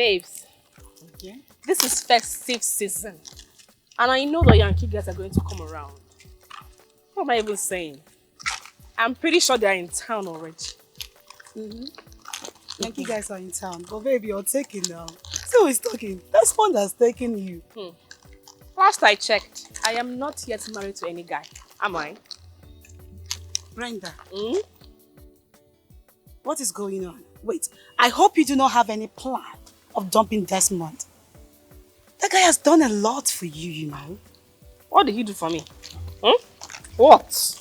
Babes, Okay. this is festive season. And I know the Yankee guys are going to come around. What am I even saying? I'm pretty sure they're in town already. Yankee guys are in town, but baby, you're taking now. So he's talking. That's one that's taking you. Last I checked, I am not yet married to any guy. Am I? Brenda, what is going on? Wait, I hope you do not have any plan of dumping Desmond. That guy has done a lot for you, you know. What did he do for me? What?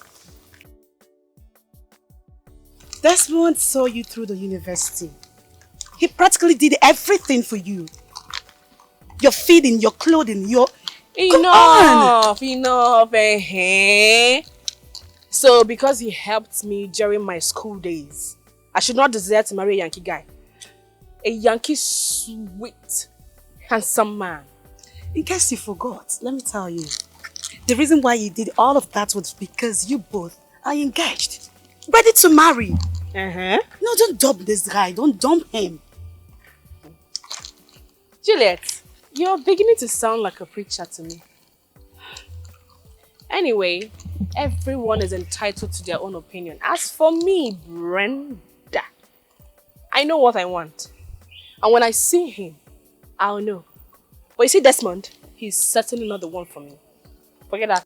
Desmond saw you through the university. He practically did everything for you. Your feeding, your clothing, your... Enough! So because he helped me during my school days, I should not desire to marry a Yankee guy. A Yankee sweet, handsome man. In case you forgot, let me tell you. The reason why you did all of that was because you both are engaged. Ready to marry. No, don't dump this guy. Don't dump him. Juliet, you're beginning to sound like a preacher to me. Anyway, everyone is entitled to their own opinion. As for me, Brenda, I know what I want. And when I see him, I'll know. But you see Desmond, he's certainly not the one for me. Forget that.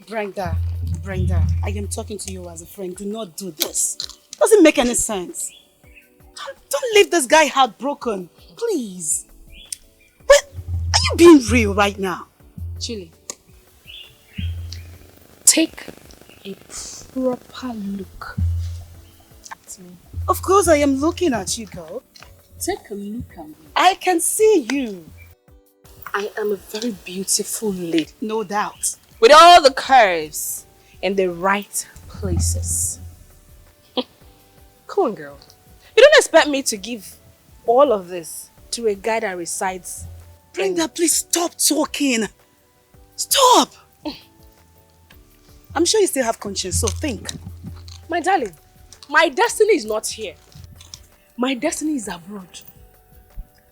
Brenda, I am talking to you as a friend. Do not do this. Doesn't make any sense. Don't leave this guy heartbroken. Please. But are you being real right now? Julie, take a proper look at me. Of course I am looking at you, girl. Take a look at me. I can see you. I am a very beautiful lady. No doubt. With all the curves in the right places. Come on, girl. You don't expect me to give all of this to a guy that resides... Brenda, please stop talking. Stop. I'm sure you still have conscience, so think. My darling, my destiny is not here. My destiny is abroad.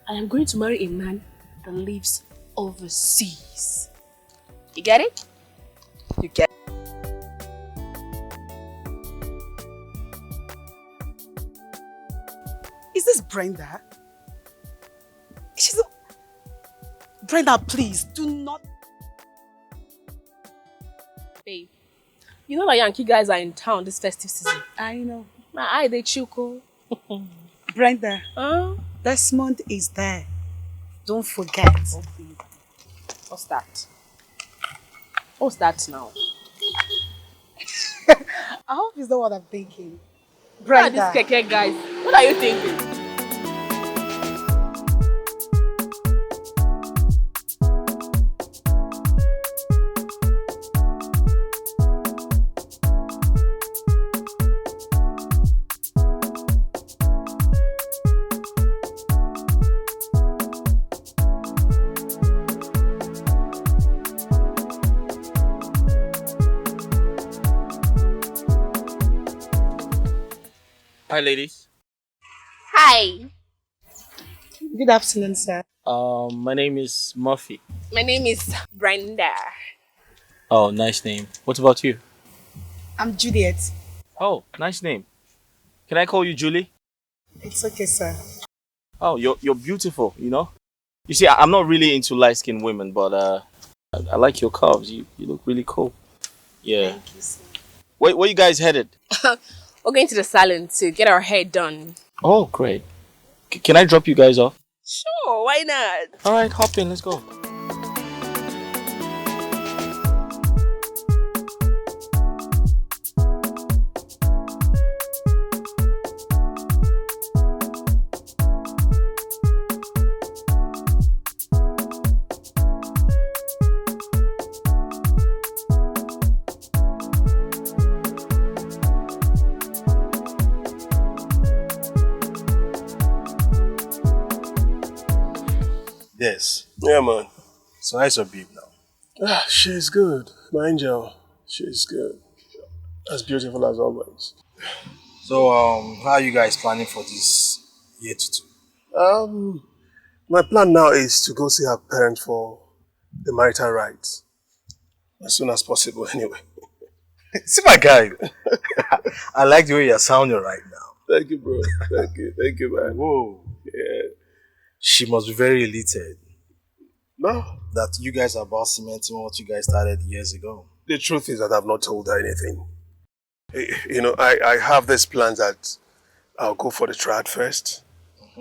I am going to marry a man that lives overseas. You get it? You get it. Is this Brenda? Brenda, please, do not... Babe, you know that Yankee guys are in town this festive season. I know. My eye, they chuko. Brenda, Desmond is there. Don't forget. Okay. What's that? What's that now? I hope it's not what I'm thinking. Brenda. Brenda. These keke guys, what are you thinking? Hi, ladies. Hi. Good afternoon, sir. My name is Murphy. My name is Brenda. Oh, nice name. What about you? I'm Juliet. Oh, nice name. Can I call you Julie? It's okay, sir. Oh, you're beautiful, you know? You see, I'm not really into light-skinned women, but I like your curves. You look really cool. Yeah. Thank you, sir. Where you guys headed? We're going to the salon to get our hair done. Oh, great. Can I drop you guys off? Sure, why not? All right, hop in. Let's go. Yes. Yeah, man. So how's your babe now? She's good. My angel. She's good. As beautiful as always. So how are you guys planning for this year to two? My plan now is to go see her parents for the marital rites. As soon as possible, anyway. See my guy. I like the way you're sounding right now. Thank you, bro. Thank you, man. Whoa. Yeah. She must be very elated No, that you guys are about cementing what you guys started years ago. the truth is that I've not told her anything. I have this plan that I'll go for the triad first.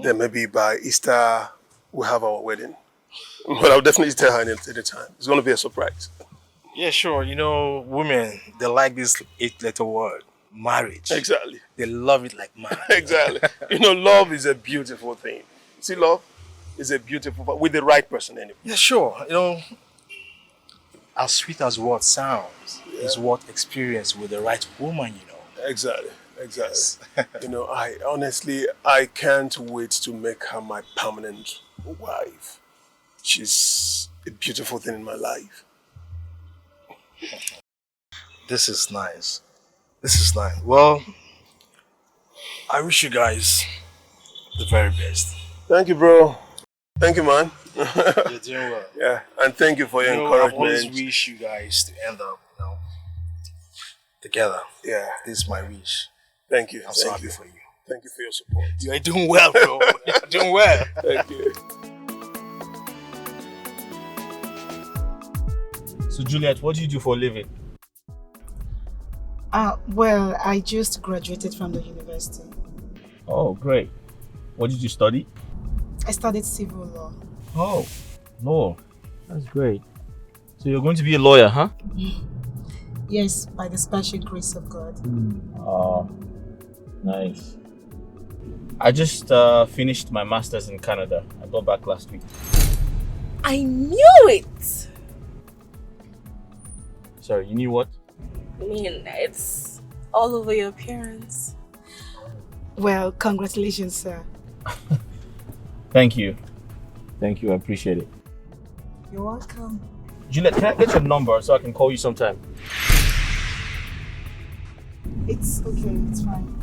Then maybe by Easter, we'll have our wedding. But I'll definitely tell her any time. It's going to be a surprise. Yeah, sure. You know, women, they like this 8-letter word, marriage. Exactly. They love it like mad. Exactly. Love is a beautiful thing. See, love is a beautiful, with the right person anyway. Yeah, sure. As sweet as what sounds is what experience with the right woman, Exactly. I can't wait to make her my permanent wife. She's a beautiful thing in my life. This is nice. Well, I wish you guys the very best. Thank you, bro. Thank you, man. You're doing well. Yeah, and thank you for your I encouragement. always wish you guys to end up, together. Yeah, This is my wish. thank you. I'm so Thank happy you. for you. Thank you for your support. You're doing well, bro. You're doing well. Thank you. So Juliet, what do you do for a living? Well, I just graduated from the university. Oh, great. What did you study? I studied civil law. Oh, law. That's great. So you're going to be a lawyer, huh? Yes, by the special grace of God. Oh, nice. I just finished my master's in Canada. I got back last week. I knew it! Sorry, you knew what? I mean, it's all over your appearance. Well, congratulations, sir. Thank you. Thank you, I appreciate it. You're welcome. Juliet, can I get your number so I can call you sometime? It's okay, it's fine.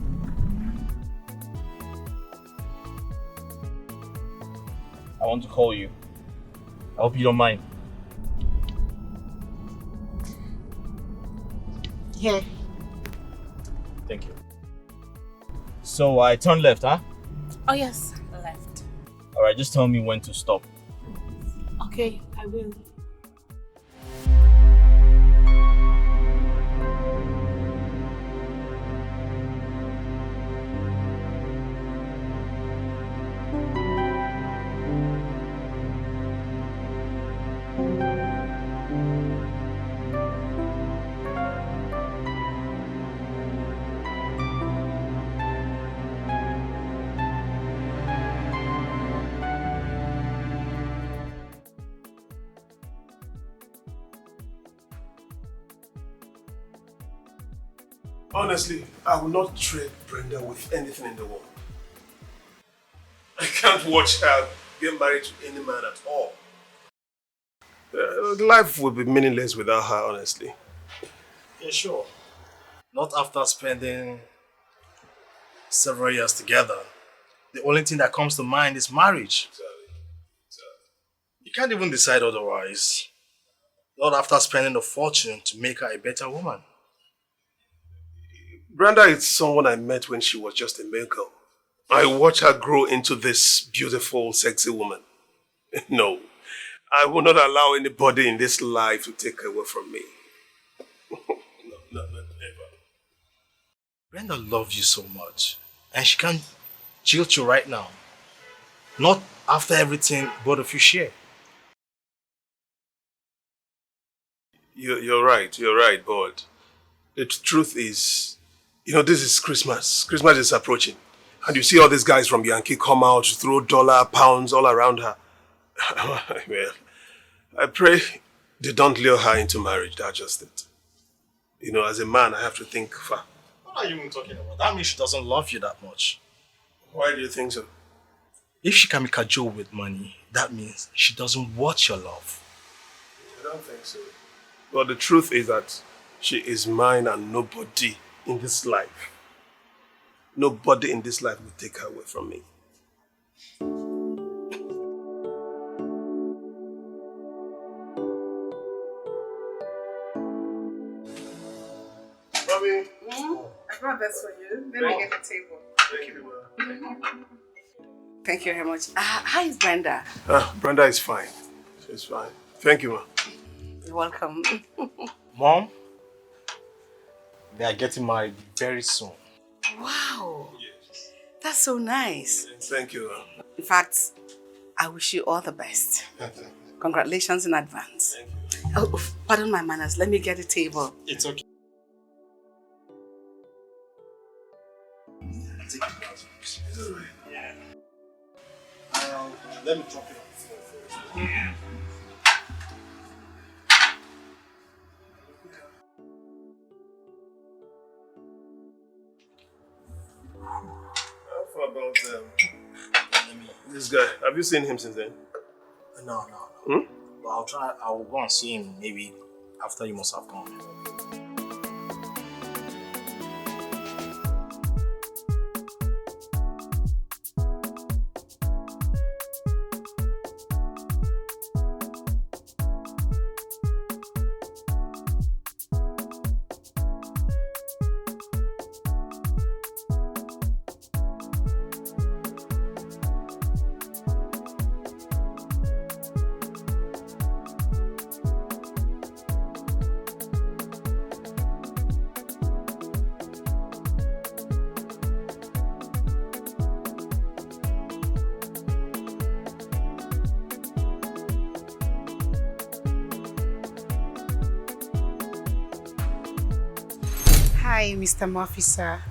I want to call you. I hope you don't mind. Here. Thank you. So I turn left, huh? Oh yes, left. Alright, just tell me when to stop. Okay, I will. Honestly, I will not trade Brenda with anything in the world. I can't watch her get married to any man at all. Life would be meaningless without her, honestly. Yeah, sure. Not after spending several years together. The only thing that comes to mind is marriage. Exactly. You can't even decide otherwise. Not after spending a fortune to make her a better woman. Brenda is someone I met when she was just a male girl. I watched her grow into this beautiful, sexy woman. No, I will not allow anybody in this life to take her away from me. No, never. Brenda loves you so much. And she can't jilt you right now. Not after everything both of you share. You're right, but the truth is, this is Christmas. Christmas is approaching. And you see all these guys from Yankee come out to throw dollar, pounds all around her. Well, I pray they don't lure her into marriage, that's just it. As a man, I have to think far. What are you even talking about? That means she doesn't love you that much. Why do you think so? If she can be cajoled with money, that means she doesn't want your love. I don't think so. But the truth is that she is mine and nobody in this life. Nobody in this life will take her away from me. Mommy. I brought this for you. Let me get the table. Thank you. Thank you very much. How is Brenda? Brenda is fine. She's fine. Thank you, ma. You're welcome. Mom, they are getting married very soon. Wow. Yes. That's so nice. Thank you. In fact, I wish you all the best. Congratulations in advance. Oh, pardon my manners. Let me get the table. It's okay. It's all right. Yeah. Let me drop it on the floor first. Yeah. How about this guy? Have you seen him since then? No. Hmm? But I'll try. I will go and see him maybe after you must have gone. Hi, Mr. Murphy, sir.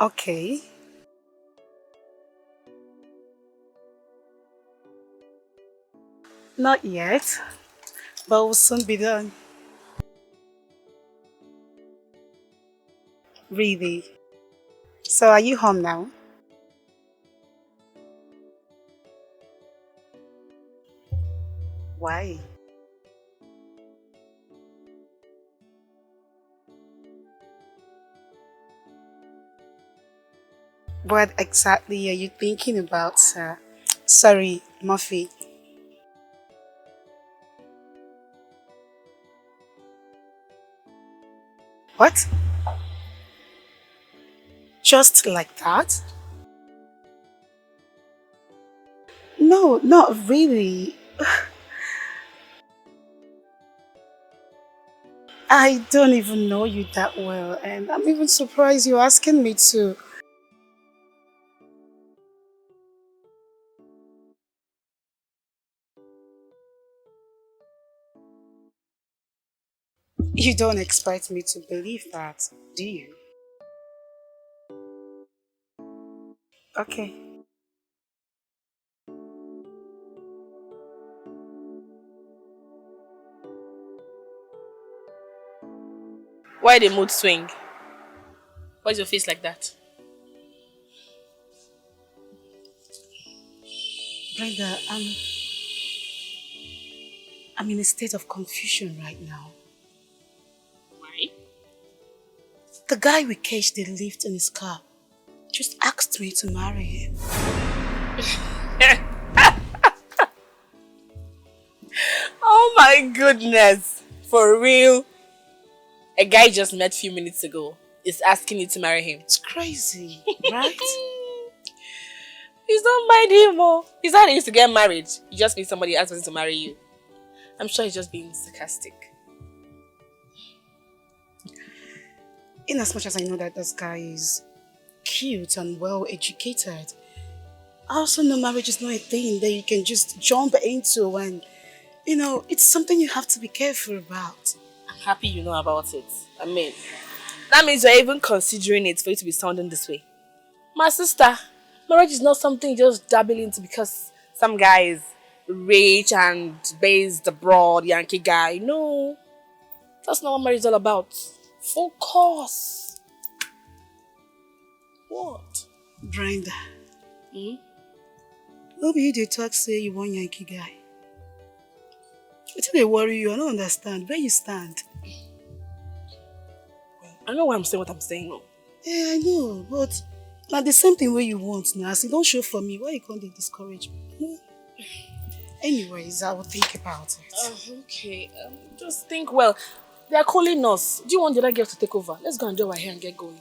Okay. Not yet, but will soon be done. Really? So are you home now? Why? What exactly are you thinking about, sir? Sorry, Murphy. What? Just like that? No, not really. I don't even know you that well, and I'm even surprised you're asking me to. You don't expect me to believe that, do you? Okay. Why the mood swing? Why's your face like that? Brenda, I'm in a state of confusion right now. Why? The guy we caged the lift in his car just asked me to marry him. Oh my goodness. For real? A guy just met a few minutes ago is asking you to marry him. It's crazy, right? Please don't mind him, oh. He's not used to get married. You just meet somebody asking to marry you. I'm sure he's just being sarcastic. In as much as I know that this guy is cute and well educated, I also know marriage is not a thing that you can just jump into, and it's something you have to be careful about. I'm happy you know about it. I mean, that means you're even considering it for you to be sounding this way. My sister, marriage is not something you just dabble into because some guy is rich and based abroad, Yankee guy. No, that's not what marriage is all about. Focus. What? Brenda. Hmm? No be you dey talk say you want Yankee guy. Wetin dey worry you? I don't understand. Where you stand? I know why I'm saying what I'm saying. No. Yeah, I know, but now the same thing where you want now. As you don't show for me, why you can't discourage me? No. Anyways, I will think about it. Okay, just think well. They are calling us. Do you want the other girl to take over? Let's go and do our hair and get going.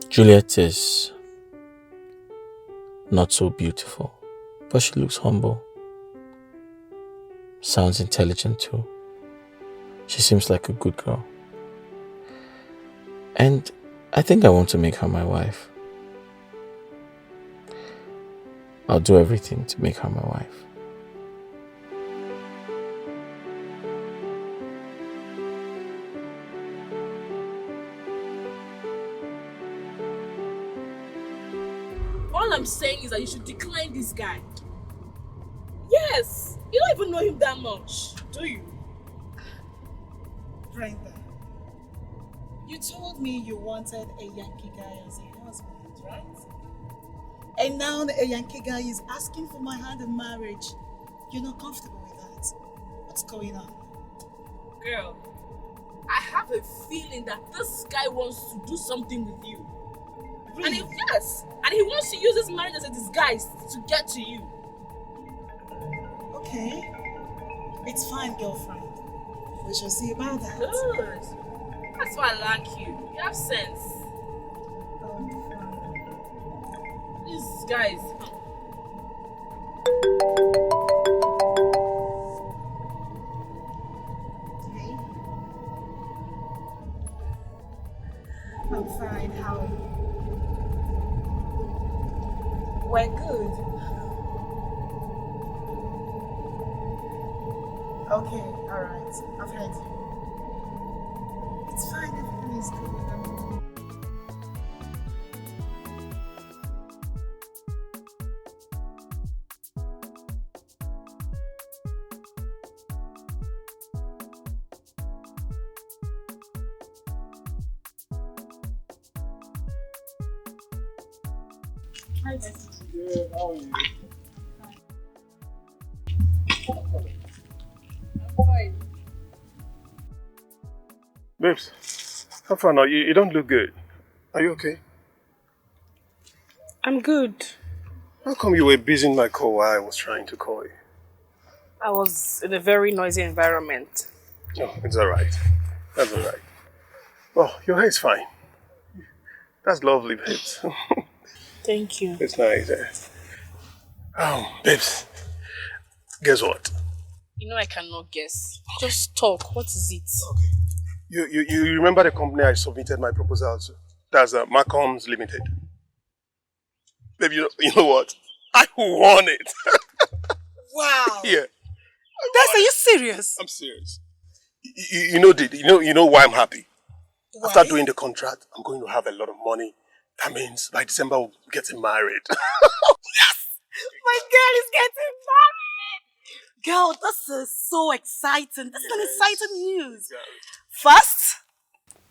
Juliet is not so beautiful, but she looks humble. Sounds intelligent too. She seems like a good girl. And I think I want to make her my wife. I'll do everything to make her my wife. All I'm saying is that you should decline this guy. Yes! You don't even know him that much, do you? Brenda, you told me you wanted a Yankee guy as a husband, right? And now a Yankee guy is asking for my hand in marriage. You're not comfortable with that. What's going on? Girl, I have a feeling that this guy wants to do something with you. Really? And he wants to use his marriage as a disguise to get to you. Okay. It's fine, girlfriend. We shall see about that. Good. That's why I like you. You have sense. These guys. Okay. I'm fine. How are you? We're good. Okay, alright. I've heard you. It's fine, everything is good. Hi, Desmond. Good, how are you? Babes, how far now? You don't look good. Are you okay? I'm good. How come you were busy in my call while I was trying to call you? I was in a very noisy environment. No, it's alright. That's alright. Oh, your hair is fine. That's lovely, babes. Thank you. It's nice. Babes, guess what? You know I cannot guess. Just talk. What is it? Okay. You remember the company I submitted my proposal to? That's Marcom's Limited. Babe, you know what? I won it. Wow. Yeah. Des, are you serious? I'm serious. You know why I'm happy? Why? After doing the contract, I'm going to have a lot of money. That means by December we'll be getting married. Yes! My girl is getting married! Girl, this is so exciting. This is an exciting news. Yeah. First,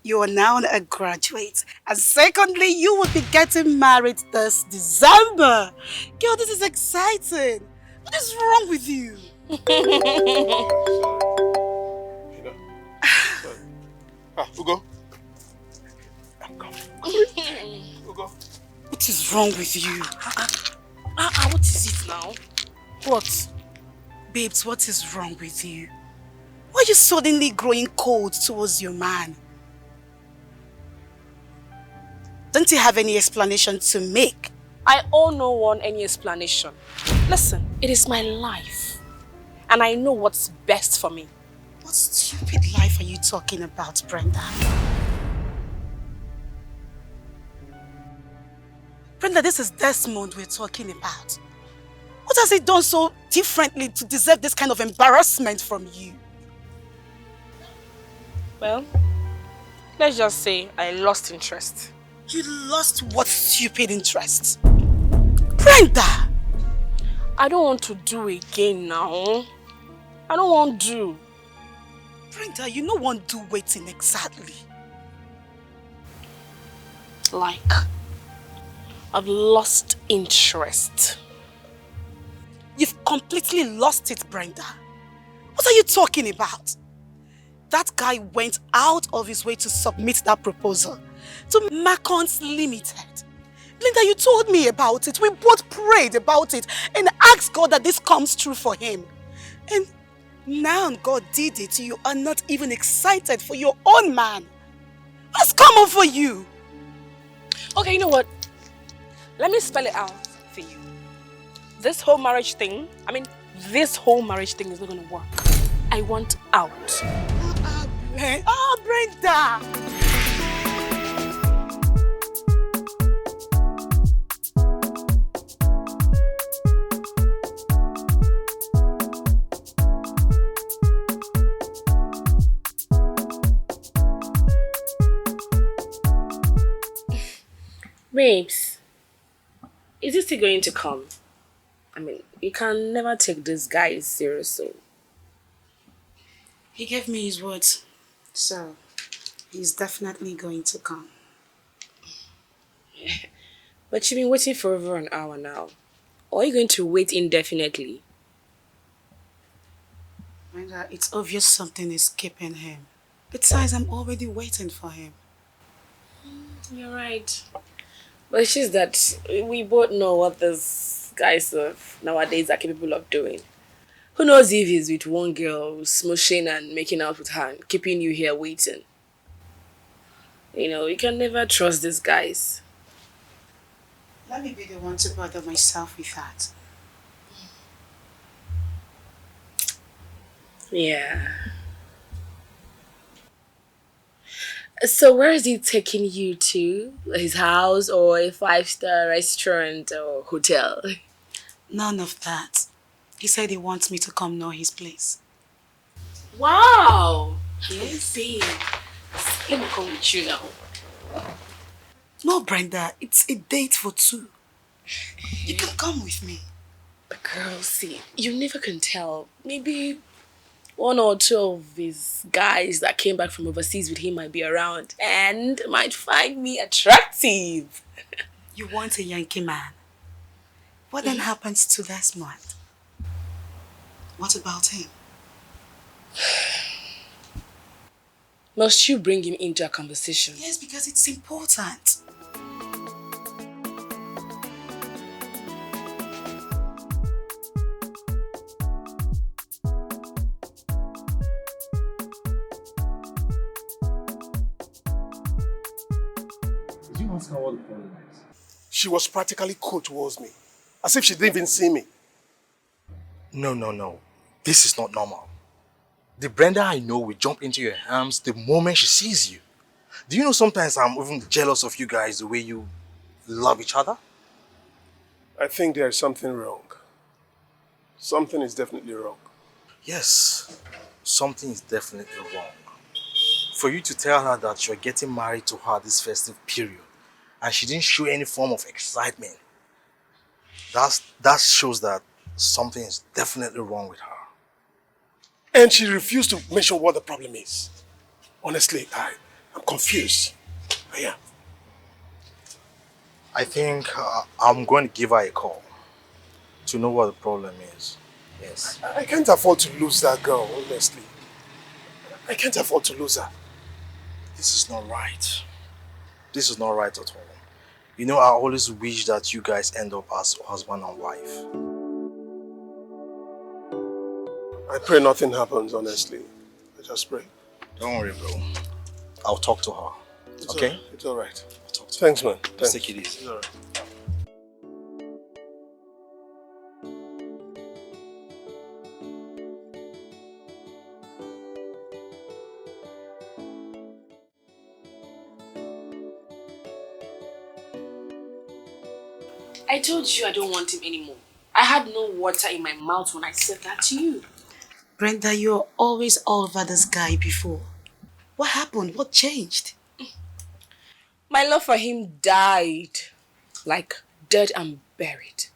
you are now a graduate. And secondly, you will be getting married this December. Girl, this is exciting. What is wrong with you? Ugo. I'm coming. Ugo. What is wrong with you? What is it now? What? Babes, what is wrong with you? Why are you suddenly growing cold towards your man? Don't you have any explanation to make? I owe no one any explanation. Listen, it is my life. And I know what's best for me. What stupid life are you talking about, Brenda? Brenda, this is Desmond we're talking about. What has he done so differently to deserve this kind of embarrassment from you? Well, let's just say I lost interest. You lost what stupid interest? Brenda! I don't want to do again now. I don't want to. Brenda, you know want do waiting exactly. Like, I've lost interest. You've completely lost it, Brenda. What are you talking about? That guy went out of his way to submit that proposal to Macons Limited. Linda, you told me about it. We both prayed about it and asked God that this comes true for him. And now God did it. You are not even excited for your own man. What's come over you? Okay, you know what? Let me spell it out for you. This whole marriage thing is not going to work. I want out. Brenda! Babes, is he still going to come? I mean, you can never take this guy seriously. He gave me his words, so he's definitely going to come. But you've been waiting for over an hour now. Or are you going to wait indefinitely? Brenda, it's obvious something is keeping him. Besides, I'm already waiting for him. You're right. But it's just that we both know what these guys of nowadays are capable of doing. Who knows if he's with one girl, smooshing and making out with her and keeping you here waiting. You know, you can never trust these guys. Let me be the one to bother myself with that. Yeah. So where is he taking you to? His house or a 5-star restaurant or hotel? None of that. He said he wants me to come know his place. Wow! Yes, babe. Let me come with you now. No, Brenda, it's a date for two. You can come with me. But girl, see, you never can tell. Maybe one or two of these guys that came back from overseas with him might be around and might find me attractive. You want a Yankee man. What then happens to Desmond? What about him? Must you bring him into a conversation? Yes, because it's important. Did you ask her what the problem is? She was practically cold towards me, as if she didn't even see me. No. This is not normal. The Brenda I know will jump into your arms the moment she sees you. Do you know sometimes I'm even jealous of you guys the way you love each other? I think there is something wrong. Something is definitely wrong. Yes, something is definitely wrong. For you to tell her that you're getting married to her this festive period and she didn't show any form of excitement, that shows that something is definitely wrong with her. And she refused to mention what the problem is. Honestly, I'm confused. I am. I think I'm going to give her a call to know what the problem is. Yes. I can't afford to lose that girl, honestly. I can't afford to lose her. This is not right. This is not right at all. You know, I always wish that you guys end up as husband and wife. I pray nothing happens, honestly. I just pray. Don't worry, bro. I'll talk to her. Okay? It's all right. I'll talk to her. Thanks, man. Just Thanks. take it easy. It's all right. I told you I don't want him anymore. I had no water in my mouth when I said that to you. Brenda, you're always all over this guy before. What happened? What changed? My love for him died. Like dead and buried.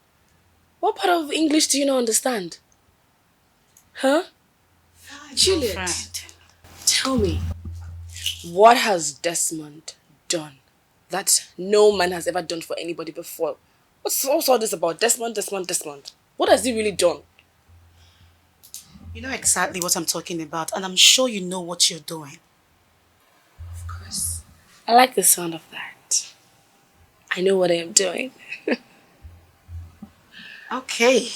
What part of English do you not understand? Huh? Juliet, Friend. tell me, what has Desmond done that no man has ever done for anybody before? What's all this about? Desmond? What has he really done? You know exactly what I'm talking about, and I'm sure you know what you're doing. Of course. I like the sound of that. I know what I am doing. Okay.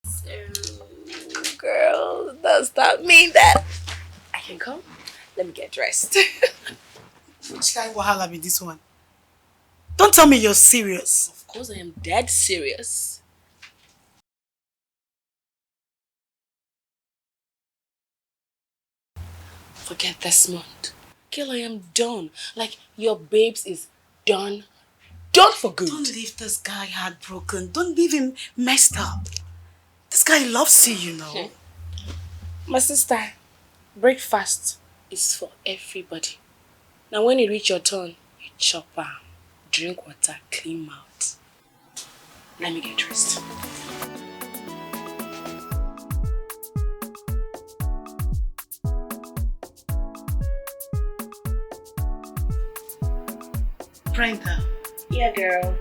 So, girl, does that mean that I can come? Let me get dressed. Which kind of wahala be this one? Don't tell me you're serious. Of course I am dead serious. Forget Desmond. Girl, I am done. Like, your babes is done. Done for good. Don't leave this guy heartbroken. Don't leave him messed up. This guy loves you, you know. My sister, breakfast is for everybody. Now when you reach your turn, you chop drink water, clean mouth. Let me get dressed. Brenda, Yeah, girl.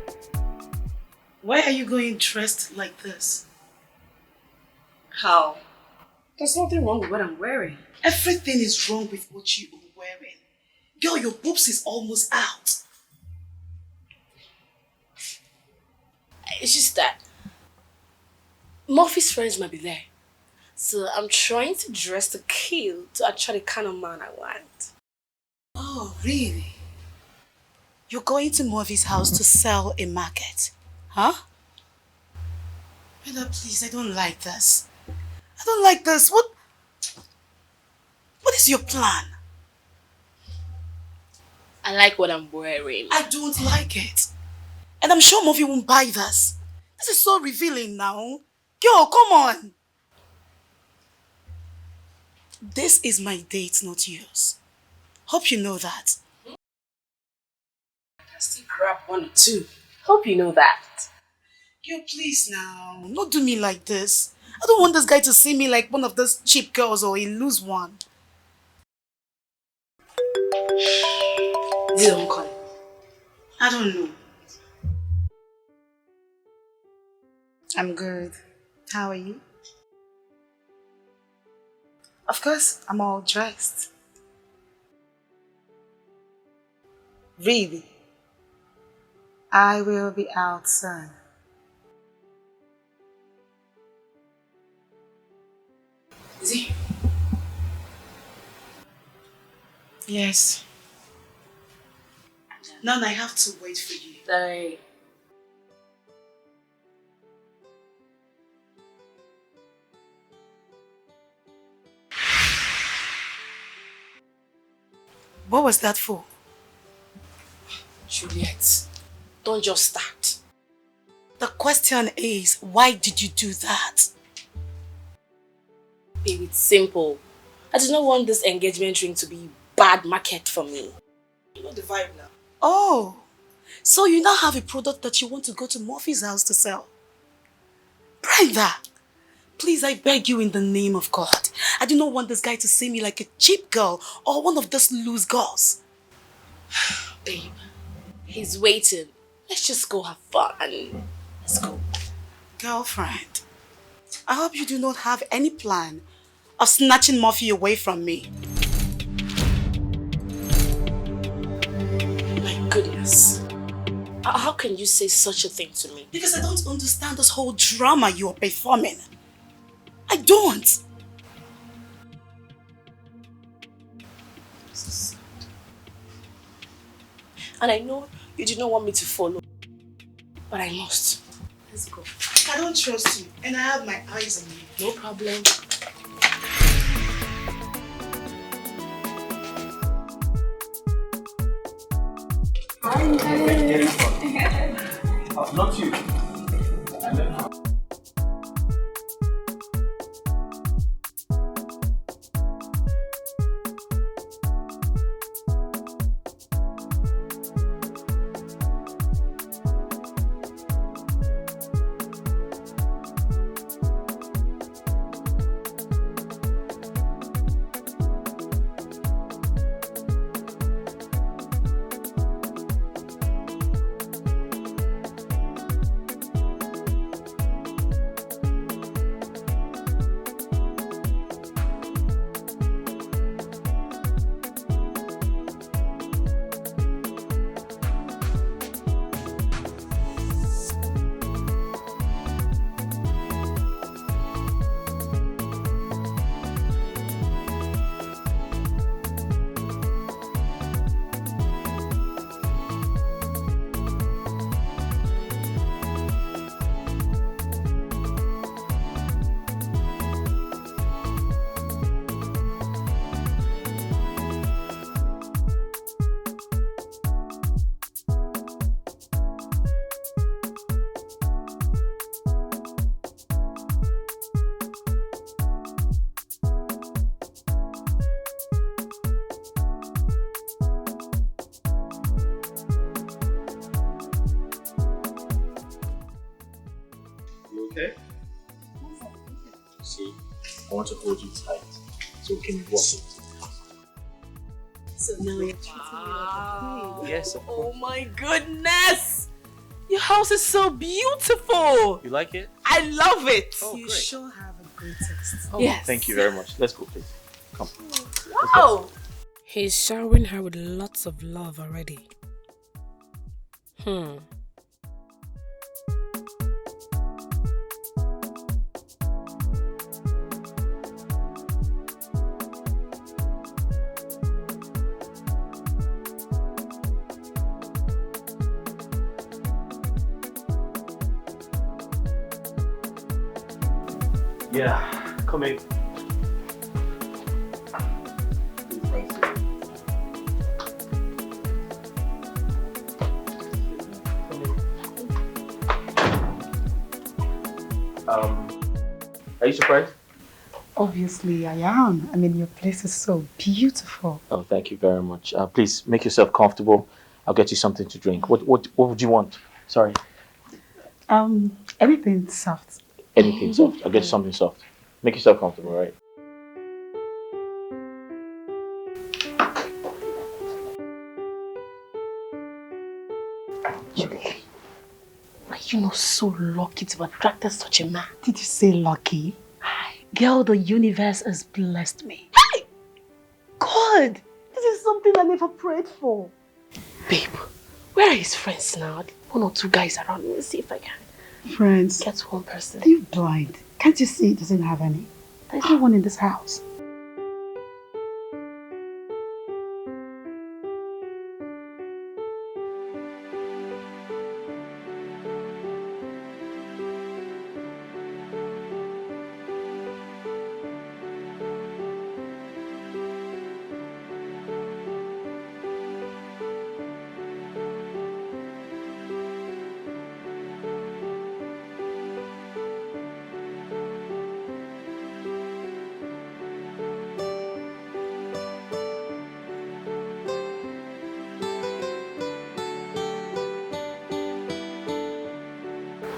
why are you going dressed like this? How? There's nothing wrong with what I'm wearing. Everything is wrong with what you are wearing. Girl, your boobs is almost out. It's just that Murphy's friends might be there. So I'm trying to dress to kill to attract the kind of man I want. Oh, really? You're going to Murphy's house to sell a market, huh? Brenda, please, I don't like this. I don't like this. What is your plan? I like what I'm wearing. I don't like it. And I'm sure Murphy won't buy this. This is so revealing now. Yo, come on. This is my date, not yours. Hope you know that. I still grab one or two. Hope you know that. Yo, please now. Not do me like this. I don't want this guy to see me like one of those cheap girls or a loose one. You don't call. I don't know. I'm good. How are you? Of course, I'm all dressed. Really? I will be out soon. Is he? Yes. None, I have to wait for you. Sorry. What was that for? Juliet, don't just start. The question is, why did you do that? Babe, it's simple. I do not want this engagement ring to be bad market for me. You know the vibe now. Oh, so you now have a product that you want to go to Murphy's house to sell? Brenda, please, I beg you in the name of God. I do not want this guy to see me like a cheap girl or one of those loose girls. Babe, he's waiting. Let's just go have fun. Let's go. Girlfriend, I hope you do not have any plan of snatching Murphy away from me. My goodness. How can you say such a thing to me? Because I don't understand this whole drama you are performing. I don't. And I know you do not want me to follow, but I must. Let's go. I don't trust you, and I have my eyes on you. No problem. Not you. Okay. See, I want to hold you tight so we can walk it. So now you're treating me like a queen. Yes, of course. Oh my goodness! Your house is so beautiful! You like it? I love it! Oh, You great. sure have a great taste. Oh, Yes. Thank you very much. Let's go, please. Come. Wow! He's showering her with lots of love already. Yeah, come in. Are you surprised? Obviously I am. I mean, your place is so beautiful. Oh, thank you very much. Please make yourself comfortable. I'll get you something to drink. What would you want? Sorry. Anything soft. Anything soft. I'll get you something soft. Make yourself comfortable, right? Are you not so lucky to have attracted such a man? Did you say lucky? Girl, the universe has blessed me. Hey! God! This is something I never prayed for. Babe, where are his friends now? One or two guys around. Let me see if I can Friends, get one person. are you blind? Can't you see he doesn't have any? There's no one in this house.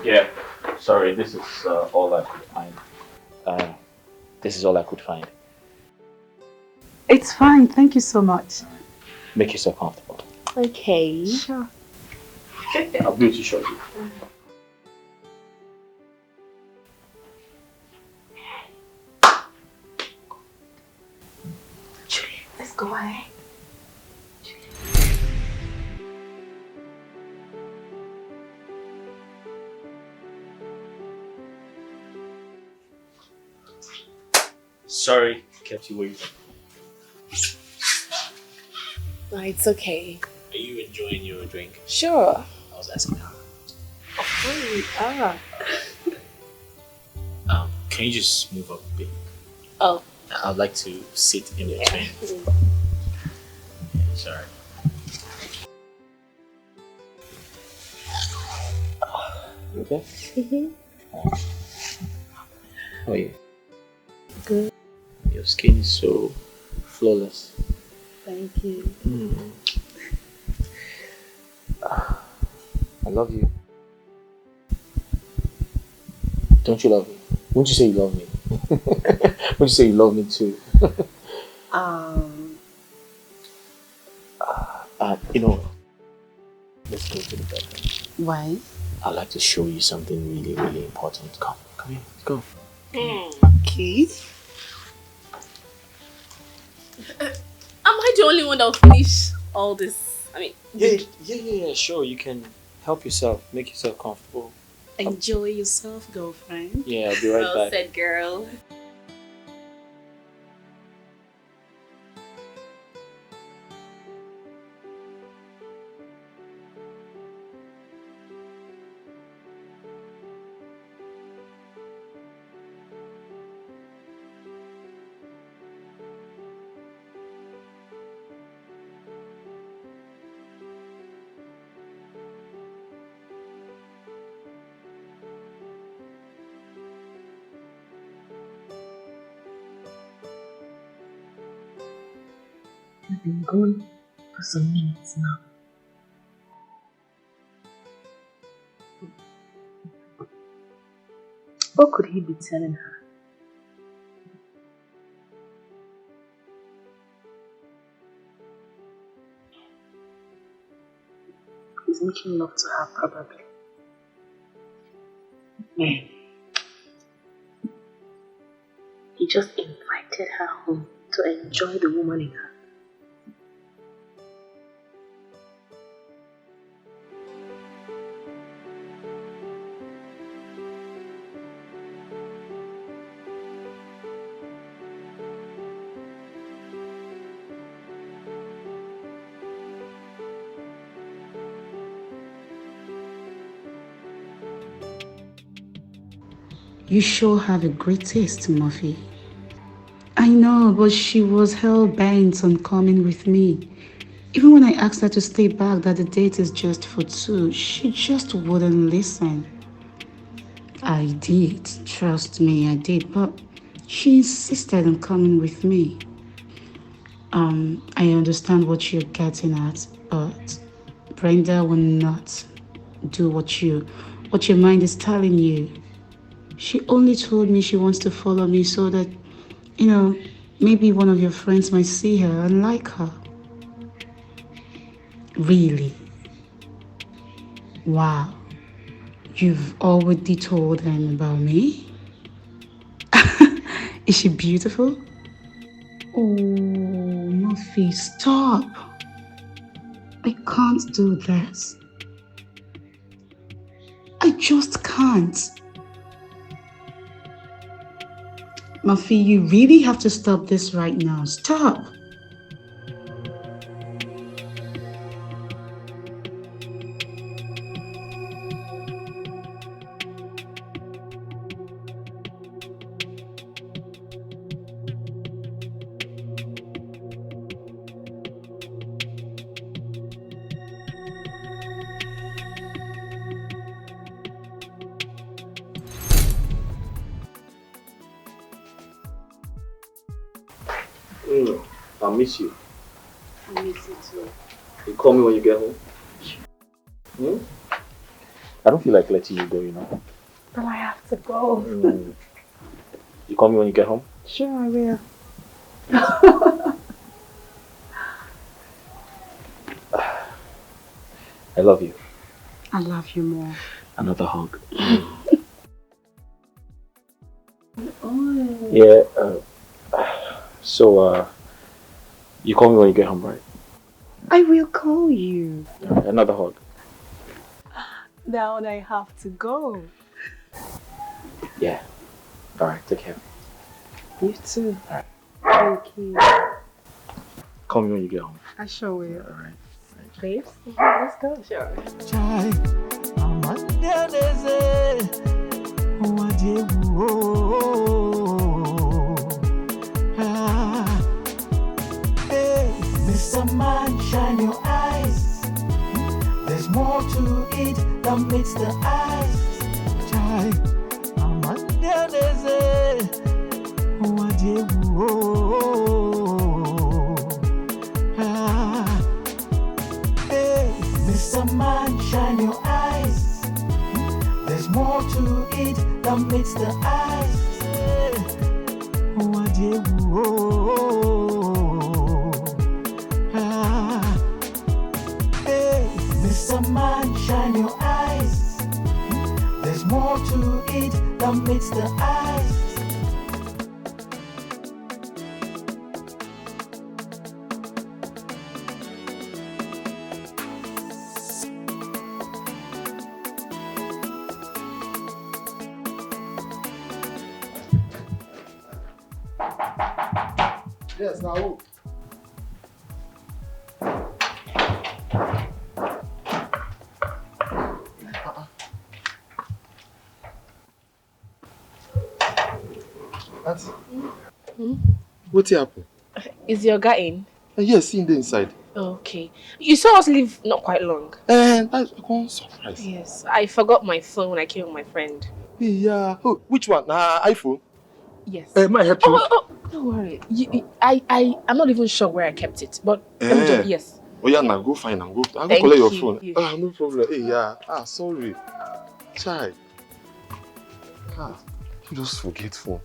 Yeah. Sorry, this is all I could find. This is all I could find. It's fine, thank you so much. Make yourself comfortable. Okay. Sure. I'll be with you shortly. Juliet, let's go ahead. Sorry, kept you waiting. No, it's okay. Are you enjoying your drink? Sure. I was asking her. Can you just move up a bit? Oh. I'd like to sit in between. Sorry. You okay? How are you? Good. Your skin is so flawless. Thank you. I love you. Don't you love me? Won't you say you love me? Won't you say you love me too? Let's go to the bedroom. Why? I'd like to show you something really, really important. Come here, let's go. Okay. Am I the only one that will finish all this? I mean, Yeah, sure. You can help yourself, make yourself comfortable. Enjoy yourself, girlfriend. Yeah, I'll be right well back. said, girl. I've been gone for some minutes now. What could he be telling her? He's making love to her, probably. Man. He just invited her home to enjoy the woman in her. You sure have a great taste, Murphy. I know, but she was hell-bent on coming with me. Even when I asked her to stay back, that the date is just for two, she just wouldn't listen. I did, trust me, I did, but she insisted on coming with me. I understand what you're getting at, but Brenda will not do what your mind is telling you. She only told me she wants to follow me so that, maybe one of your friends might see her and like her. Really? Wow. You've already told them about me? Is she beautiful? Oh, Murphy, stop. I can't do this. I just can't. Murphy, you really have to stop this right now. Stop. I miss you. I miss you too. You call me when you get home. I don't feel like letting you go, But I have to go. You call me when you get home? Sure, I will. I love you. I love you more. Another hug. Yeah, so, you call me when you get home, right? I will call you. Another hug. Now I have to go. Yeah. Alright, take care. You too. Alright. Thank you. Call me when you get home. I sure will. Alright. Babes, let's go. Sure. Mr. Man, shine your eyes. There's more to it than meets the eyes. Chai, Mr. Man, shine your eyes. There's more to it than meets the eyes. Mr. Man, shine your eyes. There's more to it than meets the eyes. Yes, now. What happened? Is your guy in? Yes, in the inside. Okay. You saw us leave not quite long. And that's a surprise. Yes. I forgot my phone when I came with my friend. Yeah. Oh, which one? iPhone? Yes. May I help you? Don't worry. I'm not even sure where I kept it, but let me just, yes. Oh yeah, now go find and go. I'll go Thank collect your you. phone. Yes. No problem. Hey, yeah. Sorry. Child. I'm just forgetful.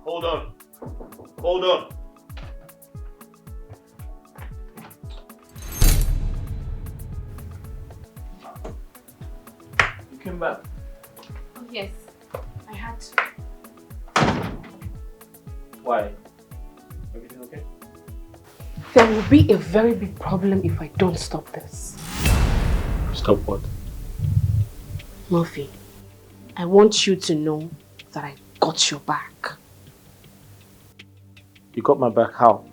Hold on. Hold on. You came back. Oh, yes. I had to. Why? Everything okay? There will be a very big problem if I don't stop this. Stop what? Murphy, I want you to know that I got your back. You got my back how?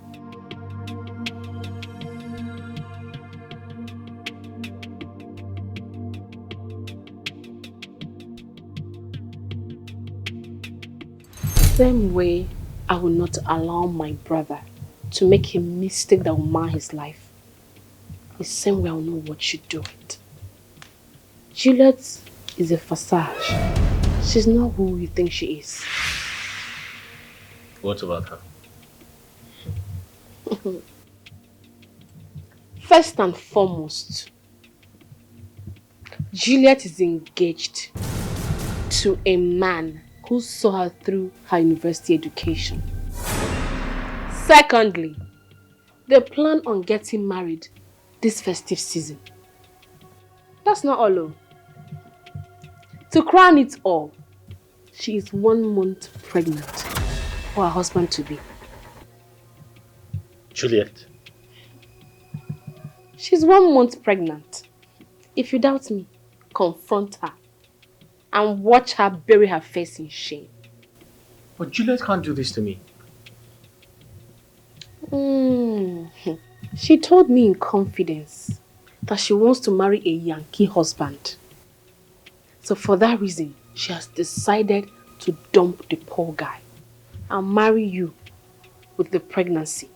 Same way I will not allow my brother to make a mistake that will mar his life. The same way I will know what you do it. Juliet is a facade. She's not who you think she is. What about her? First and foremost, Juliet is engaged to a man who saw her through her university education. Secondly, they plan on getting married this festive season. That's not all. To crown it all, she is 1 month pregnant for her husband to be. Juliet. She's 1 month pregnant. If you doubt me, confront her and watch her bury her face in shame. But Juliet can't do this to me. She told me in confidence that she wants to marry a Yankee husband. So for that reason, she has decided to dump the poor guy and marry you with the pregnancy.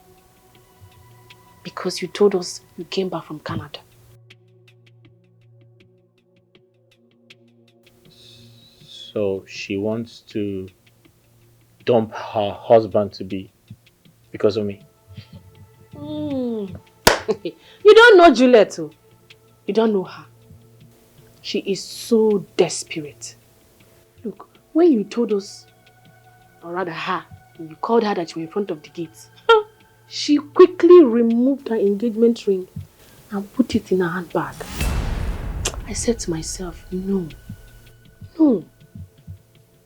Because you told us you came back from Canada. So she wants to dump her husband to be because of me. You don't know Juliet. You don't know her. She is so desperate. Look, when you told us, or rather her, you called her that you were in front of the gate, she quickly removed her engagement ring and put it in her handbag. I said to myself, no,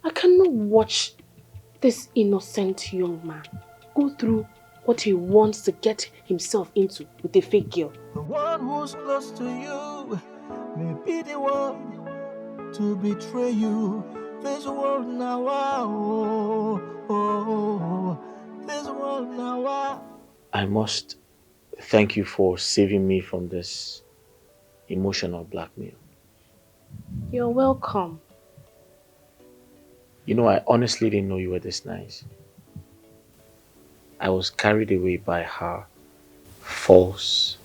I cannot watch this innocent young man go through what he wants to get himself into with a fake girl. The one who's close to you may be the one to betray you. This world now, this world now. I must thank you for saving me from this emotional blackmail. You're welcome. You know, I honestly didn't know you were this nice. I was carried away by her false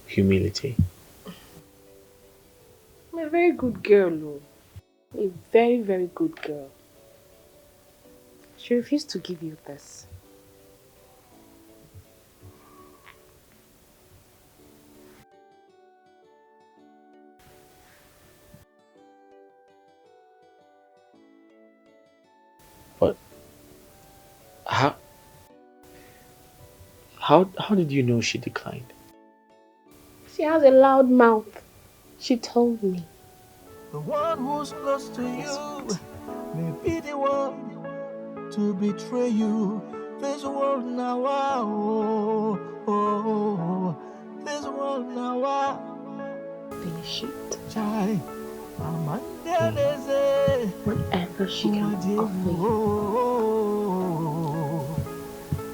humility. I'm a very good girl, Lou. A very, very good girl. She refused to give you this. But how did you know she declined? She has a loud mouth. She told me. The one who's close to you may be the one to betray you. This world now, this world now. Finish it. Whatever she can offer you,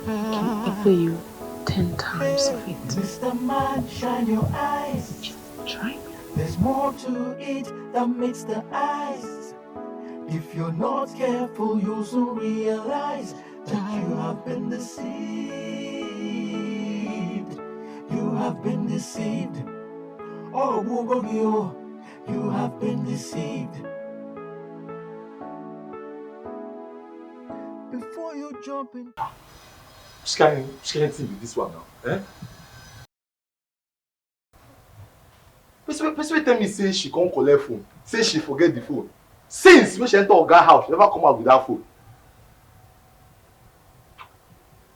I can offer you 10 times of it. Mr. Man, shine your eyes. Just try. There's more to it than meets the eyes. If you're not careful, you'll soon realize that you have been deceived. You have been deceived. Oh, Wugogio, you have been deceived. you jumping. Which kind thing be this one now? Eh? Person tell me say she can't collect phone. Say she forget the phone. Since when she enter Oga house, she never come out with that phone.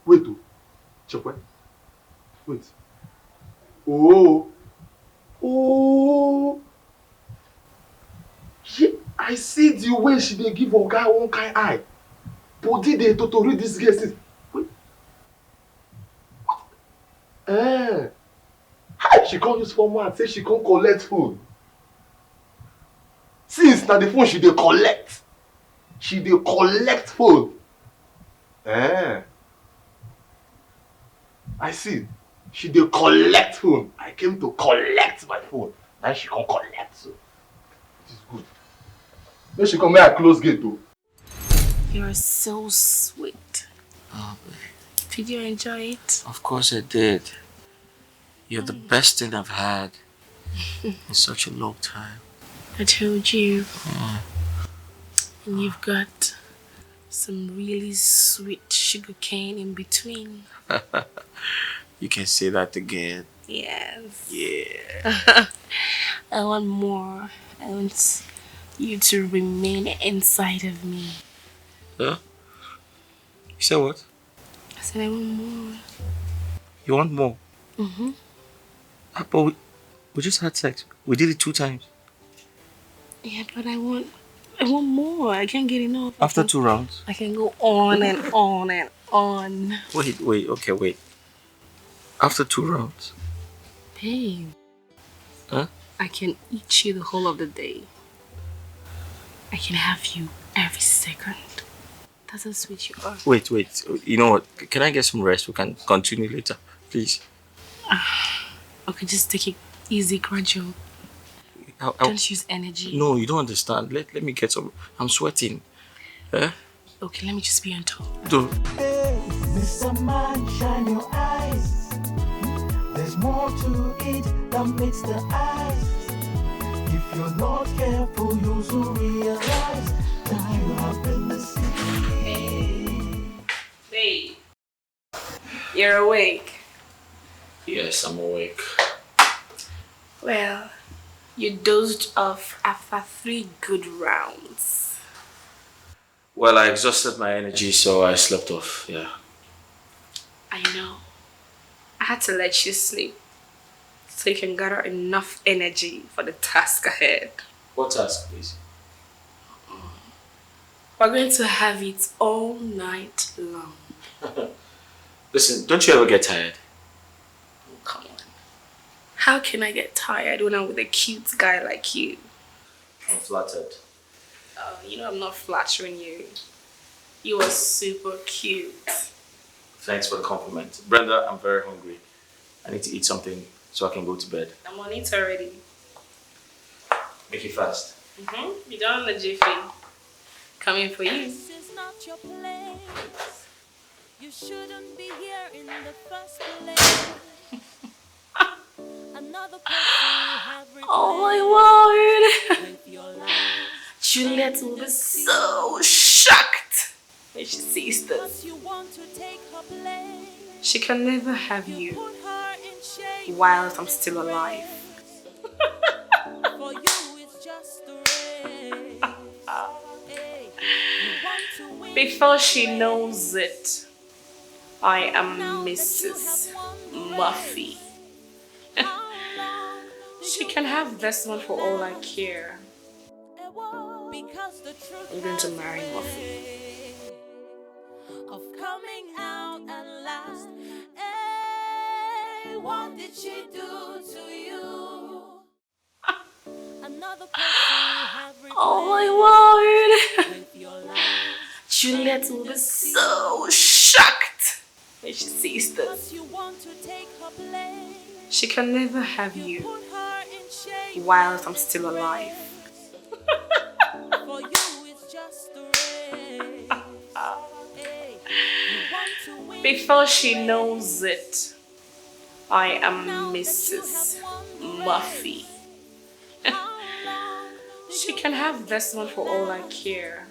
Wait oh. Chekwe. Wait. Oh. Oh. Yeah, I see the way she dey give Oga one kind eye. Body dey to read this girl since. Wait. Eh. How she can't use phone and say she can't collect phone? Since na the phone she dey collect. She dey collect phone. Eh. I see. She dey collect phone. I came to collect my phone. Now she can't collect. So it is good. When she come here, I close gate too. You're so sweet. Oh, Did you enjoy it? of course I did. You're the best thing I've had in such a long time. I told you. And you've got some really sweet sugar cane in between. You can say that again. Yes. Yeah. I want more. I want you to remain inside of me. Huh? You said what? I said I want more. You want more? Mm-hmm. But we just had sex. We did it 2 times. Yeah, but I want more. I can't get enough. After 2 rounds? I can go on and on and on. Wait. After 2 rounds? Babe. Huh? I can eat you the whole of the day. I can have you every second. That's how sweet you are. Wait. You know what? Can I get some rest? We can continue later. Please. Okay, just take it easy, gradual. Don't use energy. No, you don't understand. Let me get some. I'm sweating. Eh? Okay, let me just be on top. Don't. Hey, Mr. Man, shine your eyes. There's more to it than meets the eyes. If you're not careful, you'll soon realize that you have been deceived. Hey, you're awake. Yes, I'm awake. Well, you dozed off after 3 good rounds. Well, I exhausted my energy, so I slept off. Yeah. I know. I had to let you sleep so you can gather enough energy for the task ahead. What task, please? We're going to have it all night long. Listen, don't you ever get tired? Oh, come on. How can I get tired when I'm with a cute guy like you? I'm flattered. Oh, you know I'm not flattering you. You are super cute. Thanks for the compliment. Brenda, I'm very hungry. I need to eat something so I can go to bed. I'm on it already. Make it fast. You done the jiffy. Coming for you. This is not your place. You shouldn't be here in the first place. Another person you have replaced. Oh my word. With your life. Juliet will be so shocked when she sees this. You want to take her place. She can never have you Put her in shame. whilst I'm still alive. For you it's just a race. Hey, you want to win. Before she knows it, I am Mrs. Muffy. She can have Desmond for all I care. Because the truth I'm going to marry Muffy. of coming out at last. Hey, what did she do to you? Another person you have replaced. Oh my word. With your life. Juliet will be so shocked when she sees this. You want to take her place. She can never have you Put her in shame. whilst I'm still alive. For you it's just a race. Hey, you want to win. Before she knows it, I am Mrs. Muffy. She can have Desmond for all I care.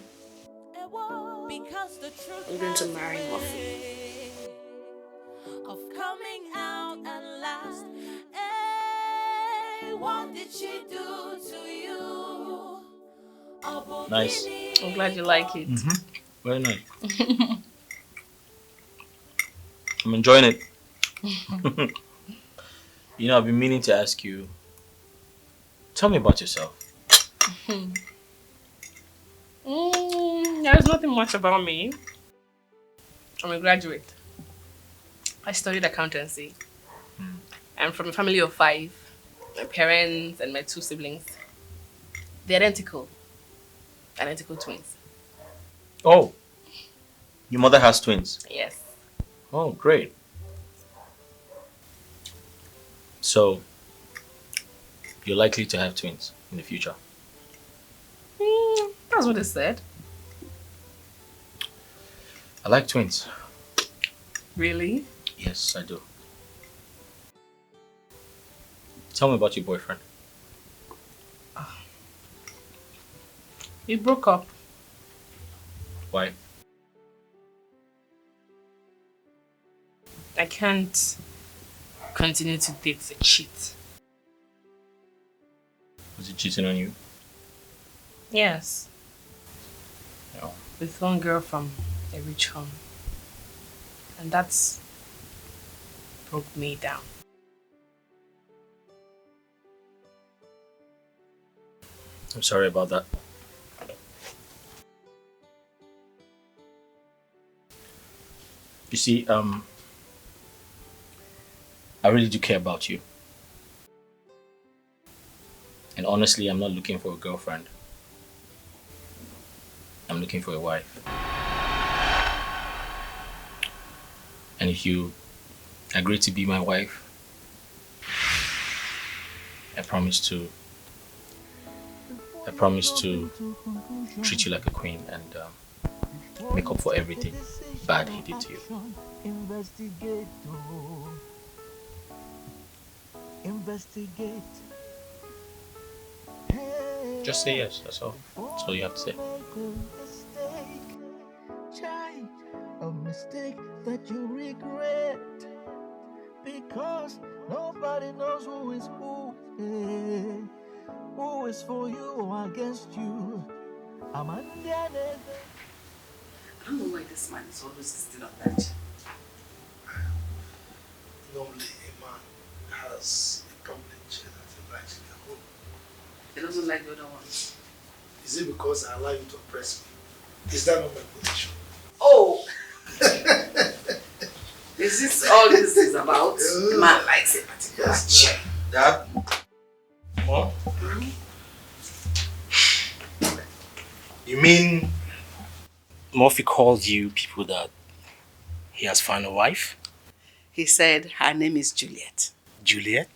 because the truth I'm going to has a marry Muffy. way of coming out at last. Hey, what did she do to you? Nice. I'm glad you like it. Very nice. I'm enjoying it. You know, I've been meaning to ask you. Tell me about yourself. There's nothing much about me. I'm a graduate. I studied accountancy. I'm from a family of 5. My parents and my 2 siblings. They're identical. Identical twins. Oh, your mother has twins. Yes. Oh, great. So, you're likely to have twins in the future. That's what they said. I like twins. Really? Yes, I do. Tell me about your boyfriend. We broke up. Why? I can't continue to date a cheat. Was he cheating on you? Yes. No. With one girl from a rich home. And that's broke me down. I'm sorry about that. You see, I really do care about you. And honestly, I'm not looking for a girlfriend. I'm looking for a wife. And if you agree to be my wife, I promise to treat you like a queen and make up for everything bad he did to you. Investigate. Just say yes, that's all. That's all you have to say. A mistake that you regret, because nobody knows who is who. Who is for you or against you? I don't know why this man is always still on that. Normally, a man has a privilege that he likes in the home. He doesn't like the other ones. Is it because I allow you to oppress me? Is that not my position? Oh! Is this all this is about? The man likes a particular chair. Dad? Mom? You mean Murphy called you people that he has found a wife? He said her name is Juliet. Juliet?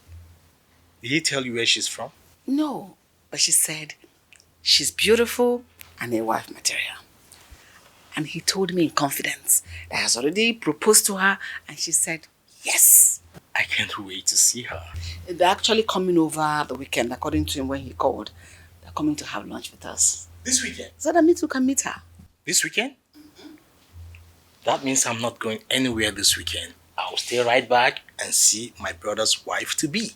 Did he tell you where she's from? No, but she said she's beautiful and a wife material. And he told me in confidence that he has already proposed to her and she said yes. I can't wait to see her. They're actually coming over the weekend, according to him when he called. They're coming to have lunch with us. This weekend? So that means we can meet her. This weekend? That means I'm not going anywhere this weekend. I'll stay right back and see my brother's wife-to-be.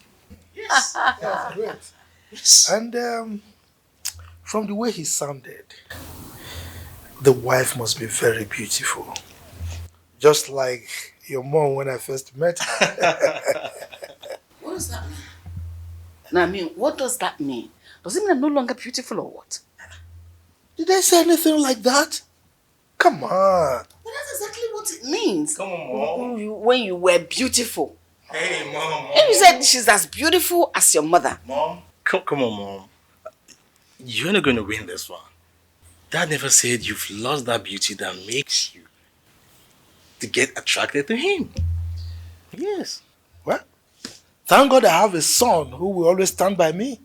Yes, that's great. Yes. And from the way he sounded, the wife must be very beautiful. Just like your mom when I first met her. What does that mean? No, I mean, what does that mean? Does it mean I'm no longer beautiful or what? Did I say anything like that? Come on. Well, that's exactly what it means. Come on, Mom. When you were beautiful. Hey, Mom. And you said she's as beautiful as your mother. Mom. Come on, Mom. You're not going to win this one. Dad never said you've lost that beauty that makes you to get attracted to him. Yes. Well, thank God I have a son who will always stand by me.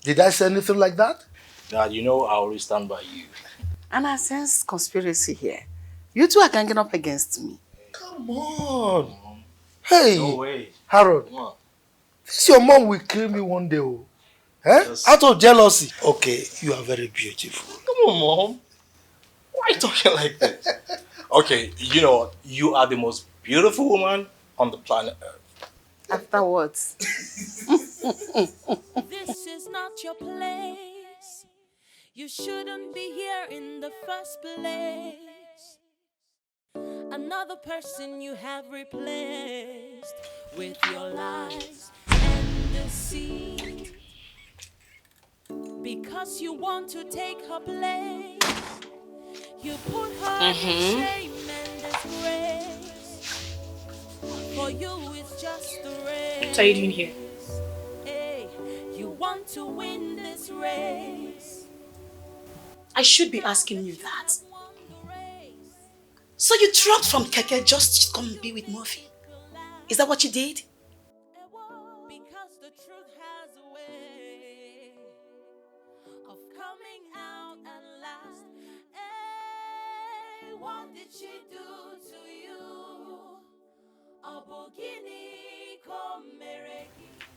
Did I say anything like that? Dad, you know I always stand by you. And I sense conspiracy here. You two are ganging up against me. Come on. Hey, No way. Harold, Come on. this your mom will kill me one day. Oh. Eh? Yes. Out of jealousy. Okay, you are very beautiful. Come on, Mom. Why are you talking like this? Okay, you know what? You are the most beautiful woman on the planet Earth. Afterwards. This is not your place. You shouldn't be here in the first place. Another person you have replaced with your lies and deceit. Because you want to take her place, you put her in shame and disgrace. For you, it's just a race. What are you doing here? Hey, you want to win this race. I should be asking you that. So you dropped from Keke just to come and be with Murphy? Is that what you did? Because the truth has a way of coming out at last. Hey, what did she do to you?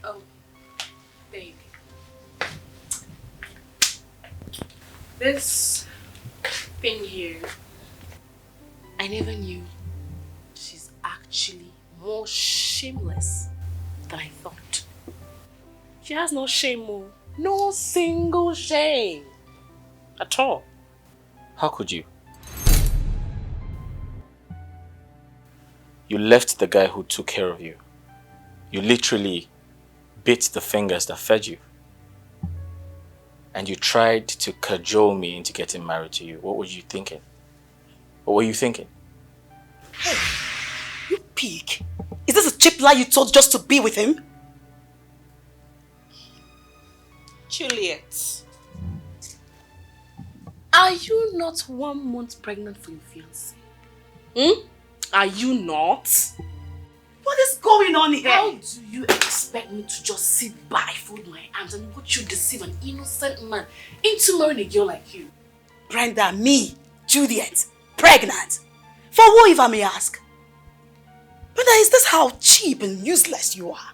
Oh, baby. This thing here, I never knew she's actually more shameless than I thought. She has no shame, Mo. No single shame. At all. How could you? You left the guy who took care of you. You literally bit the fingers that fed you. And you tried to cajole me into getting married to you. What were you thinking? What were you thinking? Hey, you pig. Is this a cheap lie you told just to be with him? Juliet, are you not 1 month pregnant for your fiancé? Are you not? What is going on here? How do you expect me to just sit by, fold my arms and watch you deceive an innocent man into marrying a girl like you? Brenda, me, Juliet, pregnant. For who, if I may ask? Brenda, is this how cheap and useless you are?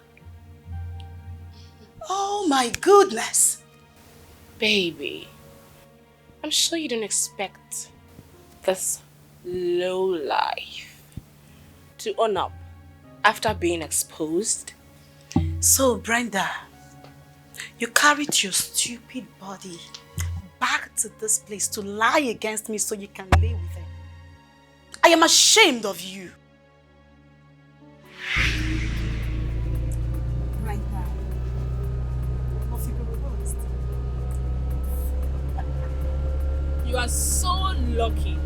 Oh my goodness. Baby, I'm sure you don't expect this low life to own up after being exposed. So, Brenda, you carried your stupid body back to this place to lie against me so you can lay with him. I am ashamed of you. Brenda, of your proposed. You are so lucky.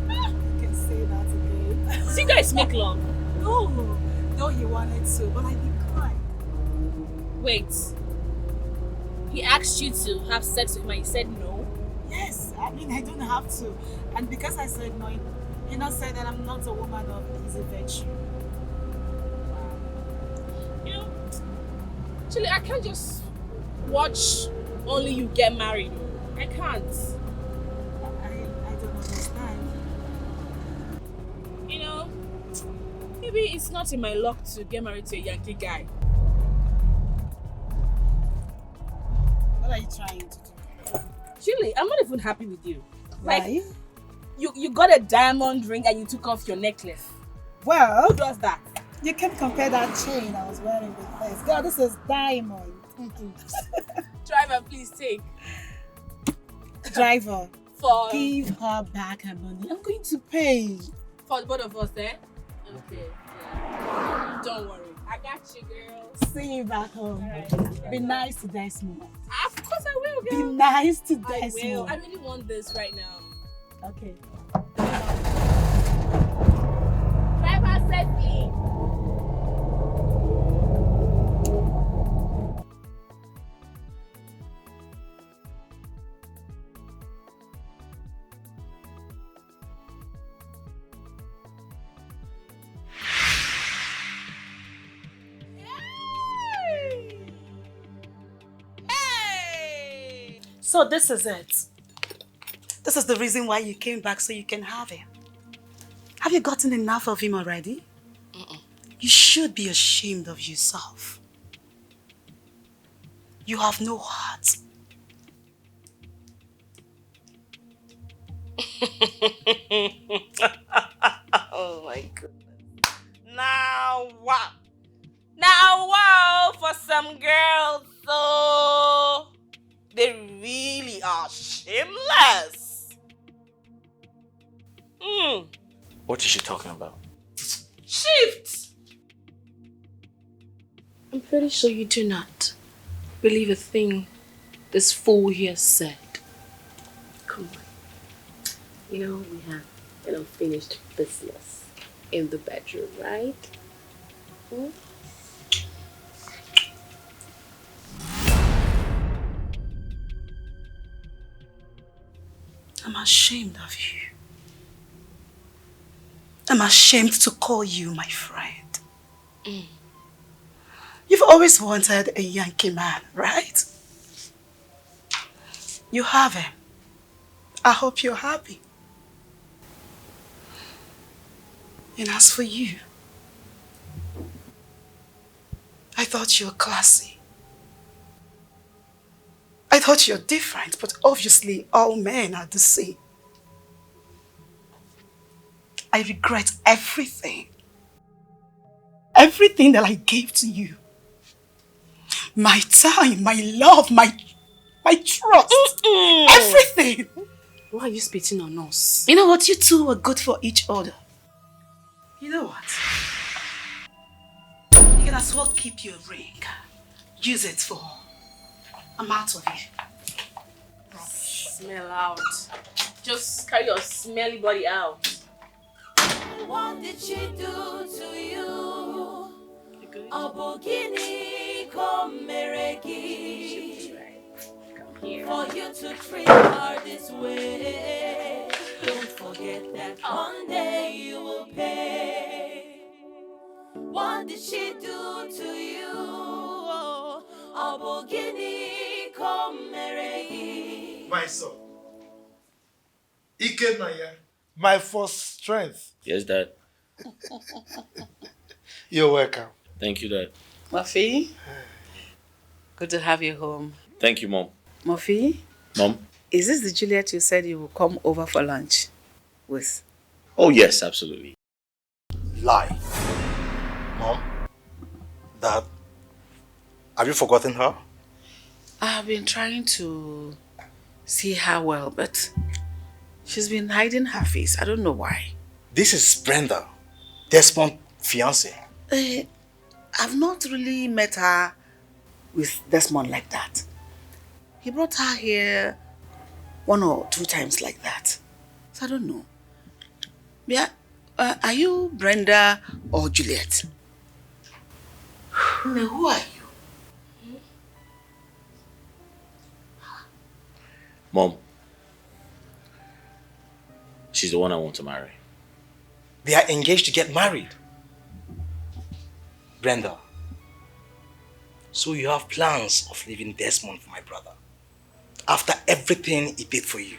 You can say that again. So you guys make love? No, he wanted to, but I declined. Wait. He asked you to have sex with him and you said no? Yes, I mean, I don't have to. And because I said no, he not said that I'm not a woman of easy virtue. You know, actually, I can't just watch only you get married. I can't. I don't understand. You know, maybe it's not in my luck to get married to a Yankee guy. What are you trying to do? Julie, I'm not even happy with you. Why? You got a diamond ring and you took off your necklace. Well, Who does that? you can compare that chain I was wearing with this. Girl, this is diamond. Driver, please take. Driver, For give her back her money. I'm going to pay. for both of us, eh? Okay. Yeah. Don't worry. I got you, girl. See you back home. Alright. Be nice to Desmond. Of course I will, Be girl. nice to I Desmond. will. I really want this right now. Okay. Driver, safely. So this is it. This is the reason why you came back, so you can have him. Have you gotten enough of him already? You should be ashamed of yourself. You have no heart. Oh my goodness. Now what? Now wow for some girls, so they really are shameless. Hmm. What is she talking about? Shift. I'm pretty sure you do not believe a thing this fool here said. Come on. You know, we have an unfinished business in the bedroom, right? Hmm? I'm ashamed of you. I'm ashamed to call you my friend. You've always wanted a Yankee man, right? You have him. I hope you're happy. And as for you, I thought you were classy. I thought you're different, but obviously all men are the same. I regret everything. Everything that I gave to you. My time, my love, my trust. Everything. Why are you spitting on us? You know what? You two were good for each other. You know what? You can as well keep your ring. Use it for... I'm out of here. Smell out. Just carry your smelly body out. What did she do to you? Abogini komereki. For you to treat her this way. Don't forget that one day you will pay. What did she do to you? Abogini komereki. My son. Chinenye, my first strength. Yes, Dad. You're welcome. Thank you, Dad. Muffy, good to have you home. Thank you, Mom. Muffy, Mom? is this the Juliet you said you will come over for lunch with? Oh, yes, absolutely. Lie. Mom? Dad? Have you forgotten her? I've been trying to see her well, but she's been hiding her face. I don't know why. This is Brenda, Desmond's fiancée. I've not really met her with Desmond like that. He brought her here 1 or 2 times like that. So I don't know. Yeah, are you Brenda or Juliet? No, who are you? Mom. She's the one I want to marry. They are engaged to get married. Brenda, so you have plans of leaving Desmond for my brother. After everything he did for you.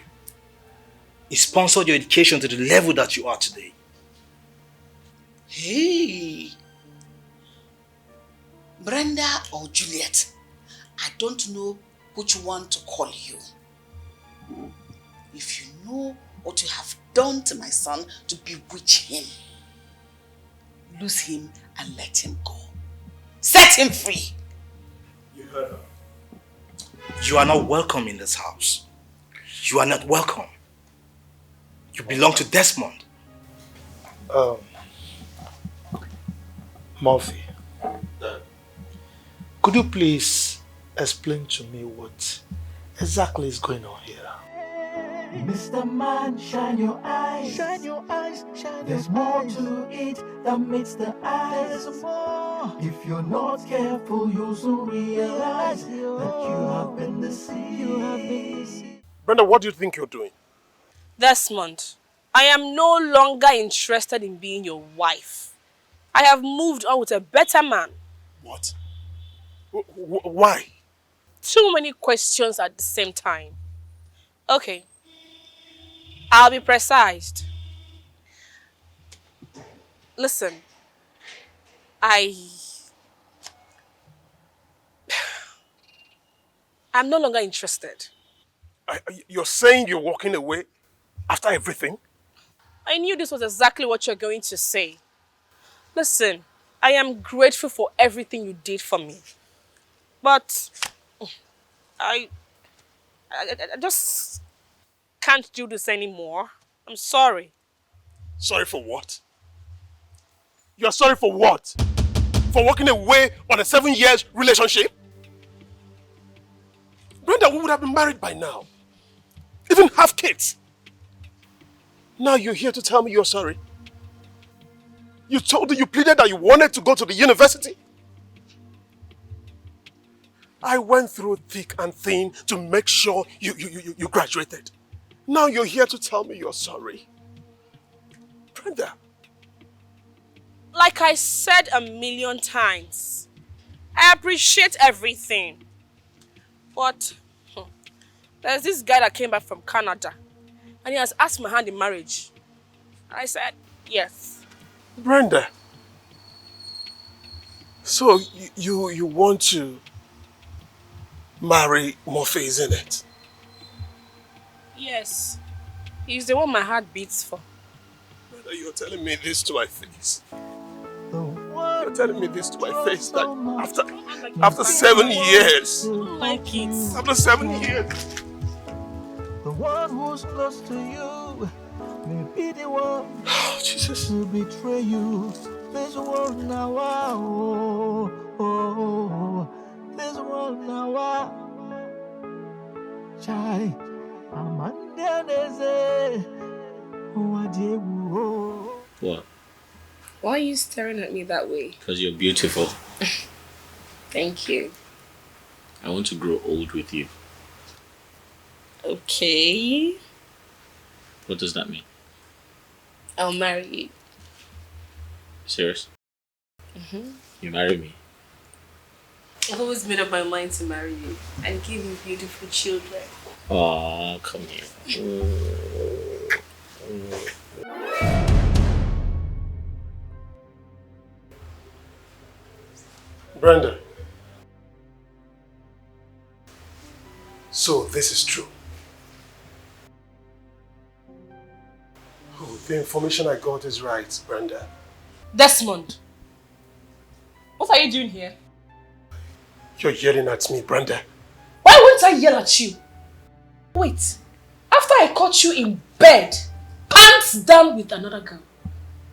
He sponsored your education to the level that you are today. Hey, Brenda or Juliet, I don't know which one to call you. If you know what you have done to my son to bewitch him, lose him and let him go. Set him free. You heard her. You are not welcome in this house. You are not welcome. You belong to Desmond. Murphy, could you please explain to me what exactly is going on here? Mr. Man, shine your eyes. Shine your eyes. There's more to it than meets the eyes. There's more. If you're not careful, you'll soon realize that you have been deceived. Brenda, what do you think you're doing? Desmond, I am no longer interested in being your wife. I have moved on with a better man. What? Why? Too many questions at the same time. Okay. I'll be precise. Listen, I'm no longer interested. You're saying you're walking away? After everything? I knew this was exactly what you're going to say. Listen, I am grateful for everything you did for me. But I just can't do this anymore. I'm sorry. Sorry for what? You're sorry for what? For walking away on a 7 years relationship? Brenda, we would have been married by now. Even have kids. Now you're here to tell me you're sorry. You pleaded that you wanted to go to the university. I went through thick and thin to make sure you graduated. Now you're here to tell me you're sorry. Brenda. Like I said a million times, I appreciate everything. But there's this guy that came back from Canada and he has asked my hand in marriage. I said, yes. Brenda. So you want to marry Murphy, isn't it? Yes. He's the one my heart beats for. Brenda, you're telling me this to my face. You're telling me this to my face that after 7 years. Like it. After 7 years. The one who's close to you may be the one Jesus. to betray you. This world now, this world now, Chai, What? Why are you staring at me that way? Because you're beautiful. Thank you. I want to grow old with you. Okay. What does that mean? I'll marry you. Serious? Mm-hmm. You marry me? I've always made up my mind to marry you and give you beautiful children. Oh, come here. Brenda. So this is true. Oh, the information I got is right, Brenda. Desmond, what are you doing here? You're yelling at me, Brenda. Why won't I yell at you? Wait, after I caught you in bed, pants down with another girl,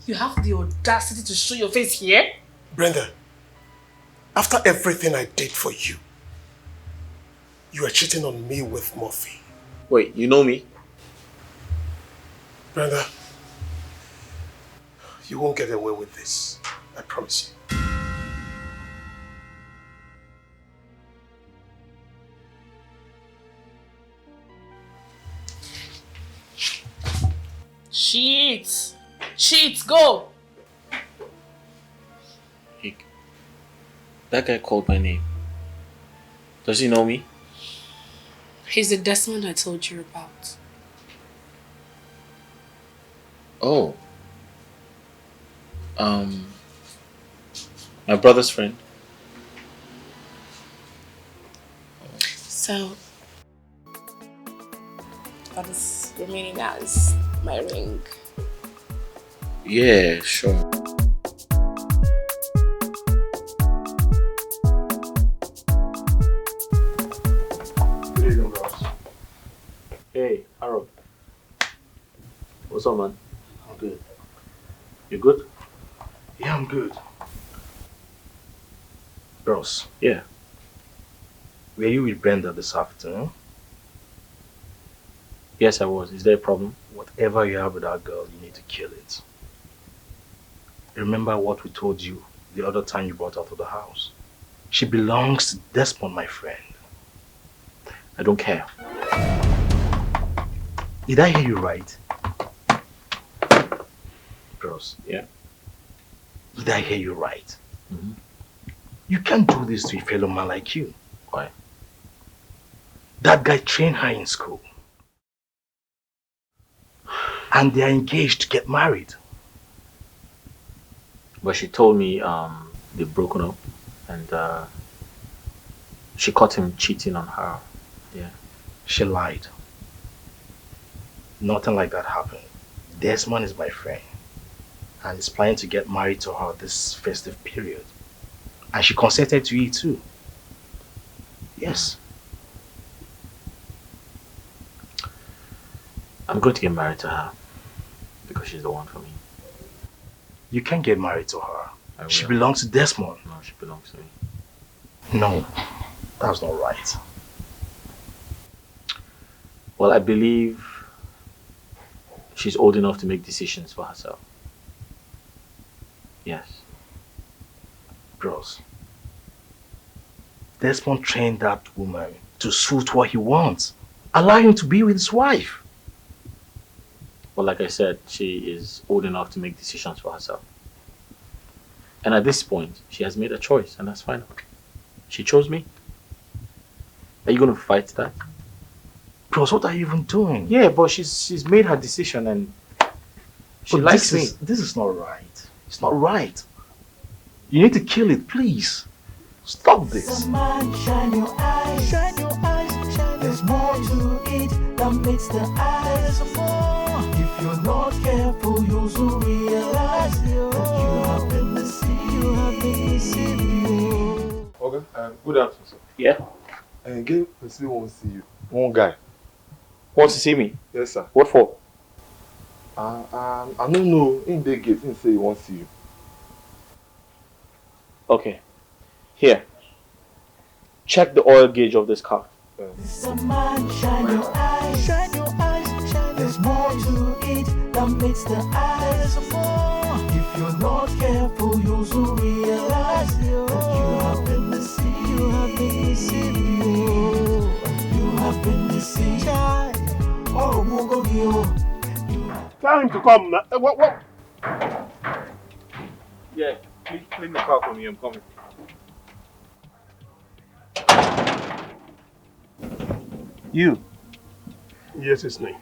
you have the audacity to show your face here? Brenda, after everything I did for you, you are cheating on me with Murphy. Wait, you know me? Brenda, you won't get away with this. I promise you. Cheat! Cheat, go! Hick. That guy called my name. Does he know me? He's the Desmond I told you about. Oh. My brother's friend. So, what is remaining as my ring? Yeah, sure. Good evening, boss. Hey, Harold. What's up, man? I'm good. You good? Yeah, I'm good. Bros, Yeah. were you with Brenda this afternoon? Yes, I was. Is there a problem? Whatever you have with that girl, you need to kill it. Remember what we told you the other time you brought her to the house? She belongs to Desmond, my friend. I don't care. Did I hear you right? Bros. Yeah. Did I hear you right? Mm-hmm. You can't do this to a fellow man like you. Why? That guy trained her in school. And they are engaged to get married. But she told me they've broken up and she caught him cheating on her. Yeah. She lied. Nothing like that happened. Desmond is my friend and is planning to get married to her this festive period. And she consented to it too. Yes. I'm going to get married to her because she's the one for me. You can't get married to her. I will. She belongs to Desmond. No, she belongs to me. No, that's not right. Well, I believe she's old enough to make decisions for herself. Yes. Bros, Desmond trained that woman to suit what he wants. Allow him to be with his wife. Well, like I said, she is old enough to make decisions for herself. And at this point, she has made a choice, and that's fine. She chose me. Are you going to fight that? Bros, what are you even doing? Yeah, but she's made her decision, and she But likes me. This is not right. It's not right. You need to kill it, please. Stop this. Man, shine your eyes. Shine your eyes. Shine. There's more to it than meets the eyes. If you're not careful, you'll soon realize that you have been deceived. You have been deceived. Okay, good afternoon, sir. Yeah? And again, person won't see you. One guy. Wants to see me? Yes, sir. What for? I don't know. In the gate, he say he won't see you. Okay. Here. Check the oil gauge of this car. Man, shine your eyes. Shine your eyes. Shine. There's more to it than meets the eyes. If you're not careful, you'll soon realize that you have been deceived. You have been deceived. You have been deceived. Oh, Mungo. Tell him to come now. What? Yeah, please clean the car for me. I'm coming. You. Yes, it's me.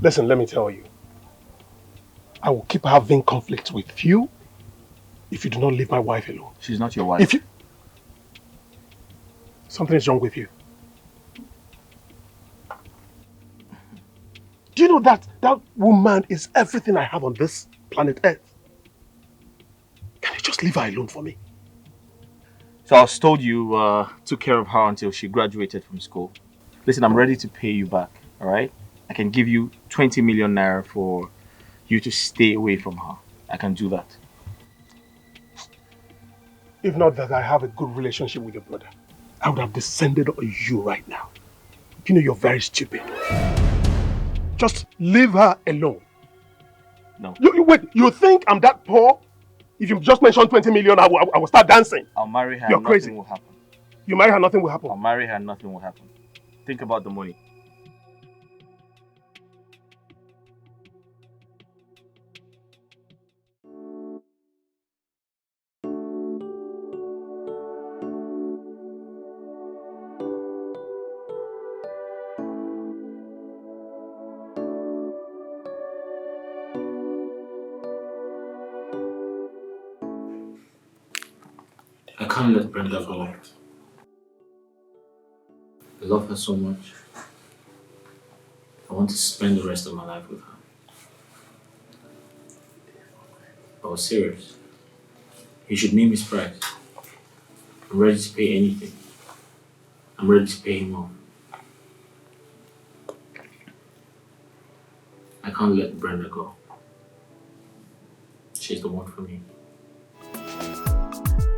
Listen, let me tell you. I will keep having conflict with you if you do not leave my wife alone. She's not your wife. Something is wrong with you. Do you know that that woman is everything I have on this planet Earth? Can you just leave her alone for me? So I was told you took care of her until she graduated from school. Listen, I'm ready to pay you back, alright? I can give you 20 million naira for you to stay away from her. I can do that. If not that I have a good relationship with your brother, I would have descended on you right now. You know you're very stupid. Just leave her alone. No. Wait, you think I'm that poor? If you just mentioned 20 million, I will start dancing. I'll marry her. You're crazy. Nothing will happen. You marry her, nothing will happen. I'll marry her. Nothing will happen. Think about the money. I can't let Brenda go. I love her so much. I want to spend the rest of my life with her. I was serious. He should name his price. I'm ready to pay anything. I'm ready to pay him off. I can't let Brenda go. She's the one for me.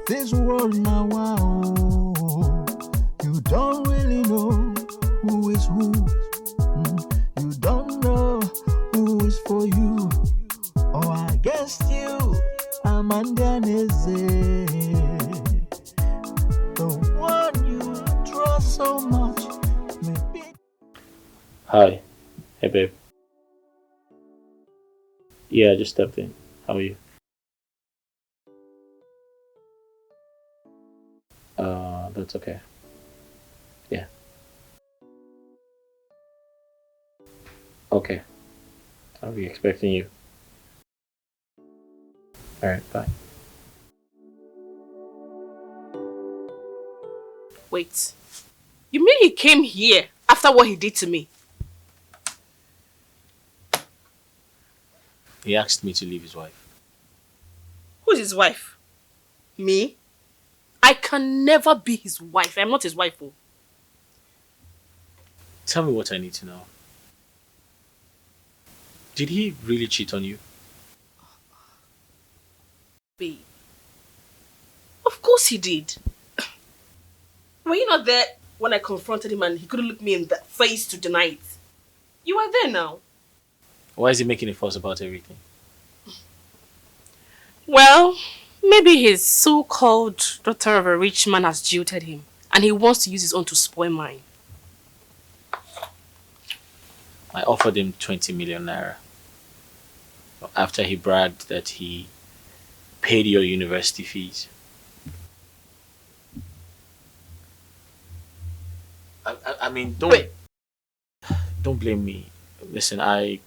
This world now, wow, you don't really know who is who. You don't know who is for you or against you. Amanda Nnebe, the one you trust so much. Maybe. Hi. Hey, babe. Yeah, I just stepped in. How are you? That's okay. Yeah. Okay. I'll be expecting you. Alright, bye. Wait. You mean he came here after what he did to me? He asked me to leave his wife. Who's his wife? Me? I can never be his wife. I'm not his wife. Oh. Tell me what I need to know. Did he really cheat on you? Babe. Of course he did. Were you not there when I confronted him and he couldn't look me in the face to deny it? You are there now. Why is he making a fuss about everything? Well, maybe his so-called daughter of a rich man has jilted him and he wants to use his own to spoil mine. I offered him 20 million naira. After he bragged that he paid your university fees. I mean, don't blame me. Listen, I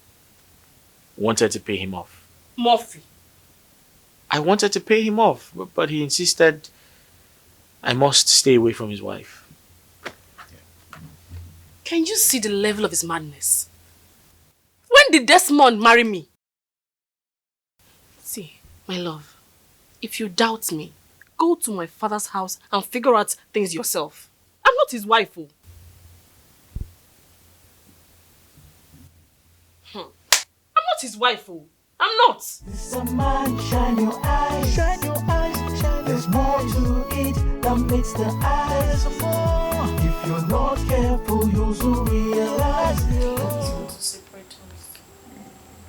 wanted to pay him off. Murphy. I wanted to pay him off, but he insisted I must stay away from his wife. Can you see the level of his madness? When did Desmond marry me? See, my love, if you doubt me, go to my father's house and figure out things yourself. I'm not his wife. Oh. I'm not his wife. Oh. I'm not. Some man, shine your eyes. Shine your eyes. Shine. There's more to it than meets the eyes. There's more. If you're not careful, you'll soon realize. To separate us.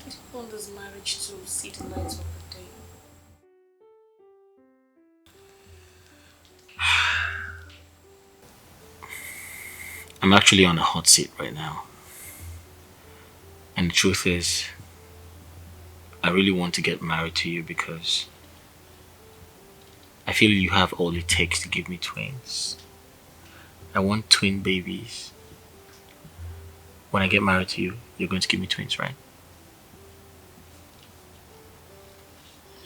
We didn't want this marriage to see the light of the day. I'm actually on a hot seat right now. And the truth is, I really want to get married to you because I feel you have all it takes to give me twins. I want twin babies. When I get married to you, you're going to give me twins, right?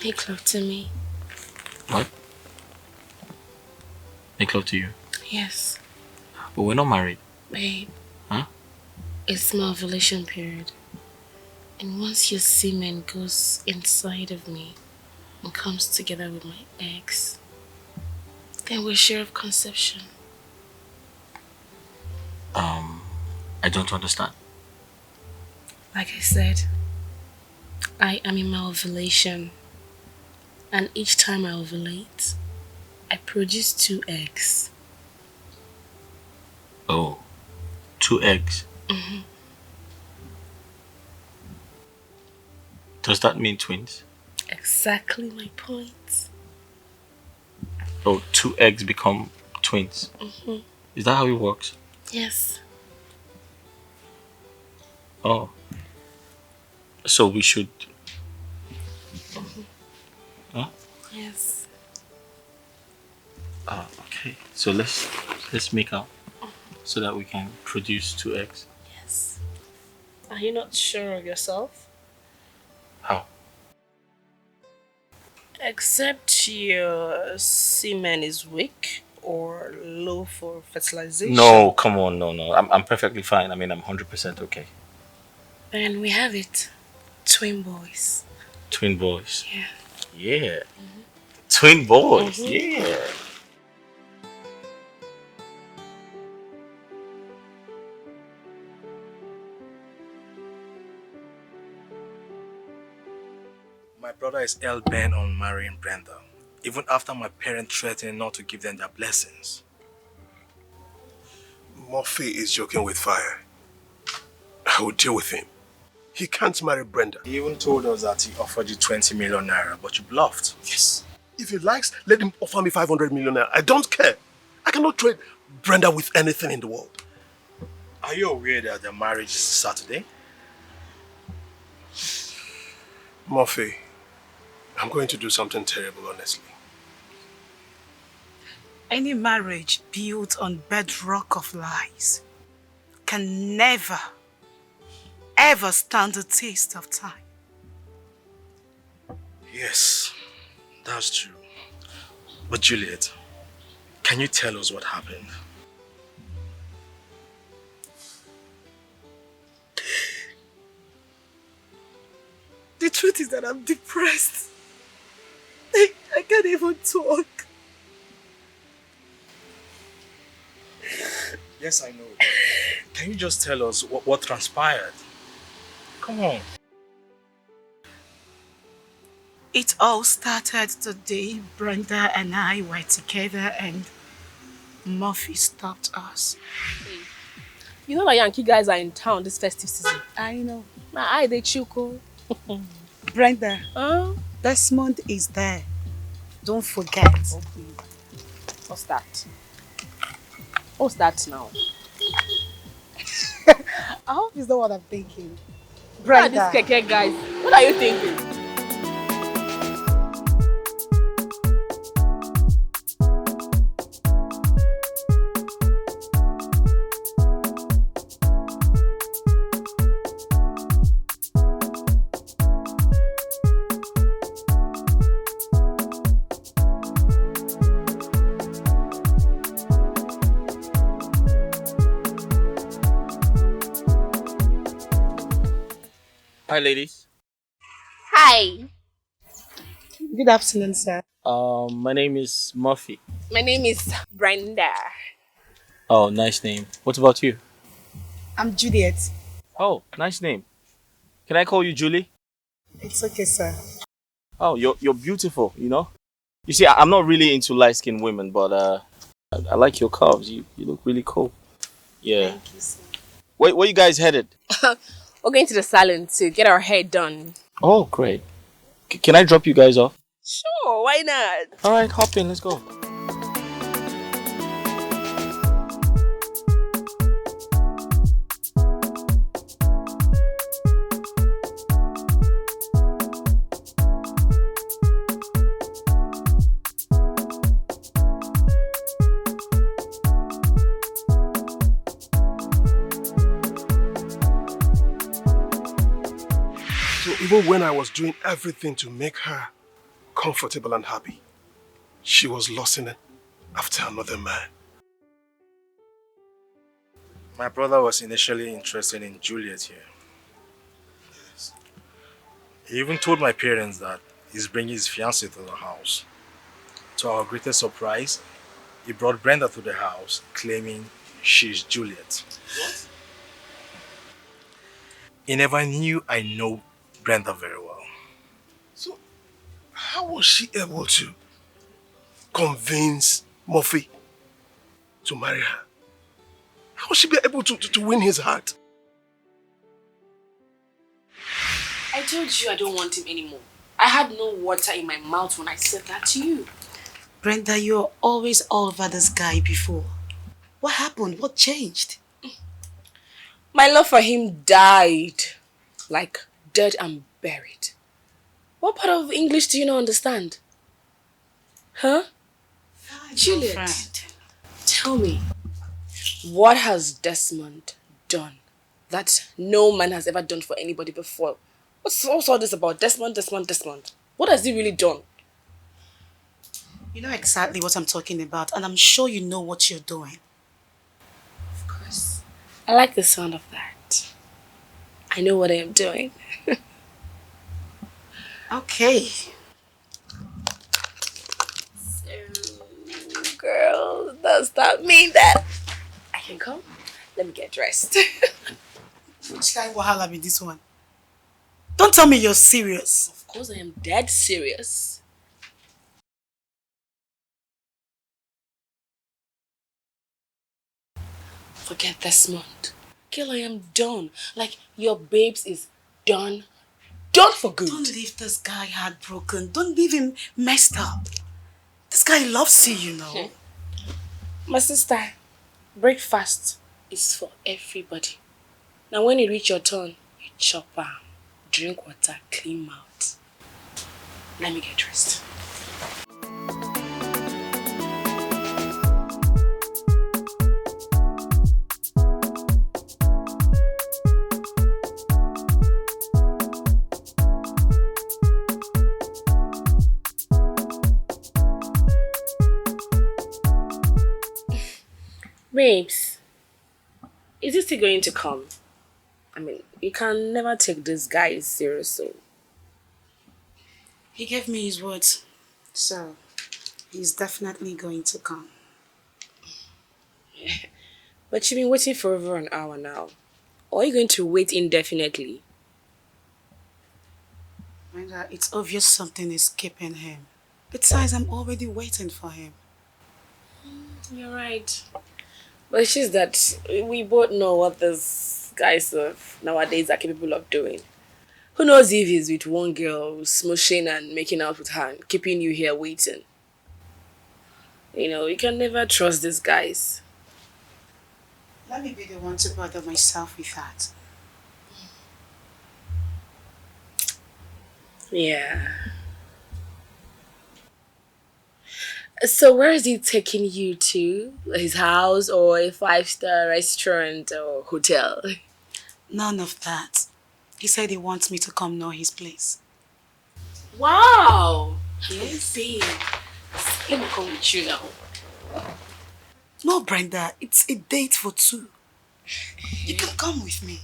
Make love to me. What? Make love to you? Yes. But we're not married. Babe. Huh? It's my ovulation period. And once your semen goes inside of me and comes together with my eggs, then we're sure of conception. I don't understand. Like I said, I am in my ovulation. And each time I ovulate, I produce 2 eggs. Oh, 2 eggs? Mm-hmm. Does that mean twins? Exactly my point. Oh, 2 eggs become twins? Mm-hmm. Is that how it works? Yes. Oh. So we should... Mm-hmm. Huh? Yes. Okay. So let's make out so that we can produce 2 eggs. Yes. Are you not sure of yourself? How? Except your semen is weak or low for fertilization. No, come on, no. I'm perfectly fine. I mean, I'm 100% okay. And we have it. Twin boys. Twin boys? Yeah. Yeah. Mm-hmm. Twin boys? Mm-hmm. Yeah. My brother is hell-bent on marrying Brenda, even after my parents threatened not to give them their blessings. Murphy is joking with fire. I will deal with him. He can't marry Brenda. He even told us that he offered you 20 million naira, but you bluffed. Yes. If he likes, let him offer me 500 million naira. I don't care. I cannot trade Brenda with anything in the world. Are you aware that their marriage is Saturday? Murphy, I'm going to do something terrible, honestly. Any marriage built on bedrock of lies can never, ever stand the test of time. Yes, that's true. But Juliet, can you tell us what happened? The truth is that I'm depressed. I can't even talk. Yes, I know. Can you just tell us what transpired? Come on. It all started the day Brenda and I were together and Murphy stopped us. You know that Yankee guys are in town this festive season. I know. My eye, they chuko. Brenda, Desmond is there. Don't forget. Oh, please. What's that? What's that now? I hope it's not what I'm thinking. Brenda. Brenda. These keke guys. What are you thinking? Hi, ladies. Hi. Good afternoon, sir. My name is Murphy. My name is Brenda. Oh, nice name. What about you? I'm Juliet. Oh, nice name. Can I call you Julie? It's okay, sir. Oh, you're beautiful, you know? You see, I'm not really into light-skinned women, but I like your curves. You look really cool. Yeah. Thank you, sir. Where you guys headed? We're going to the salon to get our hair done. Oh, great. Can I drop you guys off? Sure, why not? All right, hop in. Let's go. Even when I was doing everything to make her comfortable and happy, she was lusting after another man. My brother was initially interested in Juliet here. Yes. He even told my parents that he's bringing his fiancée to the house. To our greatest surprise, he brought Brenda to the house, claiming she's Juliet. What? He never knew I know Brenda very well. So, how was she able to convince Murphy to marry her? How was she be able to win his heart? I told you I don't want him anymore. I had no water in my mouth when I said that to you. Brenda, you're always all over this guy before. What happened? What changed? My love for him died. Like dead and buried. What part of English do you not understand? Huh? Juliet, tell me, what has Desmond done that no man has ever done for anybody before? What's all this about? Desmond? What has he really done? You know exactly what I'm talking about, and I'm sure you know what you're doing. Of course. I like the sound of that. I know what I am doing. Okay. So, girl, does that mean that I can come? Let me get dressed. Which kind of wahala be this one? Don't tell me you're serious. Of course I am dead serious. Forget Desmond. Girl, I am done. Like, your babes is done. Done for good. Don't leave this guy heartbroken. Don't leave him messed up. This guy loves you, you know. My sister, breakfast is for everybody. Now when you reach your turn, you chop drink water, clean mouth. Let me get dressed. Babes, is he still going to come? I mean, you can never take this guy serious, so He gave me his words, so he's definitely going to come. But you've been waiting for over an hour now. Or are you going to wait indefinitely? Brenda, it's obvious something is keeping him. Besides, I'm already waiting for him. You're right. But it's just that we both know what these guys of nowadays are capable of doing. Who knows if he's with one girl, smooshing and making out with her, and keeping you here waiting. You know, you can never trust these guys. Let me be the one to bother myself with that. Yeah. So where is he taking you to? His house or a 5-star restaurant or hotel? None of that. He said he wants me to come know his place. Wow! Yes, babe. Let me come with you now. No, Brenda, it's a date for two. You can come with me.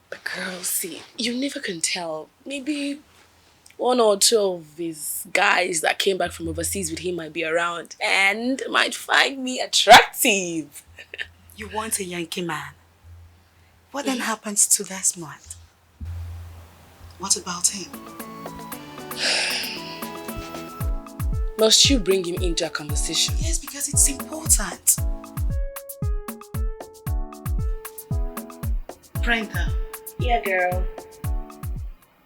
But girl, see, you never can tell. Maybe one or two of these guys that came back from overseas with him might be around and might find me attractive. You want a Yankee man. What then happens to Desmond? What about him? Must you bring him into a conversation? Yes, because it's important. Brenda. Yeah, girl.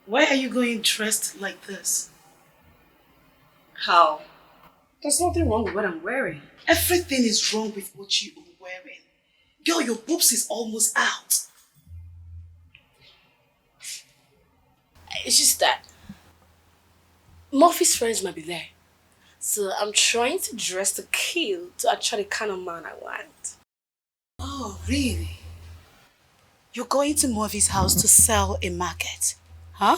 Why are you going dressed like this? How? There's nothing wrong with what I'm wearing. Everything is wrong with what you are wearing. Girl, your boobs is almost out. It's just that Murphy's friends might be there. So I'm trying to dress to kill to attract the kind of man I want. Oh, really? You're going to Murphy's house to sell a market? Huh?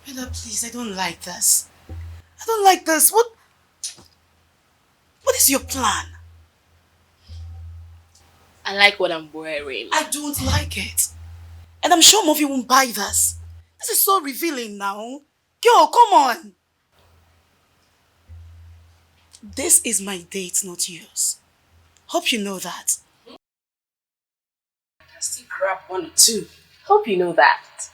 Brenda, please, I don't like this. I don't like this. What is your plan? I like what I'm wearing. I don't like it. And I'm sure Murphy won't buy this. This is so revealing now. Girl, come on. This is my date, not yours. Hope you know that. I can still grab one or two. Hope you know that.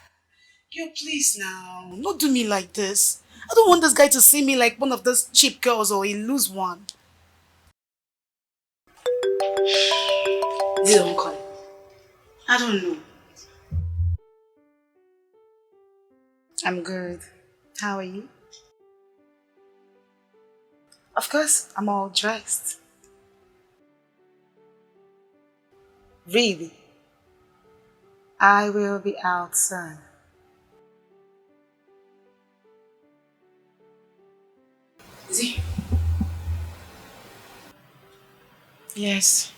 Girl, please now. Don't do me like this. I don't want this guy to see me like one of those cheap girls or a loose one. Is it uncle? I don't know. I'm good. How are you? Of course, I'm all dressed. Really? I will be out soon. Is he? Yes.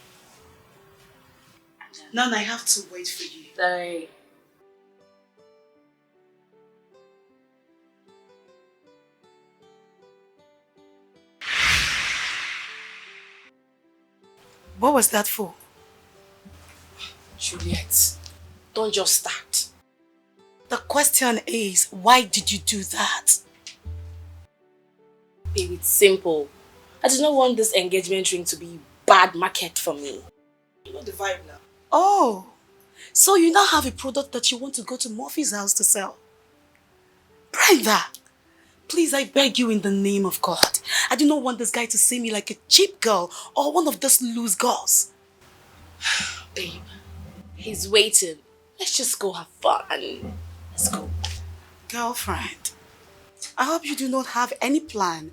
None, I have to wait for you. Sorry. What was that for? Juliet, don't just start. The question is, why did you do that? Babe, it's simple. I do not want this engagement ring to be bad market for me. You know the vibe now. Oh, so you now have a product that you want to go to Murphy's house to sell? Brenda, please, I beg you in the name of God. I do not want this guy to see me like a cheap girl or one of those loose girls. Babe, he's waiting. Let's just go have fun. Let's go. Girlfriend, I hope you do not have any plan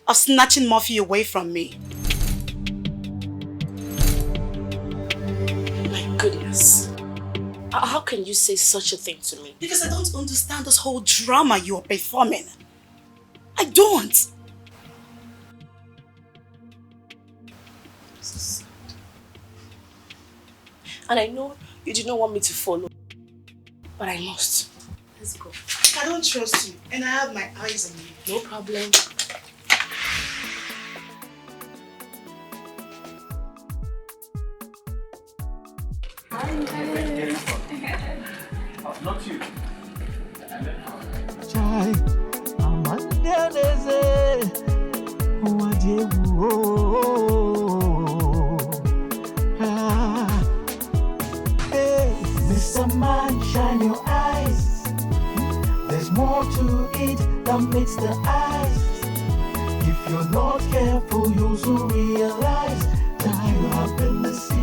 of snatching Murphy away from me. My goodness. How can you say such a thing to me? Because I don't understand this whole drama you are performing. I don't. So sad. And I know you do not want me to follow, but I must. Let's go. I don't trust you, and I have my eyes on you. No problem. Not you. Child. Hey, Mr. Man, shine your eyes. There's more to it than meets the eyes. If you're not careful, you'll soon realize that you have been deceived.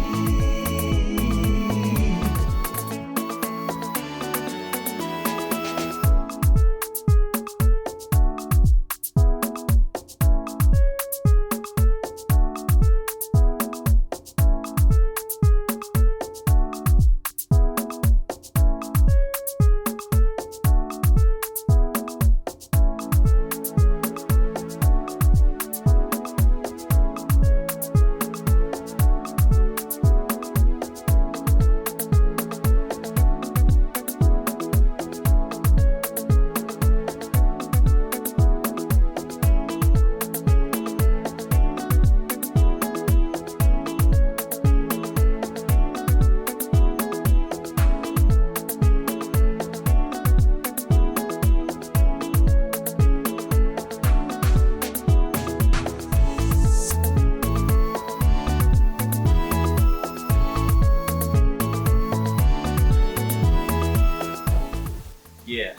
Yeah.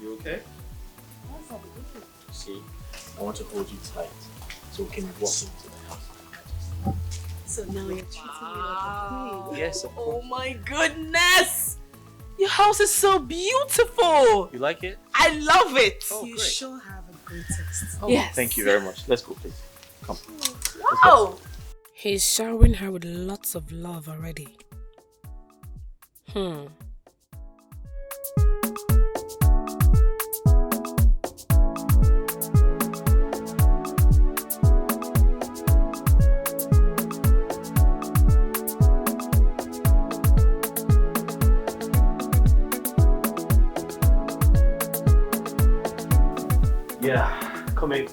You okay? See, I want to hold you tight so we can walk into the house. So now you're treating me like a queen. Yes, of course. Oh my goodness! Your house is so beautiful! You like it? I love it! Oh, You great. sure have a great taste. Oh, Yes. Thank you very much. Let's go, please. Come. Wow! He's showering her with lots of love already. Yeah, come in.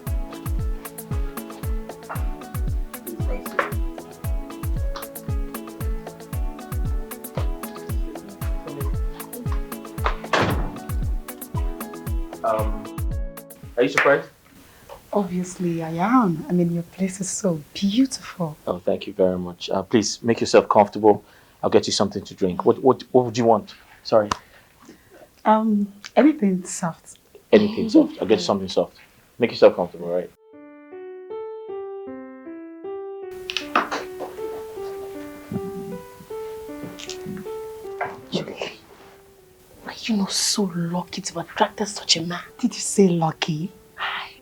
Are you surprised? Obviously I am. I mean, your place is so beautiful. Oh, thank you very much. Please make yourself comfortable. I'll get you something to drink. What would you want? Sorry. Anything soft. Anything soft. I'll get you something soft. Make yourself comfortable, right? Julie, are you not so lucky to have attracted such a man? Did you say lucky?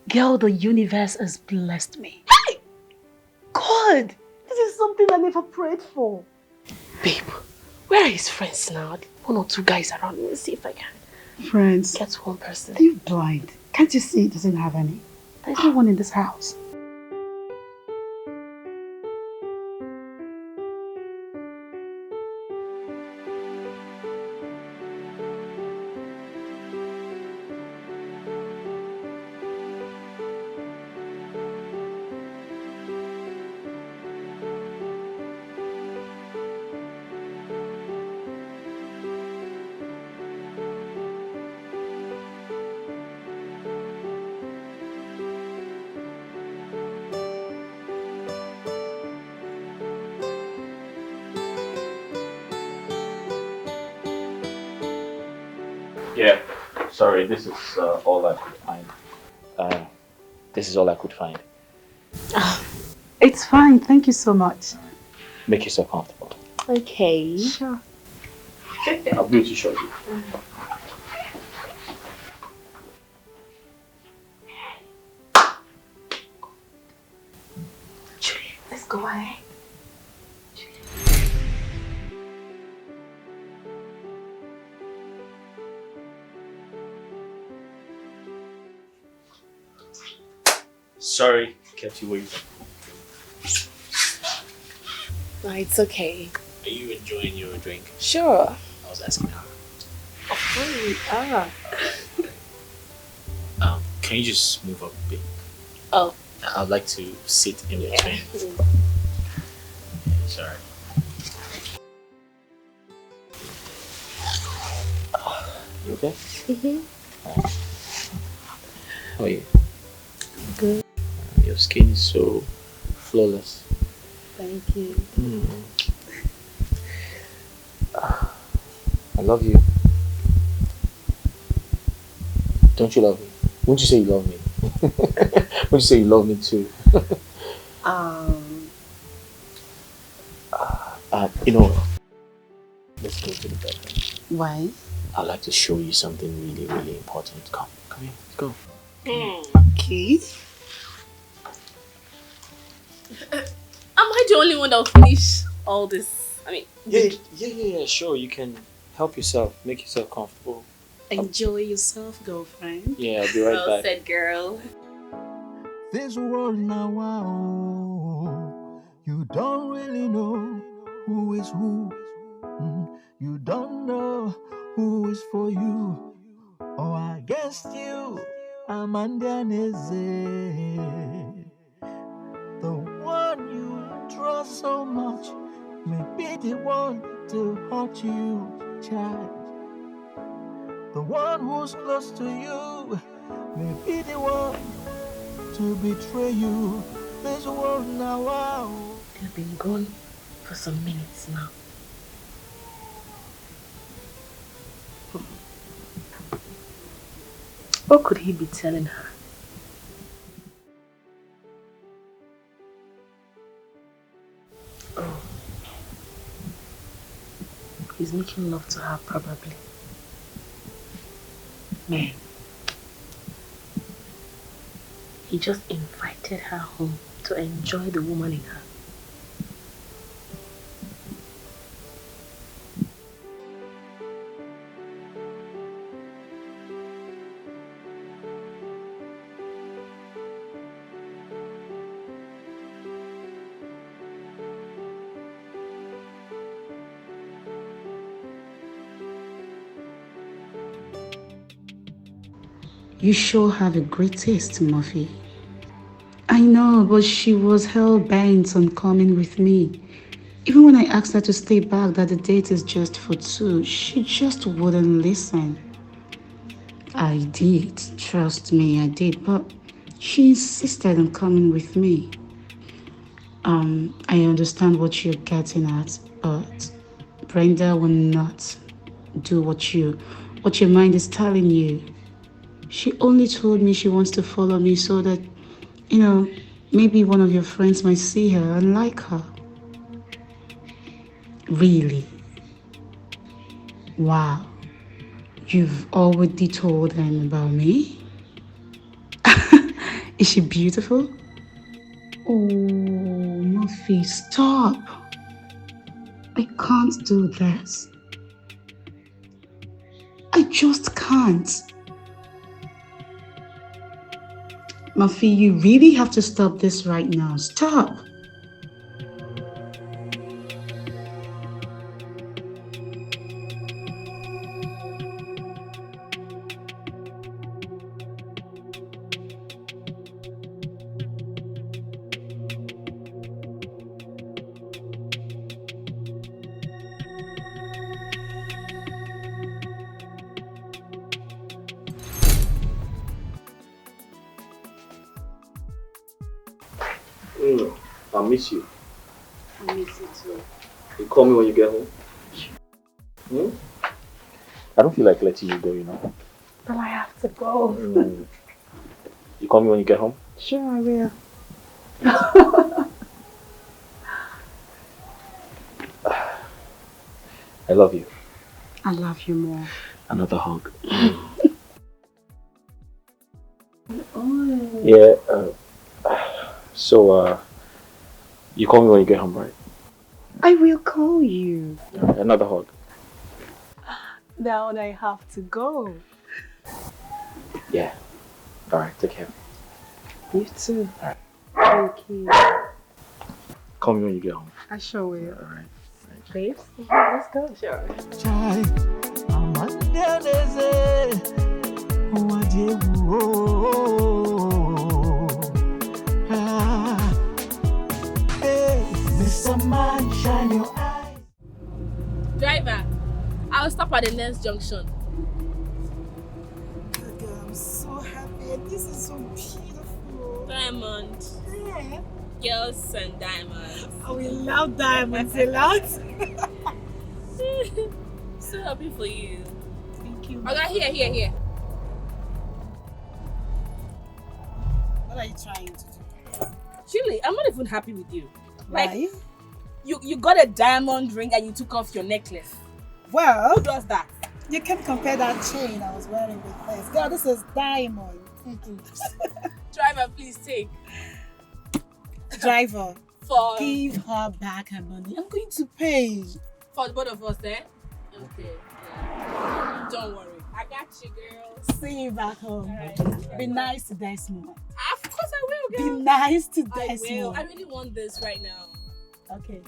Girl, the universe has blessed me. Hey! God! This is something I never prayed for. Babe, where are his friends now? One or two guys around. Let me see if I can Friends, get one person. are you blind? Can't you see he doesn't have any? There's no one in this house. Yeah. Sorry, this is all I could find. This is all I could find. It's fine, thank you so much. Make yourself comfortable. Okay. Sure. I'll be with you shortly. Julie, let's go ahead. Sorry, kept you waiting. No, it's okay. Are you enjoying your drink? Sure. I was asking her. Can you just move up a bit? Oh. I'd like to sit in between. Sorry. You okay? Mm-hmm. How are you? Good. You Your skin is so flawless. Thank you. I love you. Don't you love me? Won't you say you love me? Won't you say you love me too? You know, let's go to the bedroom. Why? I'd like to show you something really, really important. Come here, let's go. Okay. Am I the only one that will finish all this? I mean, Yeah, sure. You can help yourself, make yourself comfortable. Enjoy yourself, girlfriend. Yeah, I'll be right well back. said, girl. This world now, wow, you don't really know who is who. You don't know who is for you or against you. Amanda Nnebe, the one you trust so much, may be the one to hurt you, child. The one who's close to you may be the one to betray you. This world now, wow. They've been gone for some minutes now. What could he be telling her? Oh. He's making love to her, probably. Man. He just invited her home to enjoy the woman in her. You sure have a great taste, Murphy. I know, but she was hell-bent on coming with me. Even when I asked her to stay back, that the date is just for two, she just wouldn't listen. I did, trust me, I did, but she insisted on coming with me. I understand what you're getting at, but Brenda will not do what your mind is telling you. She only told me she wants to follow me so that, maybe one of your friends might see her and like her. Really? Wow. You've already told them about me? Is she beautiful? Oh, Murphy, stop. I can't do this. I just can't. Murphy, you really have to stop this right now. Stop. I miss you. I miss you too. You call me when you get home. I don't feel like letting you go, But I have to go. You call me when you get home? Sure, I will. I love you. I love you more. Another hug. Yeah, so, you call me when you get home, right? I will call you. Another hug. Now I have to go. Yeah. Alright, take care. You too. Alright. Thank you. Call me when you get home. I sure will. Alright. Babes, let's go. Sure. Mr. Man, shine your eyes. Driver, I'll stop at the next junction. Girl, I'm so happy and this is so beautiful. Diamond. Girls and diamonds. Oh, we love diamonds a lot. So happy for you. Thank you. Okay, here. What are you trying to do? Julie, I'm not even happy with you. Why? You got a diamond ring and you took off your necklace. Well, Who does that? you can compare that chain I was wearing with this. Girl, this is diamond. Driver, please take. Driver, For give her back her money. I'm going to pay. the both of us, eh? Okay. Yeah. Don't worry. I got you, girl. See you back home. Alright. Be nice to Desmond. Of course I will, Be girl. nice to I will. Desmond. I really want this right now. Okay.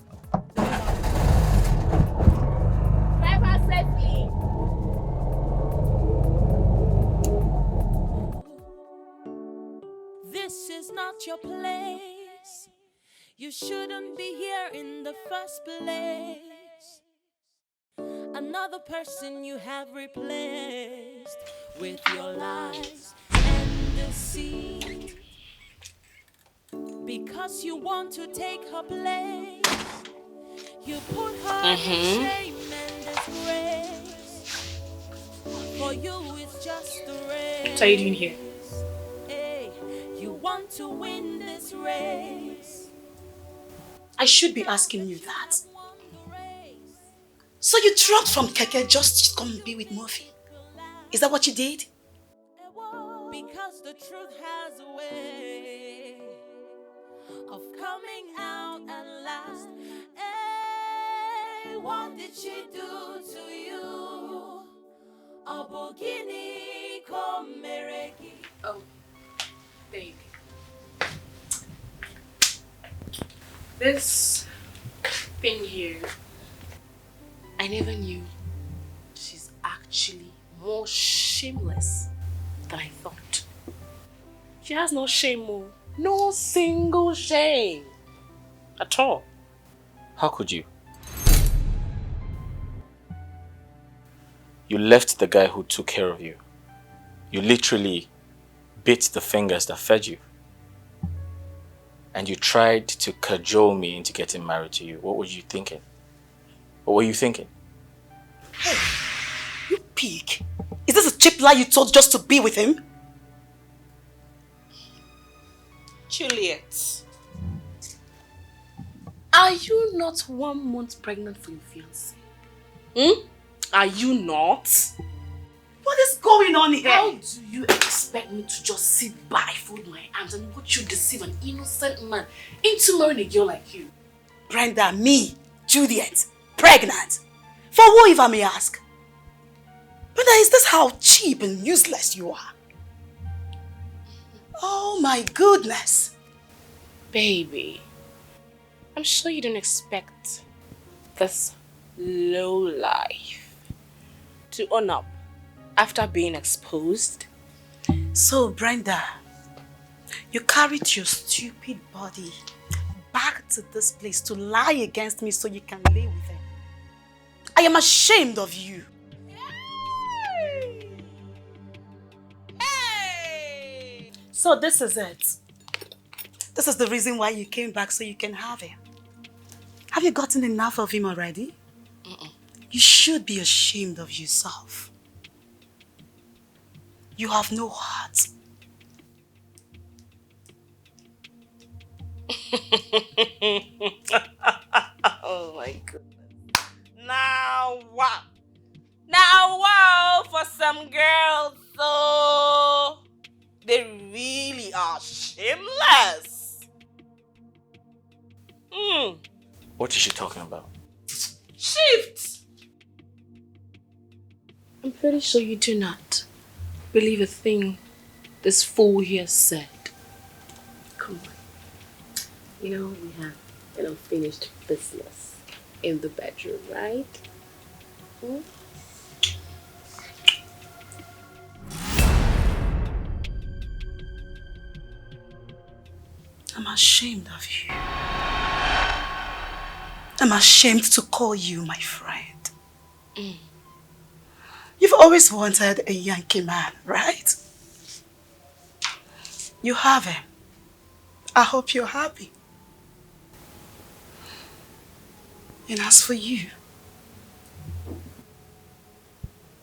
Driver safely. This is not your place. You shouldn't be here in the first place. Another person you have replaced with your lies and deceit. Because you want to take her place, you put her in shame and disgrace. For you, it's just a race. What are you doing here? Hey, you want to win this race. I should be asking you that. So you dropped from Keke just to come be with Murphy? Is that what you did? Because the truth has a way of coming out at last. Hey, what did she do to you? Obogini komereki. Oh, baby. This thing here, I never knew she's actually more shameless than I thought. She has no shame, Mo. No single shame. At all. How could you? You left the guy who took care of you. You literally bit the fingers that fed you. And you tried to cajole me into getting married to you. What were you thinking? What were you thinking? Hey, you pig. Is this a cheap lie you told just to be with him? Juliet, are you not 1 month pregnant for your fiancé? Are you not? What is going on here? How do you expect me to just sit by, fold my arms and watch you deceive an innocent man into marrying a girl like you? Brenda, me, Juliet, pregnant. For who, if I may ask? Brenda, is this how cheap and useless you are? Oh my goodness. Baby, I'm sure you don't expect this low life to own up after being exposed. So, Brenda, you carried your stupid body back to this place to lie against me so you can lay with him. I am ashamed of you. Hey! So this is it. This is the reason why you came back, so you can have him. Have you gotten enough of him already? You should be ashamed of yourself. You have no heart. Oh my goodness. Now wow. Now wow for some girls, so they really are shameless. What is she talking about? Shift! I'm pretty sure you do not believe a thing this fool here said. Come on. You know we have an unfinished business in the bedroom, right? I'm ashamed of you. I'm ashamed to call you my friend. You've always wanted a Yankee man, right? You have him. I hope you're happy. And as for you,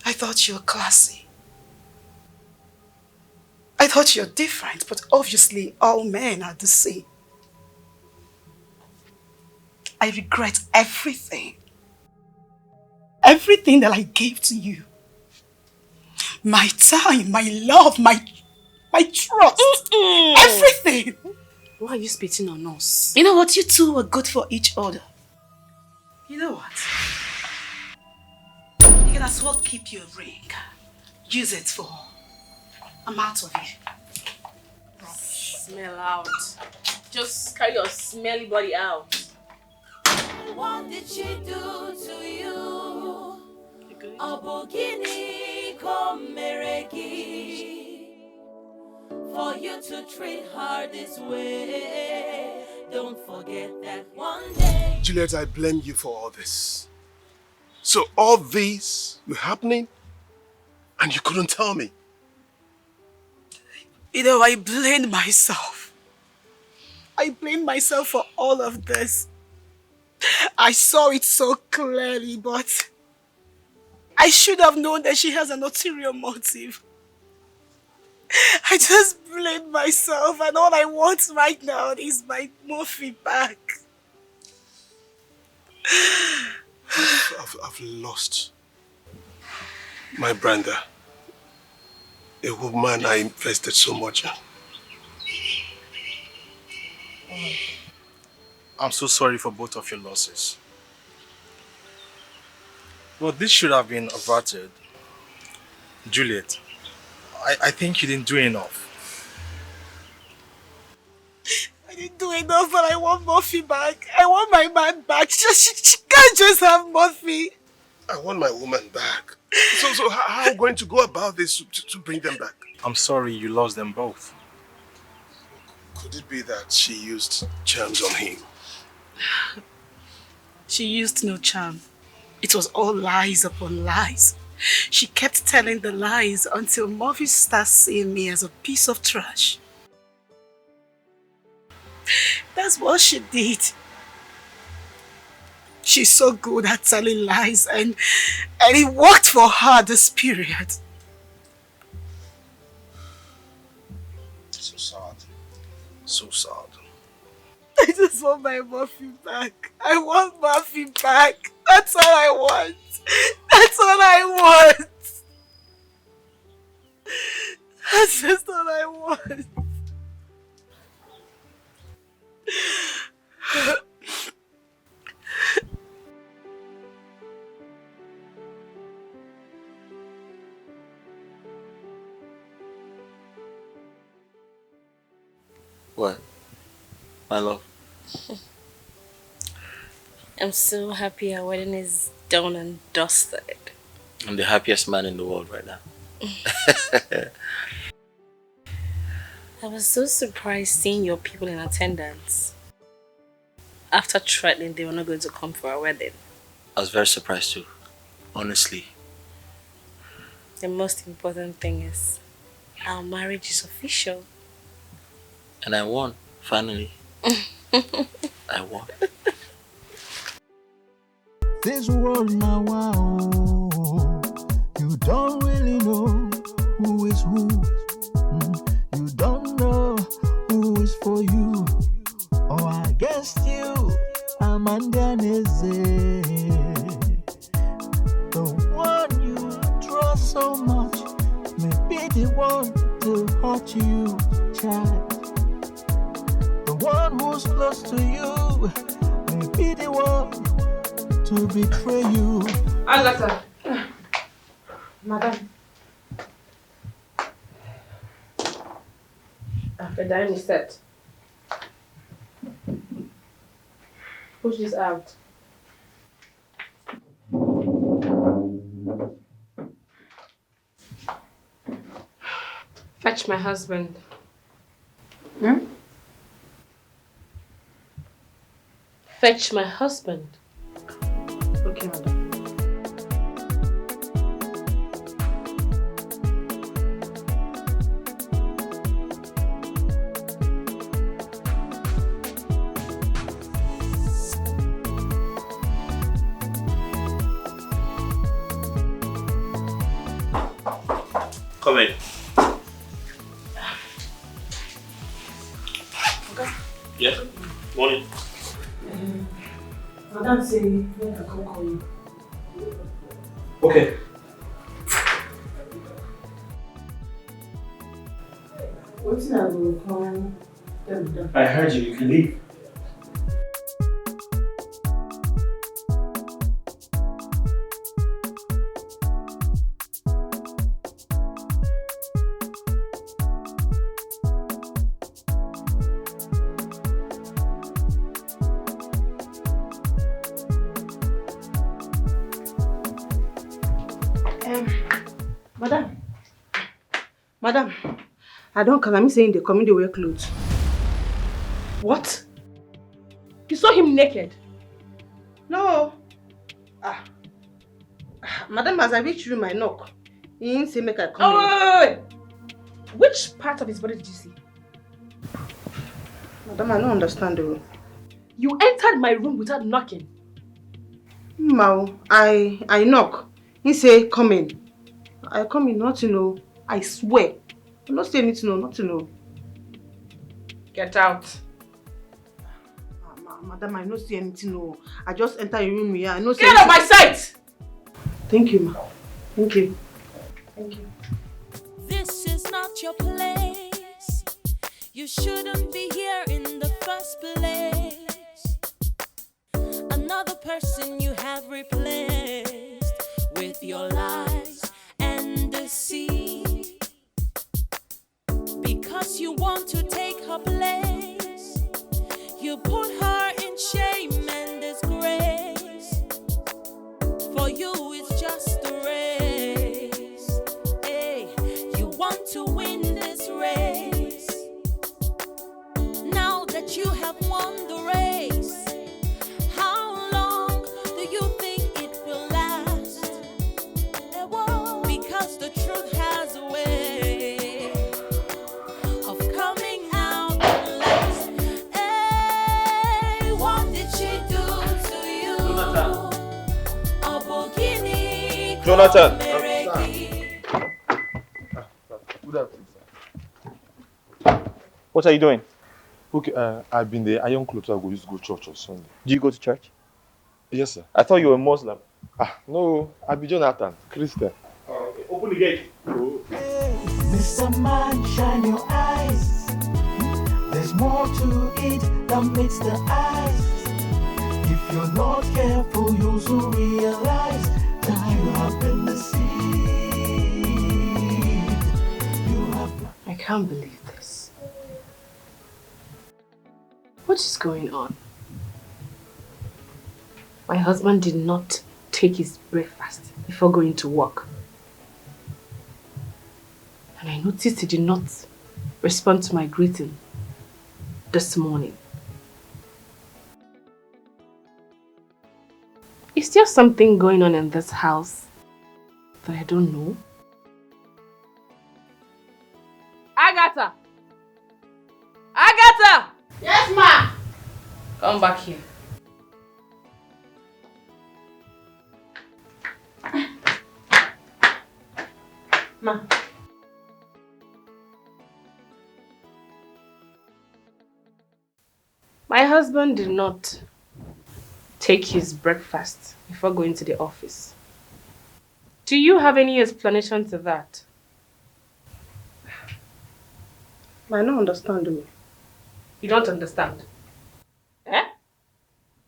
I thought you were classy. I thought you're different, but obviously all men are the same. I regret everything. Everything that I gave to you. My time, my love, my trust. Everything. Why are you spitting on us? You know what? You two were good for each other. You know what? You can as well keep your ring. Use it for... I'm out of here. Smell out. Just carry your smelly body out. What did she do to you? Abogini komereki. For you to treat her this way. Don't forget that one day. Juliet, I blame you for all this. So all these were happening and you couldn't tell me. You know, I blame myself. I blame myself for all of this. I saw it so clearly, but I should have known that she has an ulterior motive. I just blame myself, and all I want right now is my Murphy back. I've lost my Brenda, a woman I invested so much in. I'm so sorry for both of your losses. Well, this should have been averted. Juliet, I think you didn't do enough. I didn't do enough, but I want Murphy back. I want my man back. She can't just have Murphy. I want my woman back. So how are we going to go about this to bring them back? I'm sorry you lost them both. Could it be that she used charms on him? She used no charm. It was all lies upon lies. She kept telling the lies until Murphy starts seeing me as a piece of trash. That's what she did. She's so good at telling lies, and it worked for her this period. So sad. So sad. I just want my Murphy back. I want Murphy back. That's all I want. That's all I want. That's just all I want. What? My love? I'm so happy our wedding is done and dusted. I'm the happiest man in the world right now. I was so surprised seeing your people in attendance. After threatening they were not going to come for our wedding. I was very surprised too, honestly. The most important thing is our marriage is official. And I won, finally. I won. This world now, wow, you don't really know who is who. You don't know who is for you or against you. Amanda Neze, the one you trust so much, may be the one to hurt you, child. The one who's close to you may be the one to betray you. Agatha. Madam. After dime is set. Push this out. Fetch my husband. Fetch my husband. Okay, madam. Come in. Okay. Yeah. Morning. Madam say when I come call you. Okay. What's that will come? I heard you. You can leave. Madam, I don't come. I'm saying they come in, they wear clothes. What? You saw him naked? No. Madam, as I reach room, I knock. He didn't say make I come. Oh, wait. Which part of his body did you see? Madam, I don't understand though. You entered my room without knocking. Mao, I knock. He say come in. I come in not to know. I swear. I'm not saying anything, not to know. Get out. Madam, I don't see anything, no. I just enter your room here. I know. Get out of my sight! Thank you, ma. Thank you. Thank you. This is not your place. You shouldn't be here in the first place. Another person you have replaced with your lies and deceit. Because you want to take her place, you put her in shame and disgrace. For you it's just a race. Hey, you want to win this race. Now that you have won the race, how long do you think it will last? Because the truth has a way of coming out last. Hey, what did she do to you? Jonathan. Good afternoon, sir. What are you doing? Okay, I've been there. Iron clothes. I go use go church on Sunday. Do you go to church? Yes, sir. I thought you were a Muslim. No, I be Jonathan, Christian. Okay. Open the gate. Mr. Man, shine your eyes. There's more to it than meets the eyes. If you're not careful, you'll soon realize that you have been deceived. I can't believe this. What is going on? My husband did not take his breakfast before going to work. And I noticed he did not respond to my greeting this morning. Is there something going on in this house that I don't know? Agatha! Agatha! Yes, ma. Come back here. Ma. My husband did not take his breakfast before going to the office. Do you have any explanation to that? I don't understand though. You don't understand? Eh?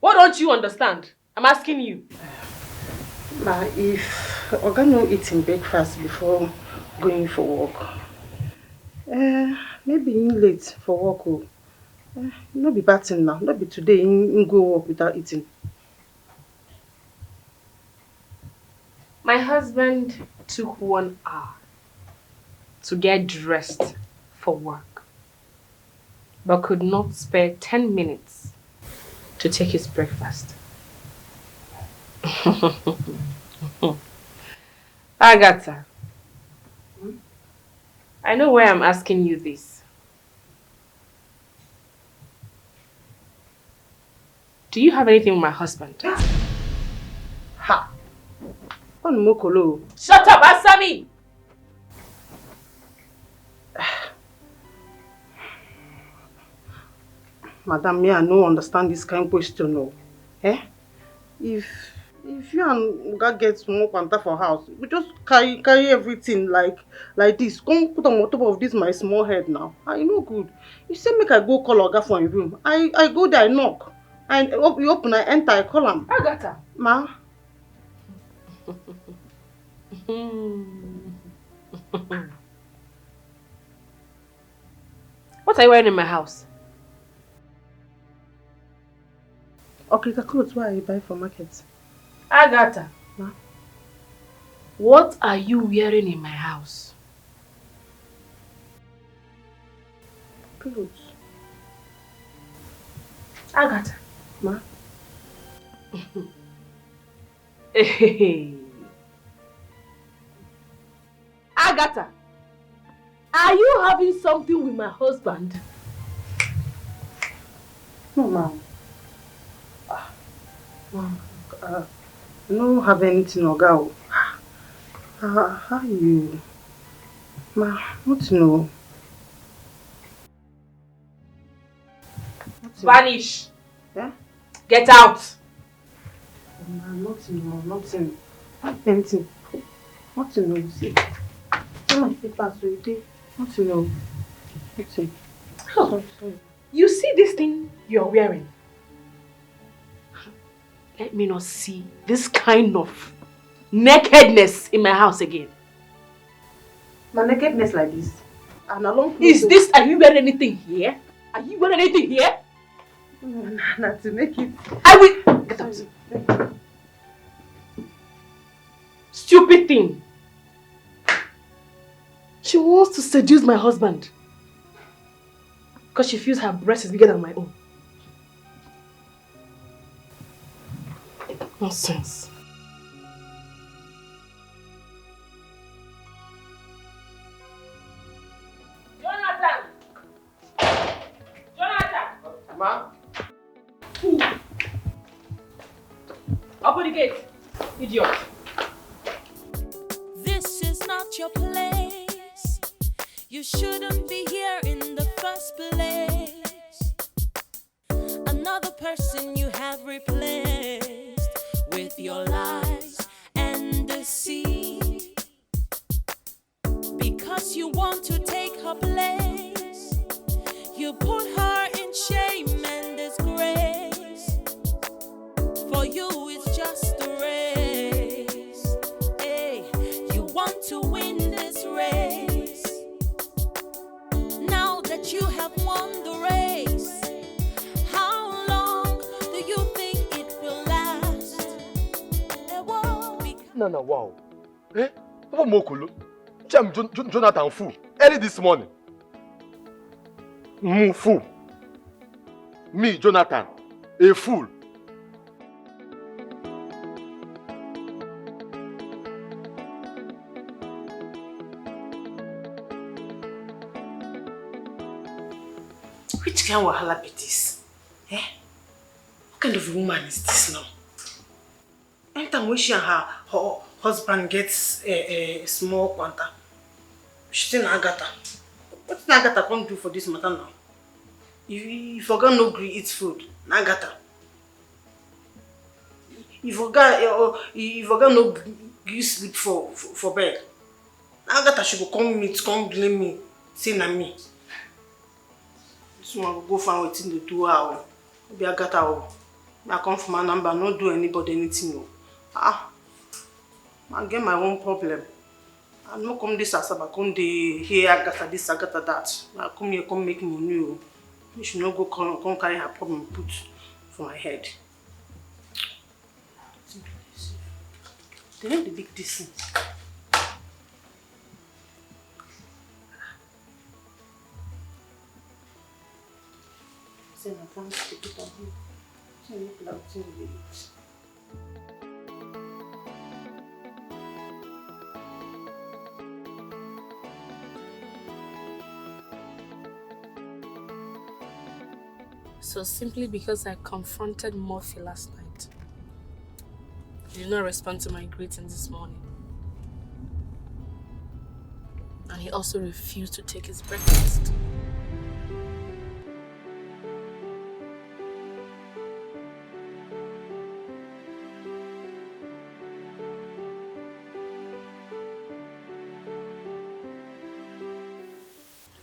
What don't you understand? I'm asking you. Ma, if Oga no eating breakfast before going for work, maybe in late for work. No be bad thing now. Not be today in go work without eating. My husband took 1 hour to get dressed for work, but could not spare 10 minutes to take his breakfast. Agatha, I know why I'm asking you this. Do you have anything with my husband? Ha! On Mokolo. Shut up, answer me! Madam, me, I no understand this kind of question, no. Eh? If you and Oga get small quanta for house, we just carry everything like this. Come put on top of this my small head now. I no good. You say make I go call Oga for him room. I go there, I knock. And you open, I enter, I call him. Agatha. Ma. What are you wearing in my house? Okay, the clothes where I buy from market. Agatha. Ma. What are you wearing in my house? Clothes. Agatha. Ma. Agatha, are you having something with my husband? No, ma'am. I don't have anything, Oga. How you? Ma, what no? Vanish. Yeah? Get out. Ma, nothing. Anything. Nothing, no. See. Some of the papers so you nothing, no. Nothing. Oh. Sorry. You see this thing you're wearing? Let me not see this kind of nakedness in my house again. My nakedness like this? And along is this, are you wearing anything here? Are you wearing anything here? Not to make it. I will. Get out. Stupid thing. She wants to seduce my husband. Because she feels her breast is bigger than my own. Nonsense. Ma? Open the gate, idiot. This is not your place. You shouldn't be here in the first place. Another person you have replaced with your lies and deceit. Because you want to take her place, you put her in shame and disgrace. For you it's just a race. Hey, you want to win this race. Now that you have won the race, how long do you think it will last? No, wow. Eh? Papa Mokolo. Cham Jonathan fool. Early this morning. Fool. Me, Jonathan, a fool. Which kind of wahala be this? Eh? What kind of woman is this now? Anytime when she and her husband gets a small quanta, she tell Agatha. What did Agatha come do for this matter now? You forgot no gree eat food, Agatha. You forgot no gree sleep for bed. Agatha she go come blame me, say na me. This one will go find waiting to do her. Maybe Agatha I come from my number, not do anybody anything. I get my own problem. I no come this asaba, come the here Agatha this, Agatha that. I come here, come make money. You should not go come carry her problem put for my head. They have the big distance. Say my friends to put on him. Say look like thing they eat. So simply because I confronted Murphy last night, he did not respond to my greeting this morning. And he also refused to take his breakfast.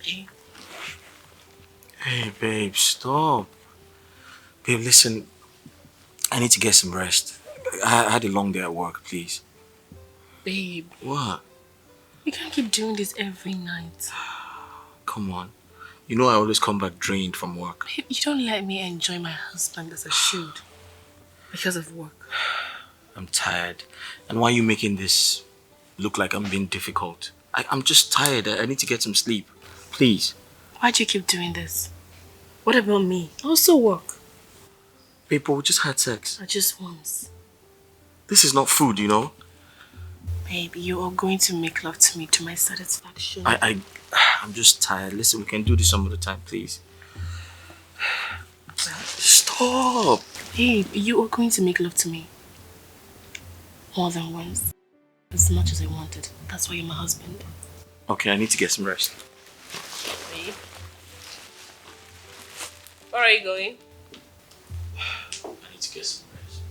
Babe. Hey, babe, stop. Babe, listen. I need to get some rest. I had a long day at work, please. Babe. What? You can't keep doing this every night. Come on. You know I always come back drained from work. Babe, you don't let me enjoy my husband as I should. Because of work. I'm tired. And why are you making this look like I'm being difficult? I'm just tired. I need to get some sleep. Please. Why do you keep doing this? What about me? I also work. Babe, but we just had sex. I just once. This is not food, you know? Babe, you are going to make love to me to my satisfaction. I'm just tired. Listen, we can do this some other time, please. Stop! Babe, you are going to make love to me. More than once. As much as I wanted. That's why you're my husband. Okay, I need to get some rest. Babe. Where are you going? I need to get some rest.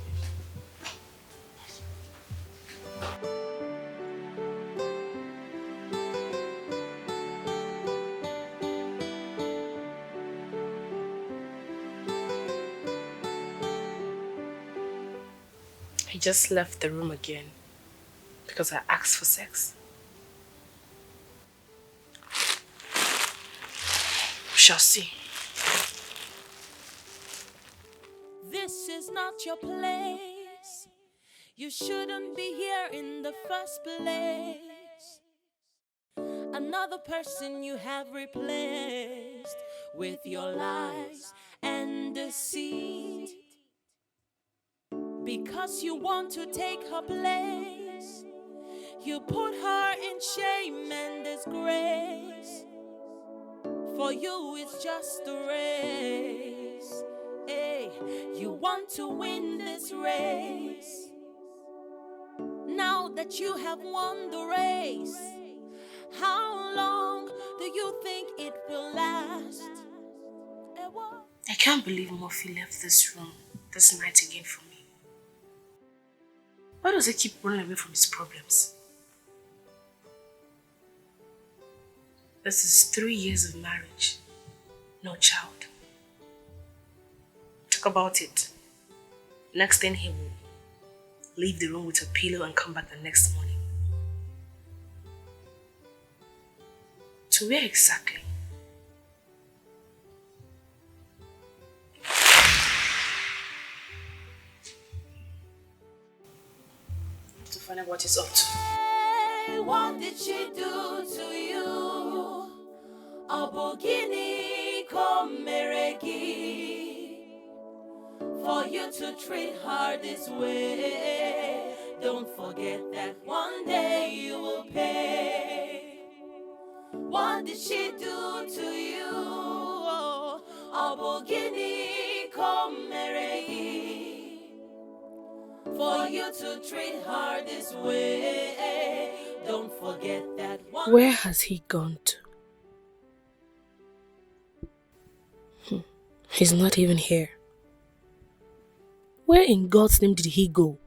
I just left the room again because I asked for sex. We shall see. This is not your place. You shouldn't be here in the first place. Another person you have replaced with your lies and deceit. Because you want to take her place, you put her in shame and disgrace. For you it's just a race. Hey, you want to win this race. Now that you have won the race, how long do you think it will last? I can't believe Murphy left this room this night again for me. Why does he keep running away from his problems? This is 3 years of marriage. No child. Talk about it. Next thing he will leave the room with a pillow and come back the next morning. To where exactly? To find out what he's up to. Hey, what did she do to you? Abogini komeregi. For you to treat her this way, don't forget that one day you will pay. What did she do to you? Abogini komeregi. For you to treat her this way, don't forget that one. Where has he gone to? He's not even here. Where in God's name did he go?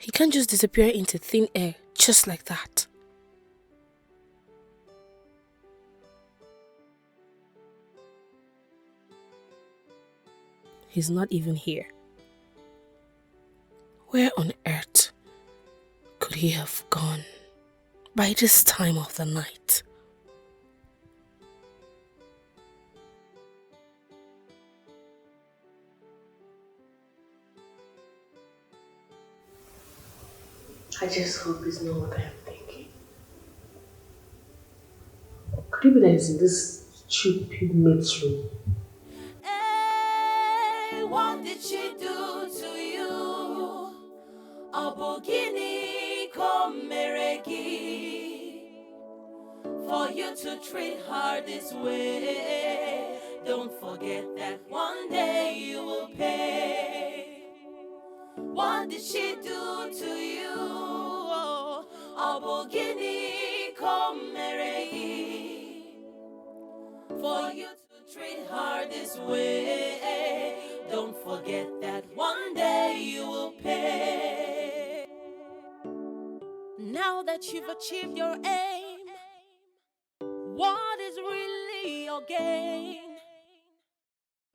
He can't just disappear into thin air just like that. He's not even here. Where on earth could he have gone by this time of the night? I just hope it's not what I'm thinking. Could it be that he's in this stupid mate's room? Hey, what did she do to you? Abogini komeregi. For you to treat her this way, don't forget that one day you will pay. What did she do to you? Abogini komeregi. For you to treat her this way, don't forget that one day you will pay. Now that you've achieved your aim, What is really your gain?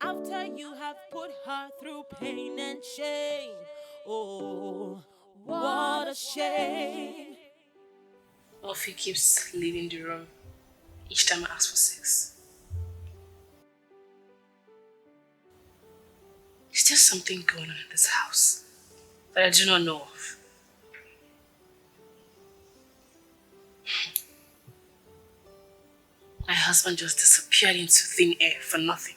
After you have put her through pain and shame. Oh, what a shame. Offie keeps leaving the room each time I ask for sex. Is there something going on in this house that I do not know of? My husband just disappeared into thin air for nothing.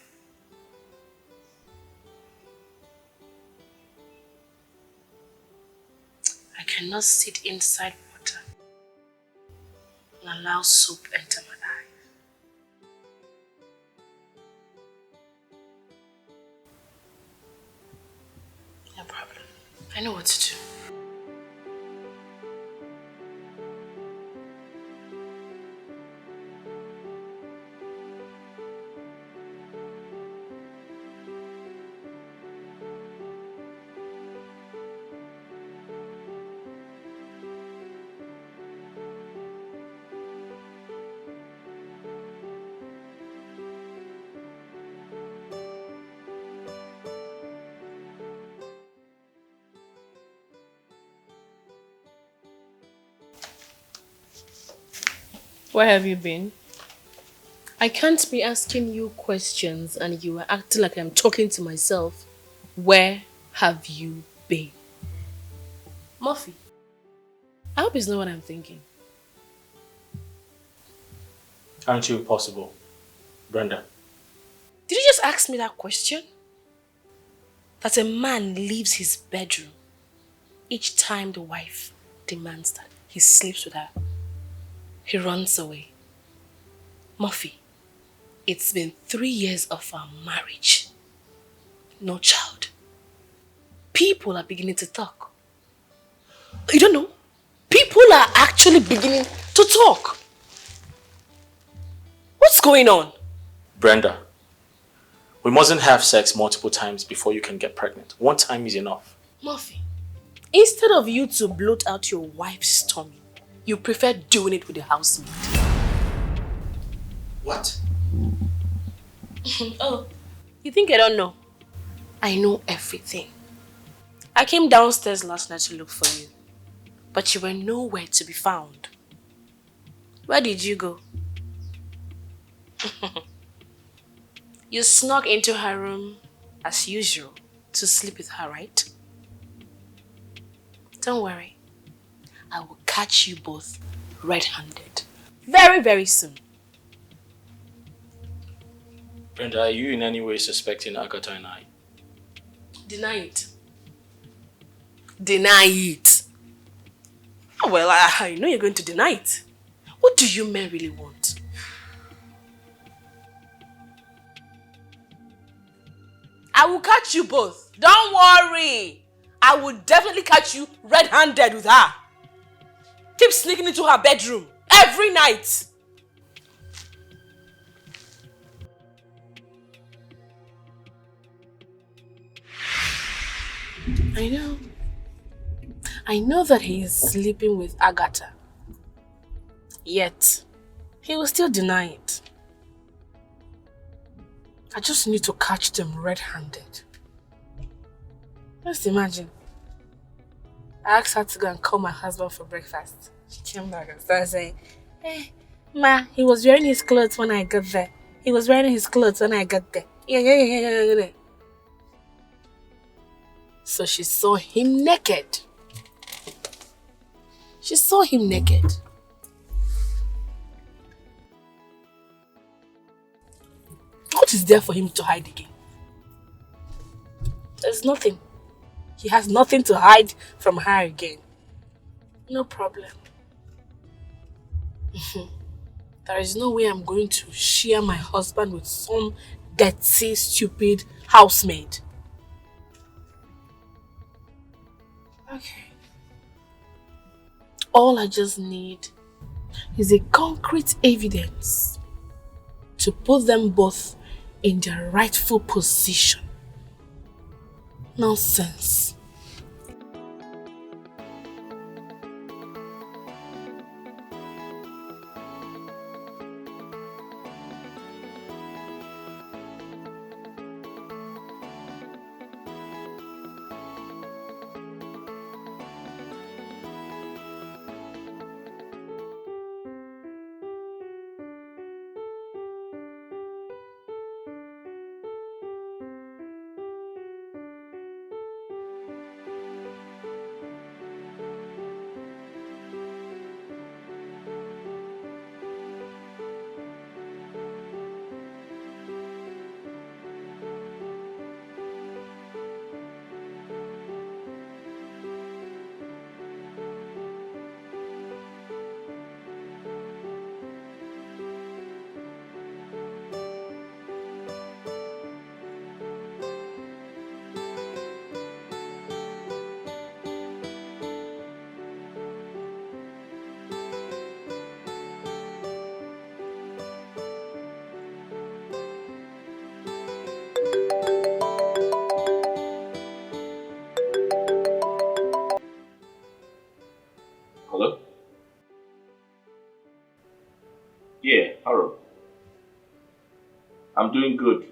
I cannot sit inside water and allow soap enter my eye. No problem. I know what to do. Where have you been? I can't be asking you questions and you are acting like I'm talking to myself. Where have you been? Murphy, I hope it's not what I'm thinking. Aren't you possible, Brenda? Did you just ask me that question? That a man leaves his bedroom each time the wife demands that he sleeps with her. He runs away. Murphy, it's been 3 years of our marriage. No child. People are beginning to talk. You don't know? People are actually beginning to talk. What's going on? Brenda, we mustn't have sex multiple times before you can get pregnant. One time is enough. Murphy, instead of you to bloat out your wife's tummy, you prefer doing it with the housemaid. What? Oh, you think I don't know? I know everything. I came downstairs last night to look for you, but you were nowhere to be found. Where did you go? You snuck into her room as usual to sleep with her, right? Don't worry. I will catch you both red-handed very, very soon. Brenda, are you in any way suspecting Agatha and I? Deny it. Deny it. Well, I know you're going to deny it. What do you men really want? I will catch you both. Don't worry. I will definitely catch you red-handed with her. Keep sneaking into her bedroom every night. I know. I know that he is sleeping with Agatha. Yet, he will still deny it. I just need to catch them red-handed. Just imagine. I asked her to go and call my husband for breakfast. She came back and started saying, "Hey, Ma, he was wearing his clothes when I got there. He was wearing his clothes when I got there." Yeah. So she saw him naked. She saw him naked. What is there for him to hide again? There's nothing. He has nothing to hide from her again. No problem. There is no way I'm going to share my husband with some dirty, stupid housemaid. Okay. All I just need is a concrete evidence to put them both in their rightful position. Nonsense. I'm doing good.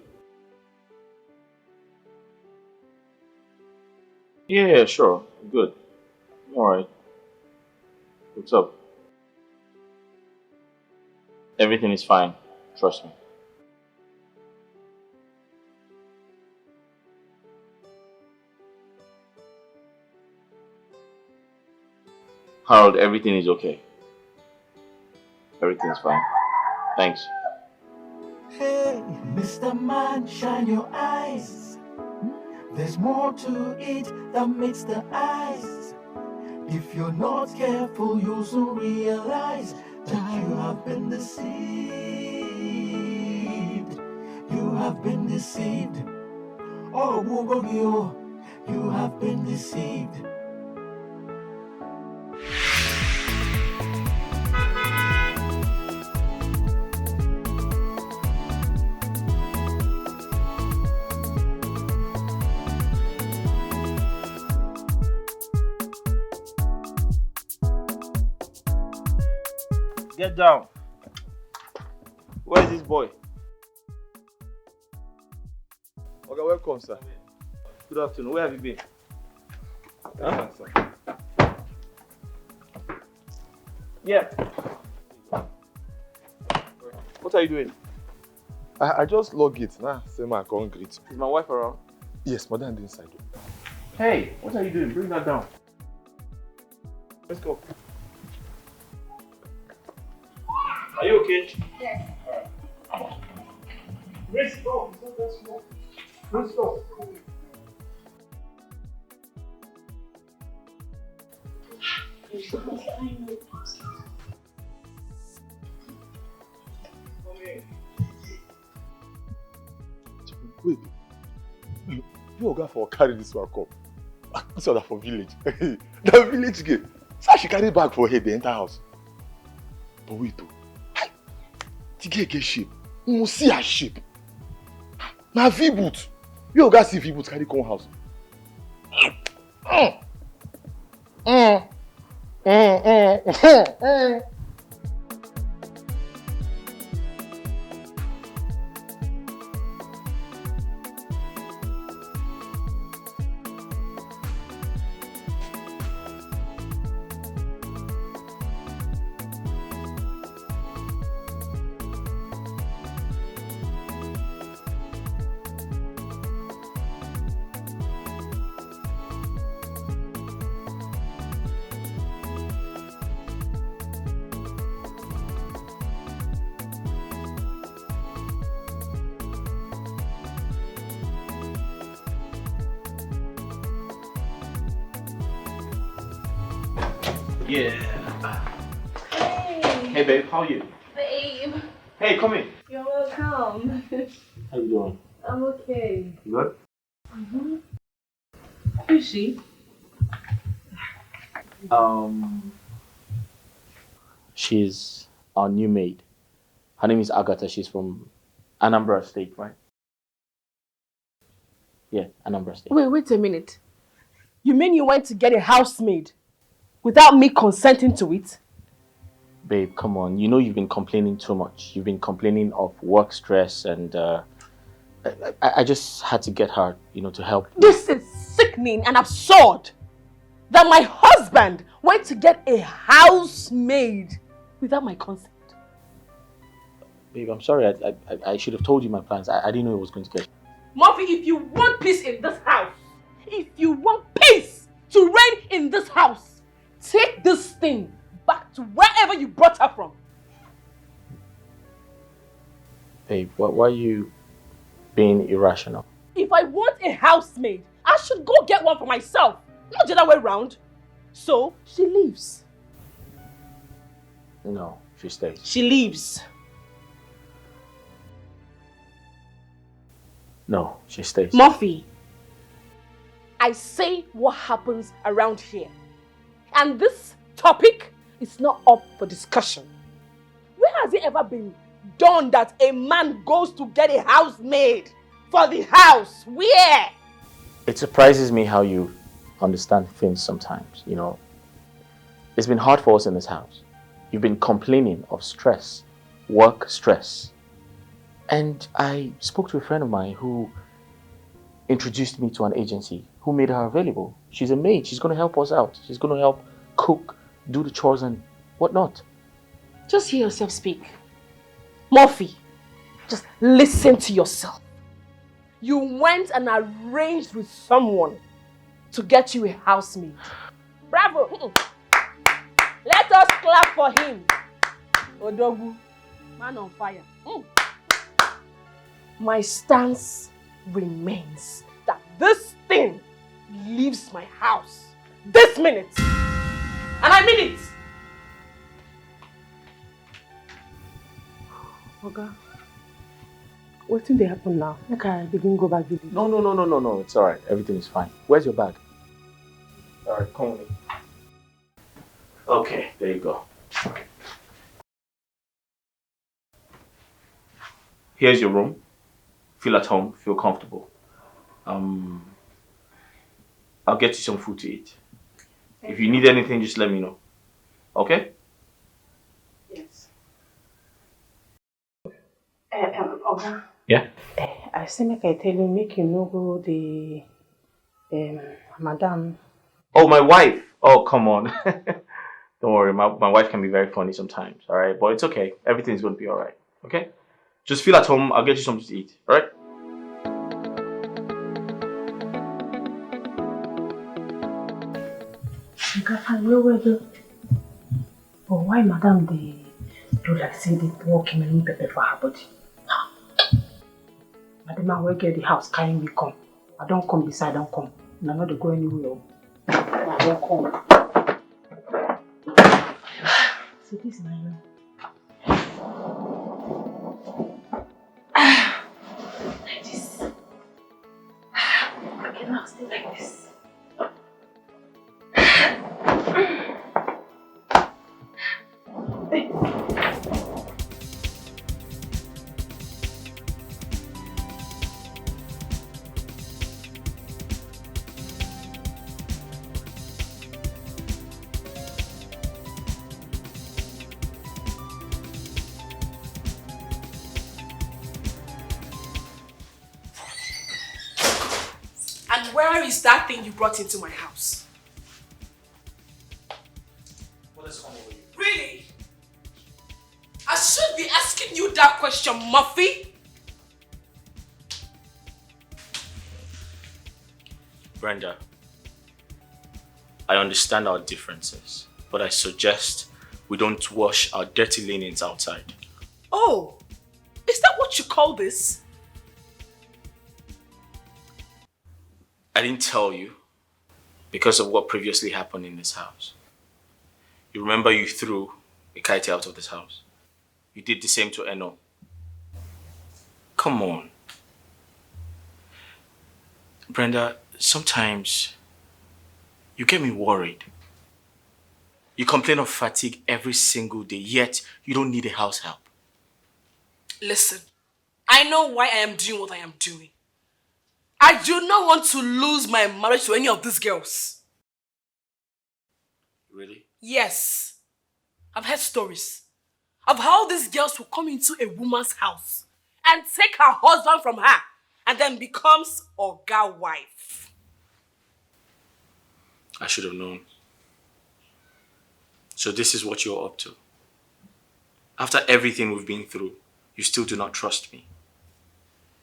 Yeah, sure. Good. Alright. What's up? Everything is fine. Trust me. Harold, everything is okay. Everything is fine. Thanks. Hey, Mr. Man, shine your eyes. There's more to it than meets the eyes. If you're not careful, you'll soon realize that you have been deceived. You have been deceived. Oh, Wugogio, you have been deceived. Get down. Where is this boy? Okay, welcome, sir. Good afternoon. Where have you been? Huh? Sir. Yeah. What are you doing? I just log it. Nah, say my can't greet. Is my wife around? Yes, madam inside. Hey, what are you doing? Bring that down. Let's go. Are you okay? Yes. Let's go. Let's go. Wait. You go for carry this one come. This other for village. The village girl. So she carry bag for her the entire house. But wait though. The girl get shape. You must see her shape. Now V-boot. You go see V-boot carry come house. Yeah. Hey. Hey babe, how are you? Babe. Hey, come in. You're welcome. How you doing? I'm okay. You good? Mm-hmm. Who's she? She's our new maid. Her name is Agatha. She's from Anambra State, right? Yeah, Anambra State. Wait a minute. You mean you went to get a housemaid without me consenting to it? Babe, come on. You know you've been complaining too much. You've been complaining of work stress and I just had to get her, to help. This is sickening and absurd. That my husband went to get a housemaid without my consent. Babe, I'm sorry. I should have told you my plans. I didn't know it was going to get. Murphy, if you want peace in this house, if you want peace to reign in this house, take this thing back to wherever you brought her from. Babe, why are you being irrational? If I want a housemaid, I should go get one for myself, not the other way around. So, she leaves. No, she stays. She leaves. No, she stays. Murphy, I say what happens around here. And this topic is not up for discussion. Where has it ever been done that a man goes to get a housemaid for the house? Where? It surprises me how you understand things sometimes, It's been hard for us in this house. You've been complaining of stress, work stress. And I spoke to a friend of mine who introduced me to an agency who made her available. She's a maid. She's going to help us out. She's going to help cook, do the chores and whatnot. Just hear yourself speak. Murphy, just listen to yourself. You went and arranged with someone to get you a housemaid. Bravo! Let us clap for him. Odogu, man on fire. My stance remains that this thing leaves my house this minute. And I mean it. Oga, what did they happen now? Like I begin go back with it. No. It's alright. Everything is fine. Where's your bag? Alright, come with me. Okay, there you go. Here's your room. Feel at home, feel comfortable. I'll get you some food to eat. If you need anything, just let me know. Okay? Yes. Oga. Yeah? I say make I tell you, make you no go the madam. Oh, my wife! Oh, come on. Don't worry, my wife can be very funny sometimes, alright? But it's okay. Everything's going to be alright. Okay? Just feel at home. I'll get you something to eat. Alright? I know whether. But why madam they do like say they walk in and pepper for her body? Madam, I will get the house carrying me come. I don't come beside, I don't come. And I'm not to go anywhere. I don't come. So this is my room. Like this. I cannot stay like this. Where is that thing you brought into my house? What is wrong with you? Really? I should be asking you that question, Murphy. Brenda, I understand our differences, but I suggest we don't wash our dirty linens outside. Oh, is that what you call this? I didn't tell you because of what previously happened in this house. You remember you threw a kite out of this house? You did the same to Eno. Come on. Brenda, sometimes you get me worried. You complain of fatigue every single day, yet you don't need a house help. Listen, I know why I am doing what I am doing. I do not want to lose my marriage to any of these girls. Really? Yes. I've heard stories of how these girls will come into a woman's house and take her husband from her and then becomes Oga wife. I should have known. So this is what you're up to. After everything we've been through, you still do not trust me.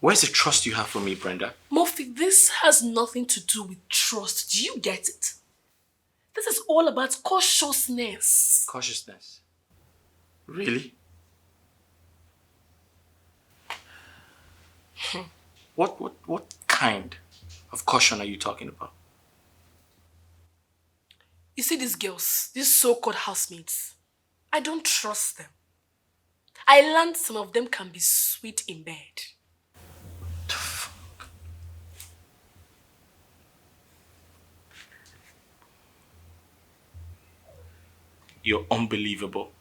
Where's the trust you have for me, Brenda? Murphy, this has nothing to do with trust. Do you get it? This is all about cautiousness. Cautiousness? Really? What kind of caution are you talking about? You see these girls, these so-called housemates, I don't trust them. I learned some of them can be sweet in bed. You're unbelievable.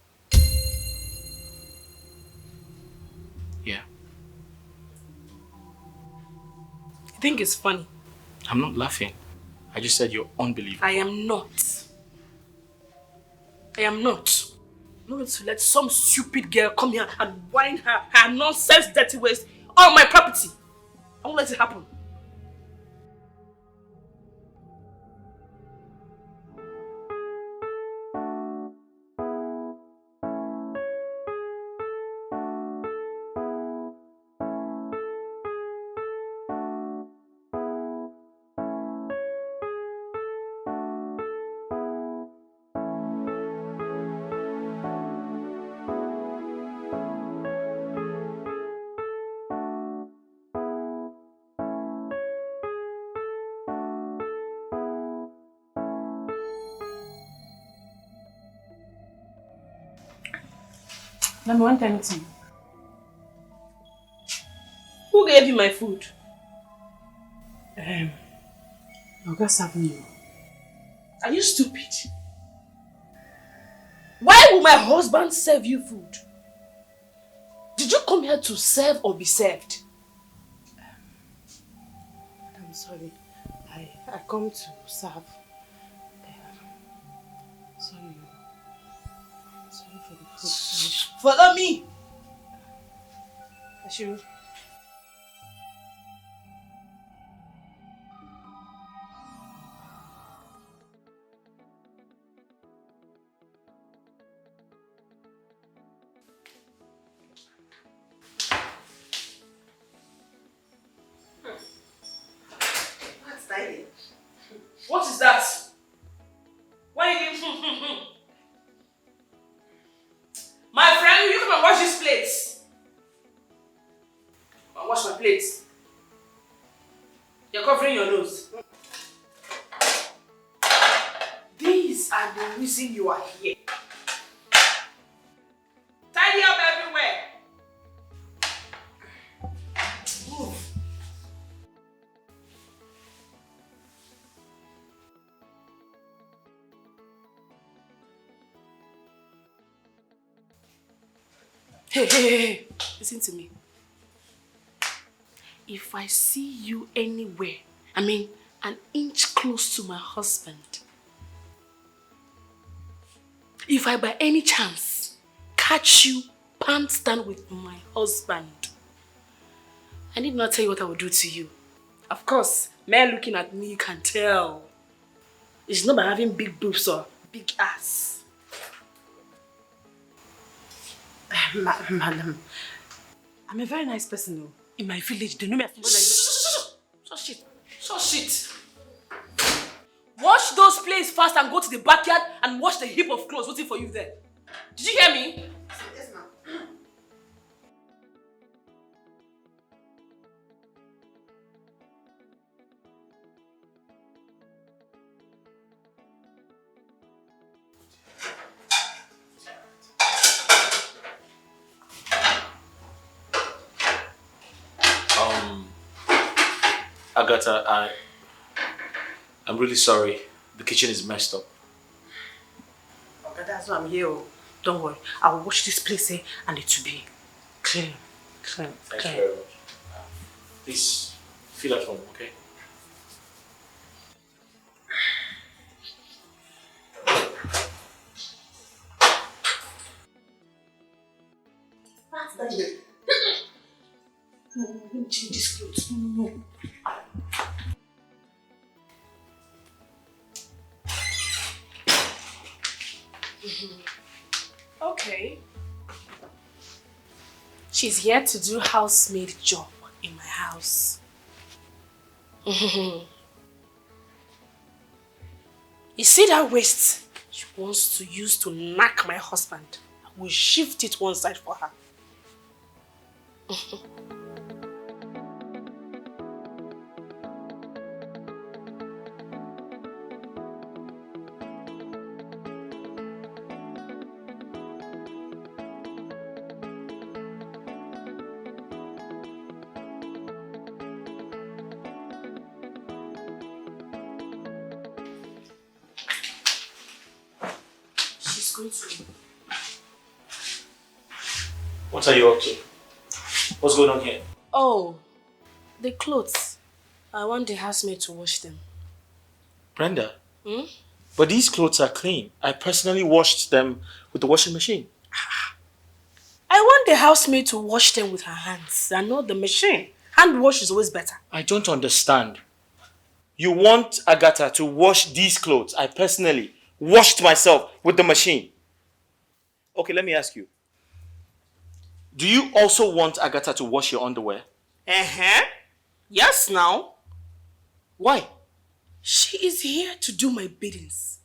Yeah. You think it's funny? I'm not laughing. I just said you're unbelievable. I am not. I am not. I'm not going to let some stupid girl come here and whine her nonsense, dirty ways on my property. I won't let it happen. Let me want anything. Who gave you my food? I'll go serve you. Are you stupid? Why will my husband serve you food? Did you come here to serve or be served? I'm sorry. I come to serve. Sorry. Sorry for the food. Sorry. Follow me! Ashiru. What is that? Why are you My friend, will you come and wash these plates? I'll wash my plates. You're covering your nose. These are the reason you are here. Tidy up everywhere. Move. Hey, listen to me. If I see you anywhere, an inch close to my husband, if I by any chance catch you pants down with my husband, I need not tell you what I will do to you. Of course, men looking at me can tell. It's not by having big boobs or big ass. Madam, I'm a very nice person though. In my village, they know me as somebody like this. So shit. Wash those plates fast and go to the backyard and wash the heap of clothes waiting for you there. Did you hear me? Yes, ma'am. Agatha, I'm really sorry. The kitchen is messed up. Okay, that's why I'm here. Don't worry. I'll wash this place and it will be clean. Thank you very much. Please, feel at home, okay? What's that? No, let me change this clothes. No. Okay. She's here to do housemaid job in my house. You see that waist she wants to use to knock my husband? I will shift it one side for her. What are you up to? What's going on here? Oh, the clothes. I want the housemaid to wash them. Brenda? But these clothes are clean. I personally washed them with the washing machine. I want the housemaid to wash them with her hands and not the machine. Hand wash is always better. I don't understand. You want Agatha to wash these clothes? I personally washed myself with the machine. Okay, let me ask you. Do you also want Agatha to wash your underwear? Yes, now. Why? She is here to do my biddings.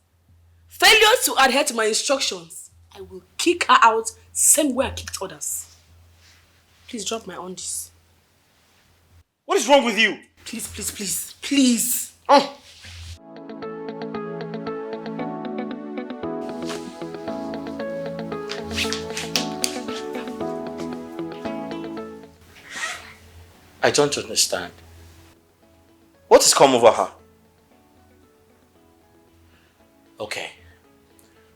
Failure to adhere to my instructions, I will kick her out same way I kicked others. Please drop my undies. What is wrong with you? Please, please, please, please. I don't understand. What has come over her? Okay.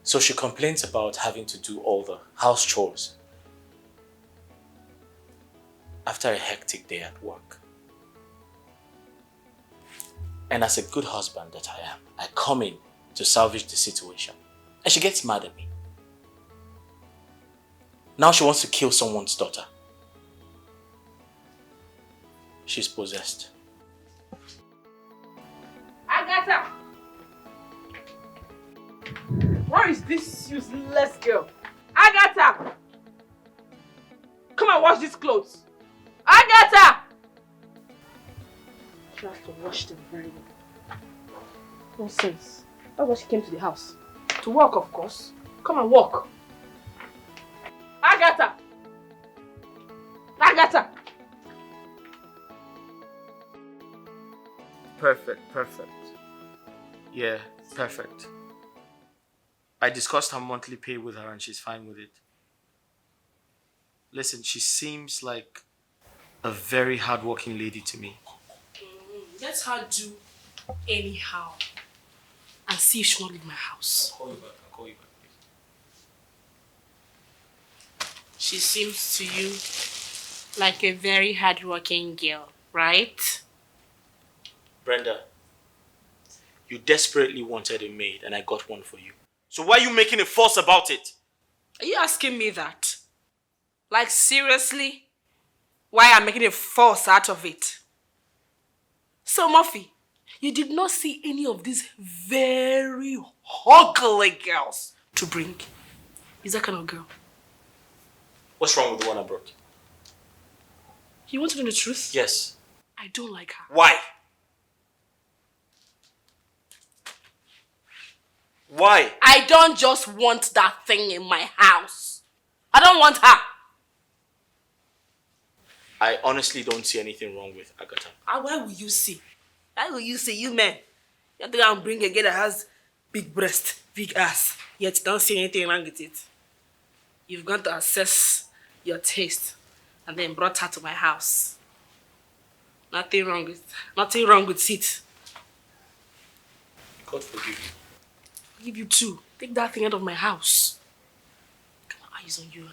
So she complains about having to do all the house chores after a hectic day at work. And as a good husband that I am, I come in to salvage the situation. And she gets mad at me. Now she wants to kill someone's daughter. She's possessed. Agatha! Where is this useless girl? Agatha! Come and wash these clothes. Agatha! She has to wash them very well. Nonsense. That's why she came to the house. To work, of course. Come and work. Agatha! Agatha! Perfect. Yeah, perfect. I discussed her monthly pay with her and she's fine with it. Listen, she seems like a very hardworking lady to me. Let her do anyhow and see if she won't leave my house. I'll call you back, please. She seems to you like a very hardworking girl, right? Brenda, you desperately wanted a maid and I got one for you. So why are you making a fuss about it? Are you asking me that? Like seriously? Why I'm making a fuss out of it? So Murphy, you did not see any of these very ugly girls to bring. Is that kind of girl? What's wrong with the one I brought? You want to know the truth? Yes. I don't like her. Why? Why? I don't just want that thing in my house. I don't want her. I honestly don't see anything wrong with Agatha. Why will you see? Why will you see, you men? You have to go and bring a girl that has big breast, big ass, yet you don't see anything wrong with it. You've got to assess your taste and then brought her to my house. Nothing wrong with it. God forgive you. I'll give you two. Take that thing out of my house. Come on, eyes on you.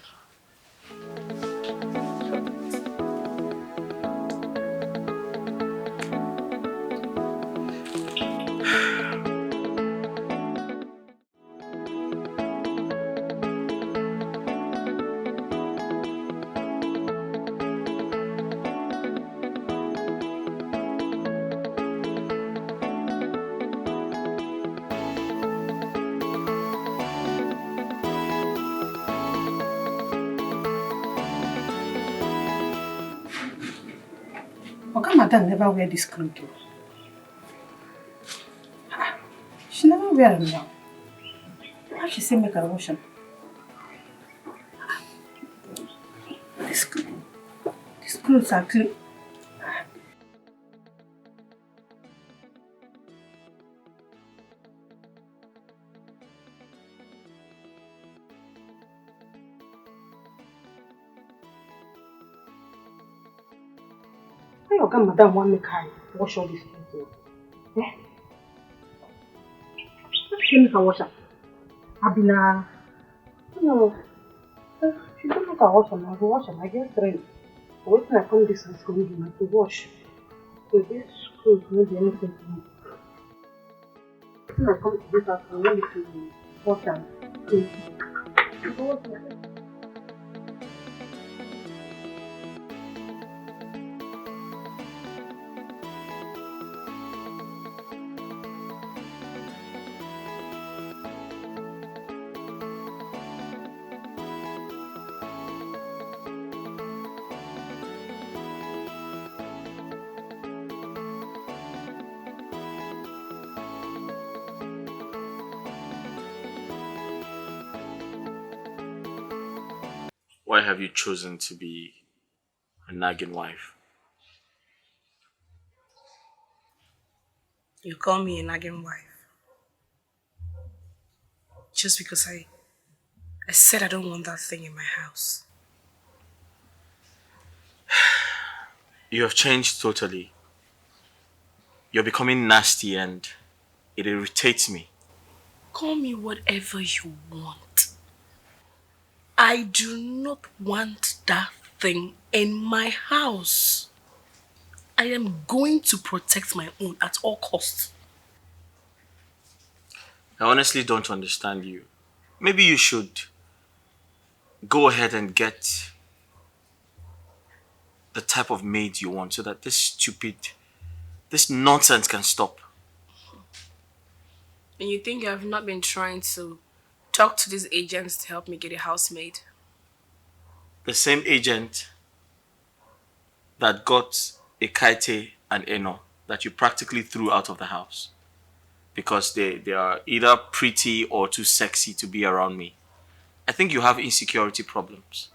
Madam never wear this clothes. She never wear them now. Why she say make her wash them? These clothes are clean. Why madam want me carry wash all these clothes? Eh? Why she make her wash them? Abina. No. She don't make her wash them. I go wash them. I get trained. But when I come this house, I go to wash. So this clothes won't be anything to me. When I come to this house, I want to wash them. Why have you chosen to be a nagging wife? You call me a nagging wife. Just because I said I don't want that thing in my house. You have changed totally. You're becoming nasty and it irritates me. Call me whatever you want. I do not want that thing in my house. I am going to protect my own at all costs. I honestly don't understand you. Maybe you should go ahead and get the type of maid you want so that this nonsense can stop. And you think I've not been trying to talk to these agents to help me get a housemaid? The same agent that got a Kaite and Eno that you practically threw out of the house because they are either pretty or too sexy to be around me. I think you have insecurity problems.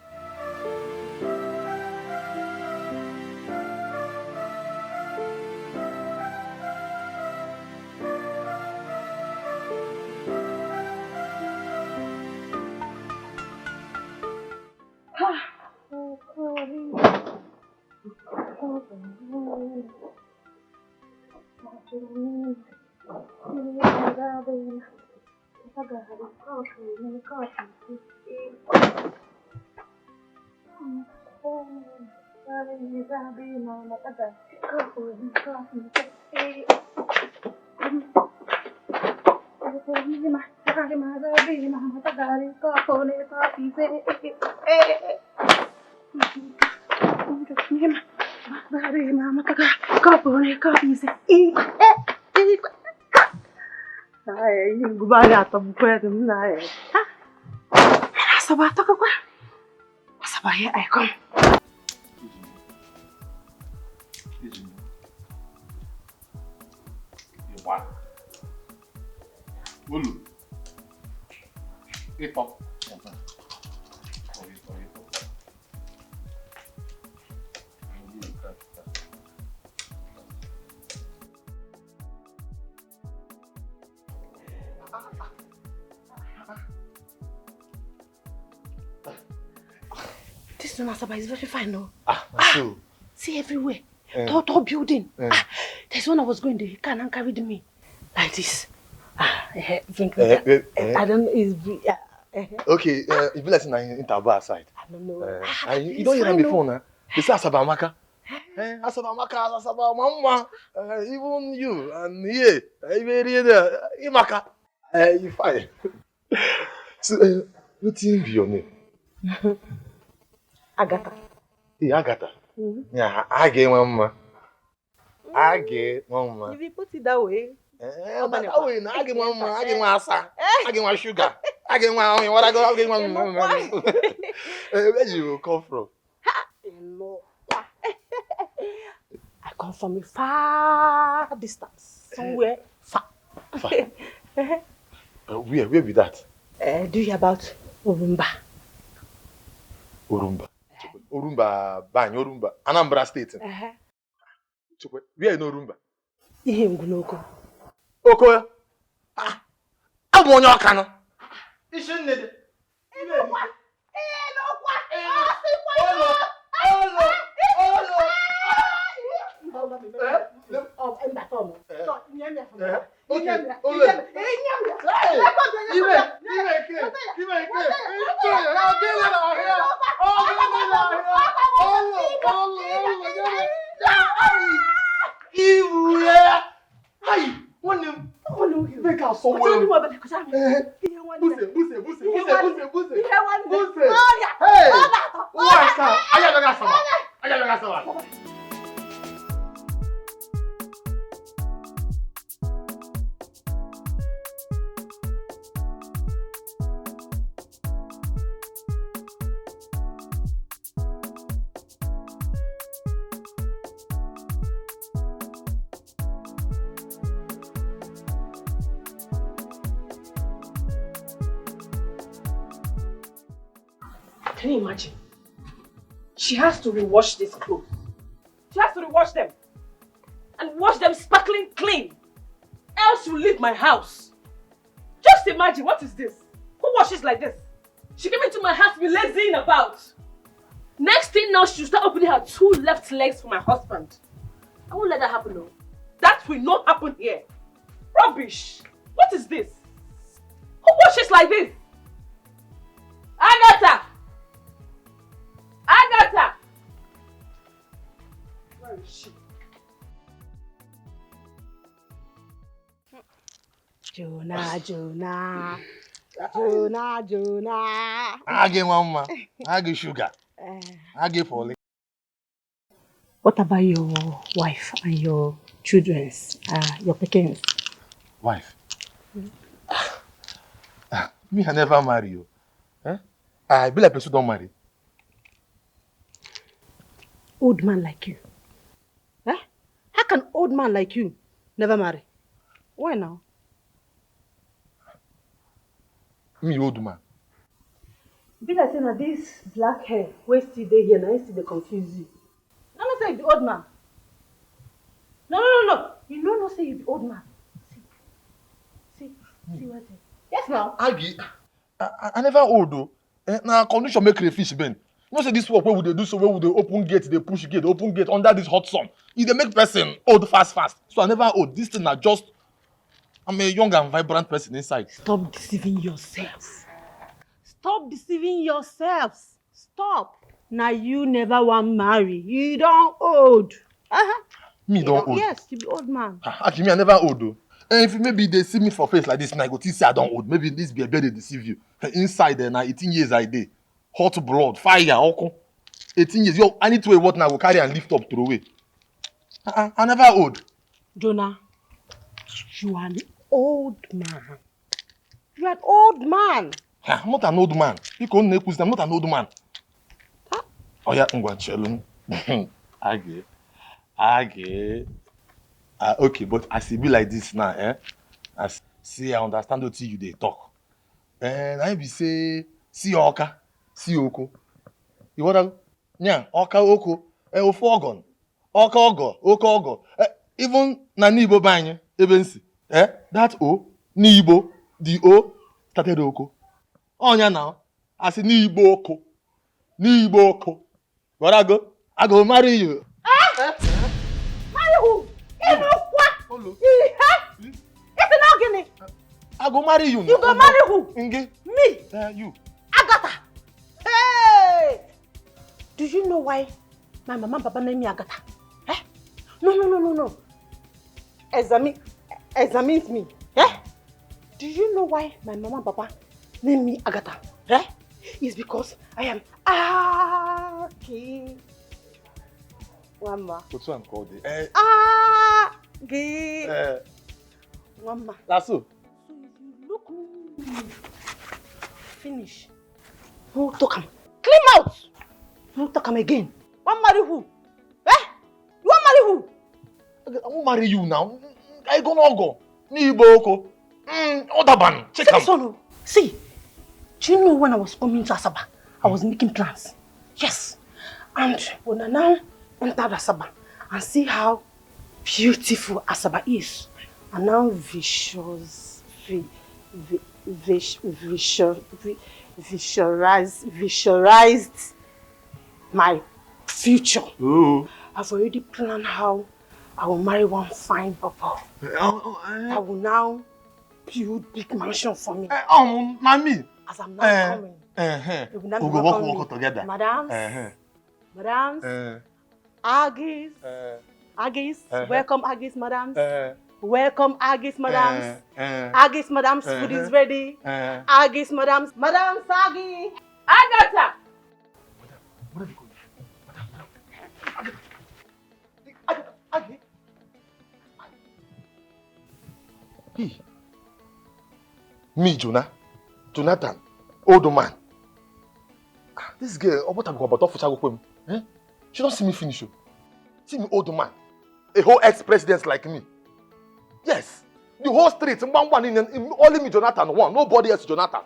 I come. This Nasaba is very fine, no? So. See everywhere. Tall building. There's one I was going, they can and carried me. Like this. I don't know, it's... Okay, if you listen in Taba side. I don't know. You don't hear them before, now. This is Asabamaka. Asabamaka, Mama. Even you, and here, Imaka. You fine. So, what's in your name? Agatha. Hey, Agatha. Yeah, I get Mama. I get Mama. If you put it that way. That way, I get Mama. I get my asa. I get my sugar. I get my what I go. I get my where do you come from? I come from a far distance. Somewhere far. Where be that? Do you hear about Urumba? Urumba. Urumba, Anambra State. Where in Urumba? Ihe Nguloko. Okoya. I'm on your canal. Isn't it? Make her so well. Buse. Hey! What's up? Ayaga. Can you imagine? She has to rewash these clothes. She has to rewash them. And wash them sparkling clean. Else she'll leave my house. Just imagine, what is this? Who washes like this? She came into my house to be lazying about. Next thing now, she'll start opening her 2 left legs for my husband. I won't let that happen, no. That will not happen here. Rubbish. What is this? Who washes like this? Agatha! Agatha! Where is she? Jonah. I get mama. I get sugar. I get Polly. What about your wife and your children's, your pickings? Wife? Me, I never marry you. I be like person don't marry. Old man like you. How can old man like you never marry? Why now? Me old man. Be like saying that this black hair, where still they here, now still they confuse you. No, no, say you be old man. No. You know, no say you be old man. See what I say. Yes, now. I never old though. Now condition make crayfish bend. You know say this work where would they do so where would they open gate, they push gate, open gate under this hot sun. If they make person old fast. So I never old. This thing are just I'm a young and vibrant person inside. Stop deceiving yourself. Stop deceiving yourselves. Stop. Now you never want marry. You don't old. Me don't old. Yes, you be old man. Actually, me I never old though. And if maybe they see me for face like this, and I go think say I don't old. Maybe this be a better deceive you. Inside there now 18 years I dey. Hot blood, fire, okay. 18 years. Yo, I need to weigh what now go carry and lift up throw away. I never old. Jonah, you are an old man. You are an old man. I'm not an old man. I'm not an old man. Oh yeah, I'm going to tell you. I get. Okay, but I see be like this now, I see, I understand what you they talk. And I be say, see Oka, see Oko. You what? Yeah, Oka Oko. Ofogon. Oka Ogo, Oka Ogo. Even na Nibo banye, even see. That O, Nibo, the O, started Oko. Oh yeah now. I say Nibo Oko. Nibo Oko. What I go? I go marry you. Marry who? I go marry you. You go marry who? Nge. Me? You. Agatha. Hey! Do you know why my mama and papa named me Agatha? No. Examine me. Do you know why my mama and papa named me Agatha? It's because I am Aki. Mama. What's one called it? Aki. Mama. That's so. So if you look me, finish. Who talk him? Clean out. Who talk him again? Want marry who? You want marry who? I won't marry you now. I go no go. Ni boko. Other ban. Check him. So, see, do you know when I was coming to Asaba, I was making plans. Yes. And when I now entered Asaba and see how beautiful Asaba is, I now visualized my future. Oh. I've already planned how I will marry one fine papa. I will now build big mansion for me. Mommy. As I'm now coming. We go walk together. Madams. Madams. Aggies. Aggies. Welcome, Aggies, madams. Welcome, Agis madams. Agis madams, food is ready. Agis madams, Madam Sagi. Agatha. What are you going? Aggie. He. Me, Jonathan, old man. This girl, what I'm going about, she don't see me finish. See me, old man. A whole ex-president like me. Yes. The whole street, only me, Jonathan, one. Nobody else, Jonathan.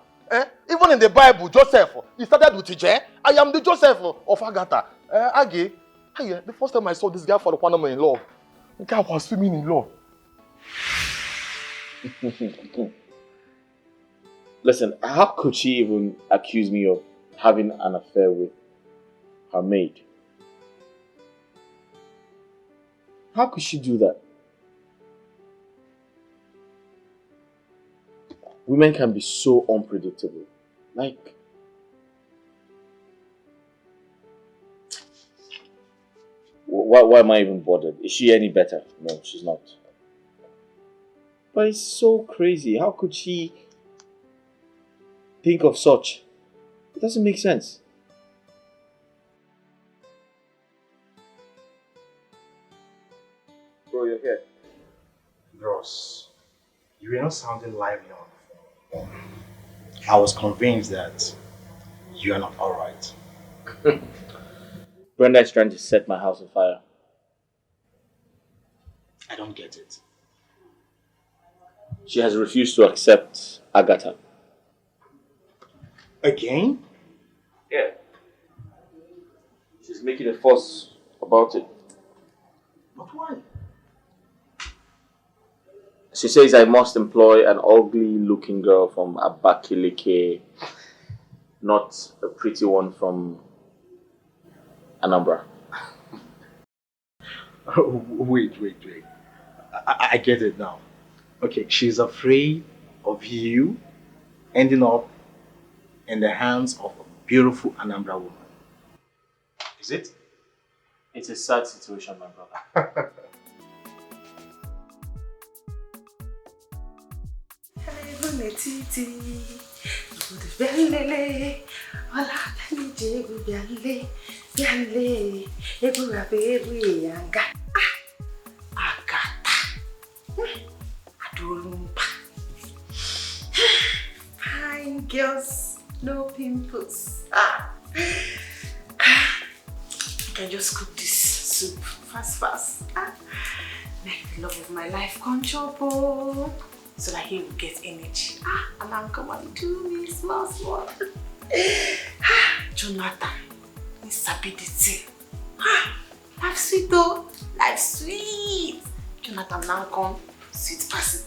Even in the Bible, Joseph, he started with Ije. I am the Joseph of Agatha. Aggie, the first time I saw this guy for the Panama in love, the guy was swimming in love. Listen, how could she even accuse me of having an affair with her maid? How could she do that? Women can be so unpredictable. Like, why am I even bothered? Is she any better? No, she's not. But it's so crazy. How could she think of such? It doesn't make sense. Bro, you're here. Bros, you were not sounding lively on the phone. I was convinced that you are not alright. Brenda is trying to set my house on fire. I don't get it. She has refused to accept Agatha. Again? Yeah. She's making a fuss about it. But why? She says I must employ an ugly-looking girl from Abakaliki, not a pretty one from Anambra. Wait. I get it now. Okay, she's afraid of you ending up in the hands of a beautiful Anambra woman. Is it? It's a sad situation, my brother. Fine girls, no pimples. I can just cook this soup fast. Make the love of my life come chop so that he will get energy. And then come and do me small. Jonathan, he sabi the thing. Life sweet though, life sweet. Jonathan now come sweet pass it.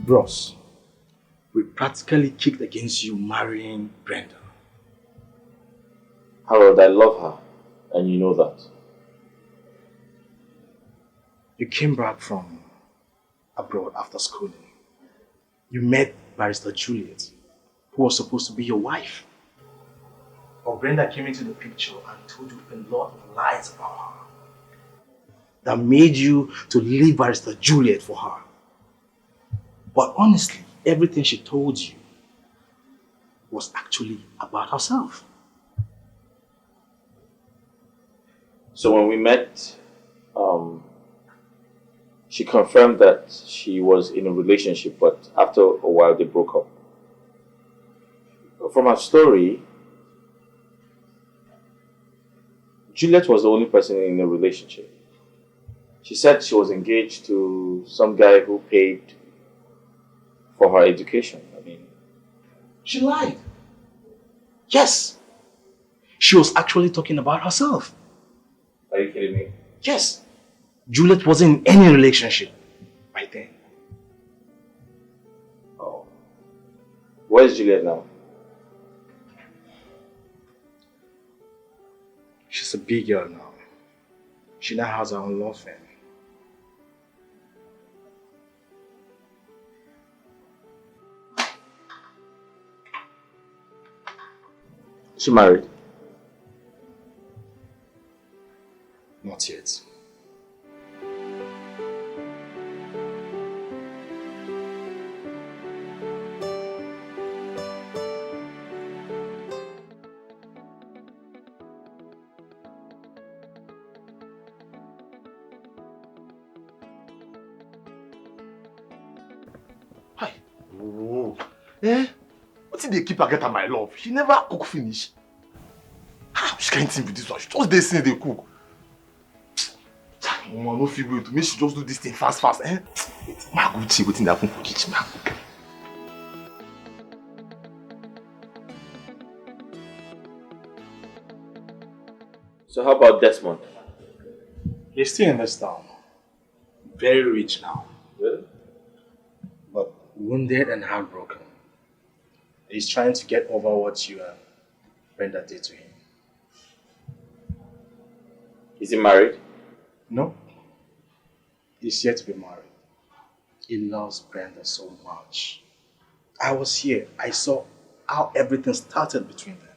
Bros, we practically kicked against you marrying Brenda. Harold, I love her, and you know that. You came back from abroad after schooling. You met Barrister Juliet, who was supposed to be your wife. But Brenda came into the picture and told you a lot of lies about her that made you to leave Barrister Juliet for her. But honestly, everything she told you was actually about herself. So when we met, she confirmed that she was in a relationship, but after a while they broke up. From her story, Juliet was the only person in a relationship. She said she was engaged to some guy who paid for her education. She lied. Yes. She was actually talking about herself. Are you kidding me? Yes. Juliet wasn't in any relationship right then. Oh. Where is Juliet now? She's a big girl now. She now has her own law firm. She married? Not yet. Oh. Eh? What did they keep her get at my love? She never cook finish. How she can't think with this one? She just they say they cook. Mama, no feel well to me. She just do this thing fast. Eh? My good see waiting happen for kitchen now. So how about Desmond? He's still in this town. Very rich now. Really? But wounded and heartbroken. He's trying to get over what you and Brenda did to him. Is he married? No. He's yet to be married. He loves Brenda so much. I was here. I saw how everything started between them.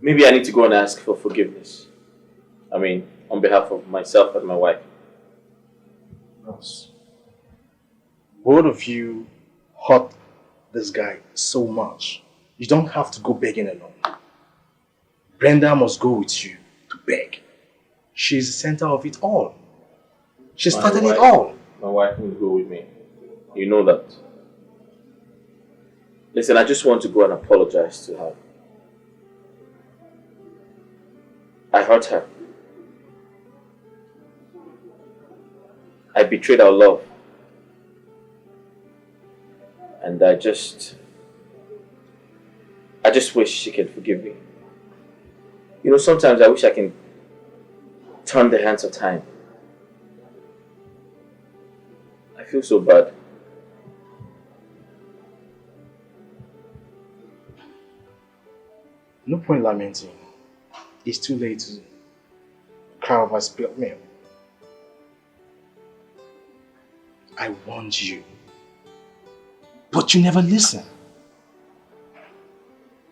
Maybe I need to go and ask for forgiveness. I mean, on behalf of myself and my wife. Ross, both of you hurt this guy so much. You don't have to go begging alone. Brenda must go with you to beg. She's the center of it all. She started it all. My wife will go with me. You know that. Listen, I just want to go and apologize to her. I hurt her. I betrayed our love. And I just wish she can forgive me. You know, sometimes I wish I can turn the hands of time. I feel so bad. No point lamenting. It's too late to cry over spilled milk. I warned you. But you never listened.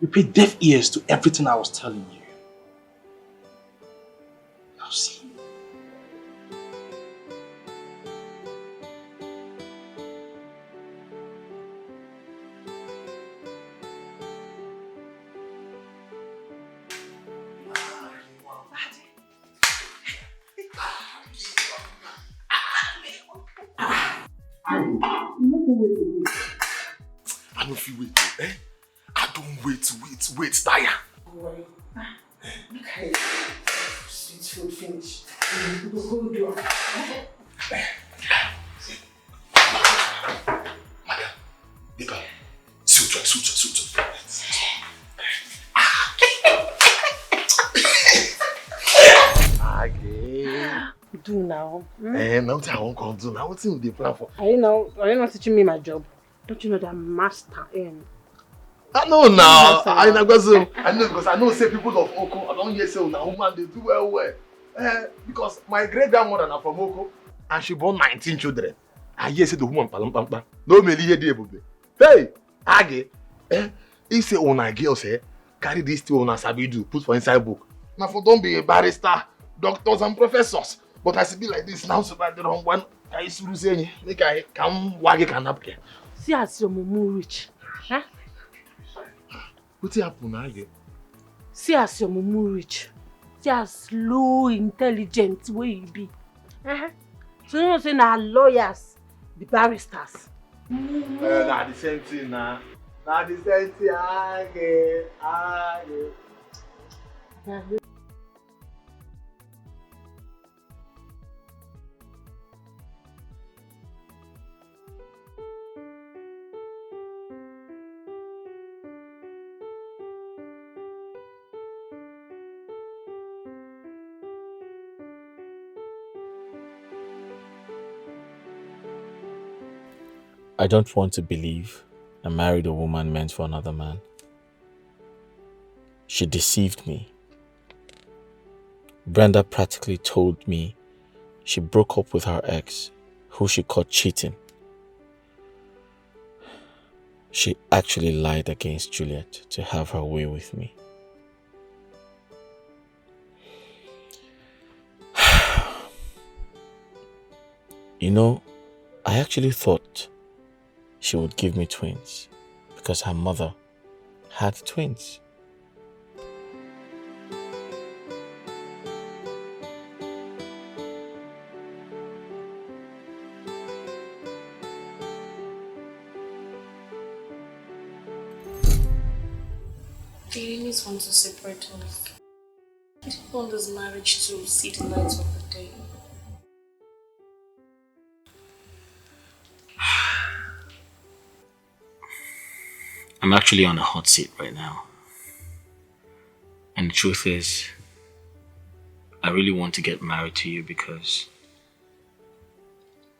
You paid deaf ears to everything I was telling you. Now see. I don't feel wait, eh? I don't wait, tire. Okay. Sweet food finish. Hold on. Madam, Dika, suture. Okay. Do now. Now what I won't come do. Now what's in the plan for? Are you not teaching me my job? Don't you know that I'm master in? I know now. I know because I know say people of Oko. I don't hear say now woman they do well. Because my great grandmother na from Oko and she born 19 children. I hear say the woman palam. No me hear the baby. Hey, Age. He say una girl say carry this to una sabi do put for inside book. Now for don't be a barrister, doctors and professors. But I see be like this now so bad the wrong one. I suru say make I come wage can napkin. See as your mumu rich. Huh? What happen now again? See as your mumu rich. See as low intelligent where you be. So you know say na lawyers, the barristers. Nah the same thing nah. Nah the same thing again. I don't want to believe I married a woman meant for another man. She deceived me. Brenda practically told me she broke up with her ex, who she caught cheating. She actually lied against Juliet to have her way with me. You know, I actually thought she would give me twins because her mother had twins. The enemies want to separate us. I don't want this marriage to see the light of the day. I'm actually on a hot seat right now. And the truth is, I really want to get married to you because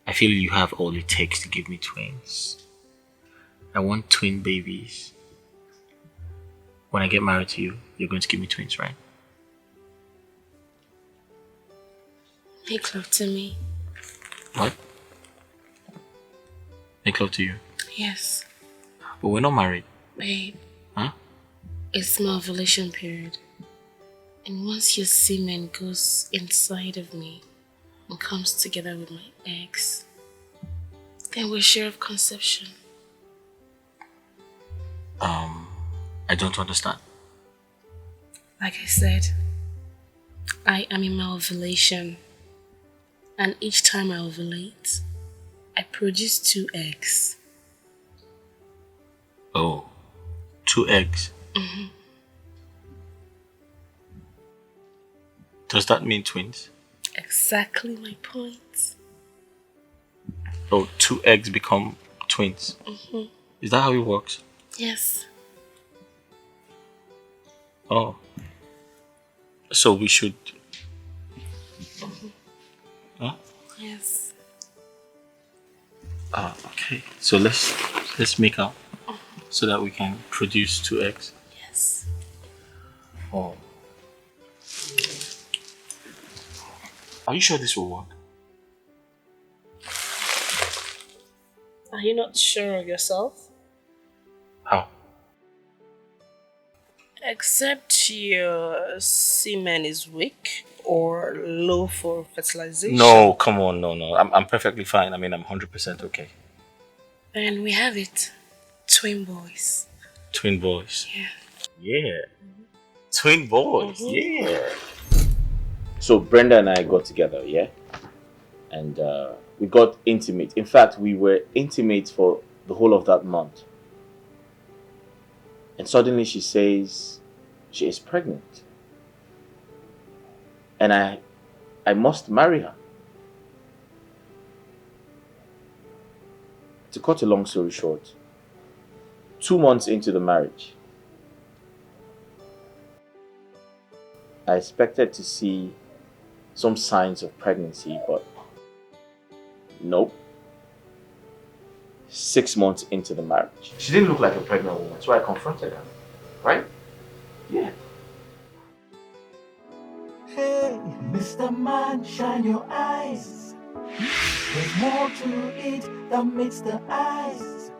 I feel you have all it takes to give me twins. I want twin babies. When I get married to you, you're going to give me twins, right? Make love to me. What? Make love to you? Yes. But we're not married. Babe. Huh? It's my ovulation period. And once your semen goes inside of me and comes together with my eggs, then we're sure of conception. I don't understand. Like I said, I am in my ovulation. And each time I ovulate, I produce 2 eggs. Oh, 2 eggs? Mm-hmm. Does that mean twins? Exactly my point. Oh, 2 eggs become twins? Mm-hmm. Is that how it works? Yes. Oh. So we should... Mm-hmm. Huh? Yes. Okay. So let's make out so that we can produce 2 eggs. Yes. Oh. Are you sure this will work? Are you not sure of yourself? How? Except your semen is weak or low for fertilization. No, come on, no. I'm perfectly fine. I mean, I'm 100% okay. And we have it. Twin boys. Twin boys. Yeah. Yeah. Twin boys. Mm-hmm. Yeah. So Brenda and I got together, yeah? And we got intimate. In fact, we were intimate for the whole of that month. And suddenly she says she is pregnant. And I must marry her. To cut a long story short, 2 months into the marriage, I expected to see some signs of pregnancy, but nope. 6 months into the marriage, she didn't look like a pregnant woman, so I confronted her, right? Yeah. Hey, Mr. Man, shine your eyes. There's more to it than meets the eyes.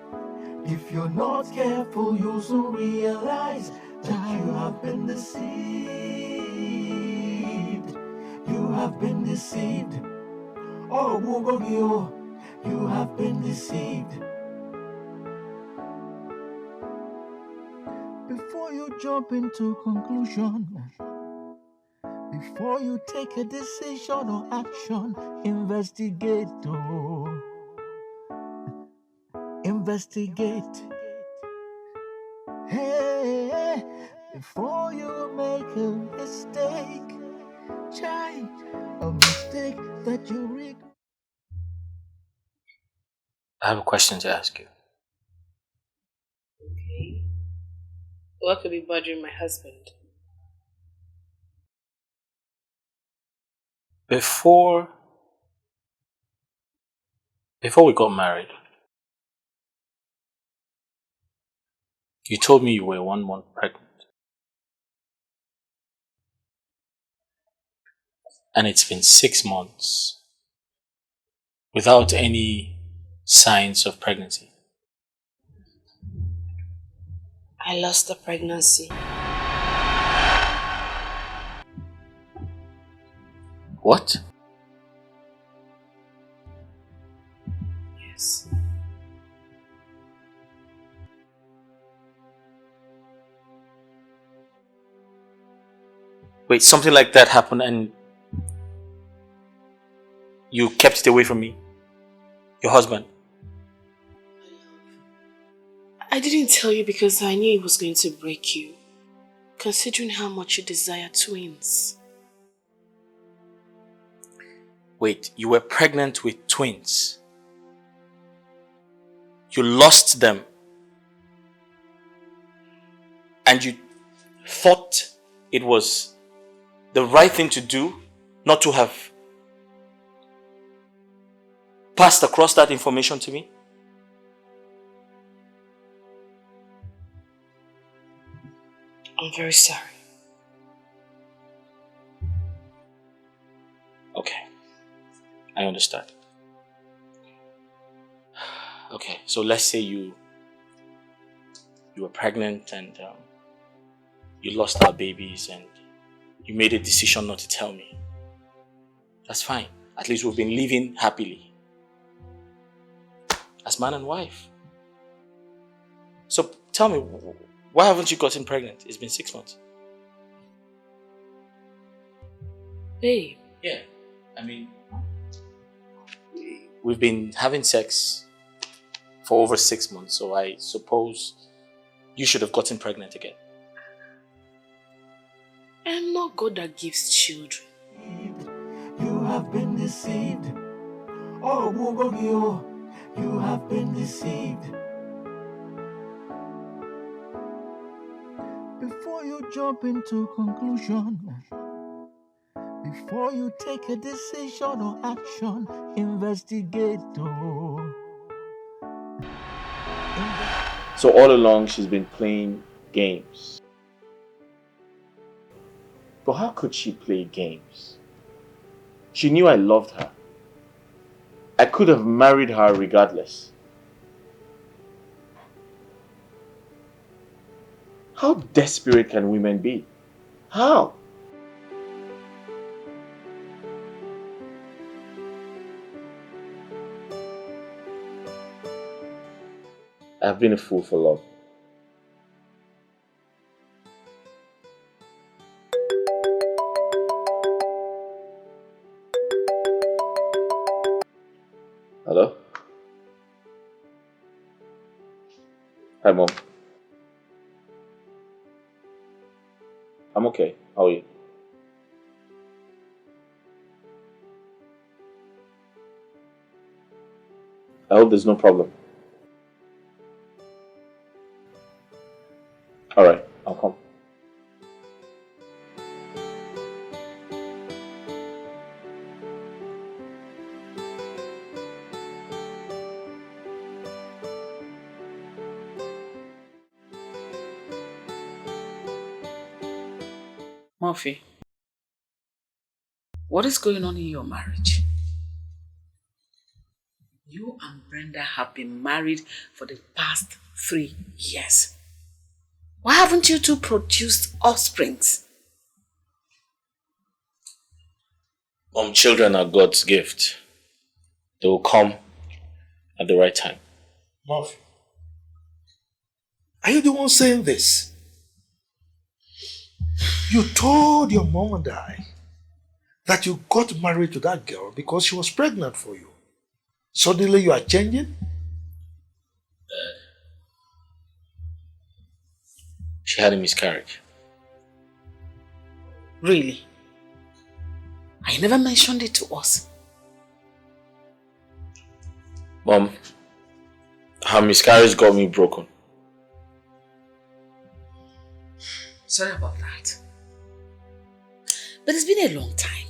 If you're not careful, you'll soon realize that you have been deceived. You have been deceived. Oh, Wugogio, you have been deceived. Before you jump into conclusion, before you take a decision or action, investigate. Oh, investigate. Hey, before you make a mistake, try a mistake that you regret. I have a question to ask you. Okay. What could be bothering my husband? Before we got married, you told me you were 1 month pregnant. And it's been 6 months without any signs of pregnancy. I lost the pregnancy. What? Yes. Wait, something like that happened and you kept it away from me? Your husband? I didn't tell you because I knew it was going to break you, considering how much you desire twins. Wait, you were pregnant with twins? You lost them? And you thought it was the right thing to do not to have passed across that information to me? I'm very sorry. Okay, I understand. Okay, so let's say you were pregnant and you lost our babies and you made a decision not to tell me. That's fine. At least we've been living happily as man and wife. So tell me, why haven't you gotten pregnant? It's been 6 months. Babe. Yeah, I mean, we've been having sex for over 6 months, so I suppose you should have gotten pregnant again. I'm not God that gives children. You have been deceived. Oh, Mugogio, you have been deceived. Before you jump into conclusion, before you take a decision or action, investigate. So all along she's been playing games. But how could she play games? She knew I loved her. I could have married her regardless. How desperate can women be? How? I've been a fool for love. Hello? Hi, Mom. I'm okay. How are you? I hope there's no problem. Alright, I'll come. Murphy, what is going on in your marriage? You and Brenda have been married for the past 3 years. Why haven't you two produced offsprings? Children are God's gift. They will come at the right time. Murphy, are you the one saying this? You told your mom and I that you got married to that girl because she was pregnant for you. Suddenly you are changing? She had a miscarriage. Really? I never mentioned it to us. Mom, her miscarriage got me broken. Sorry about that. But it's been a long time.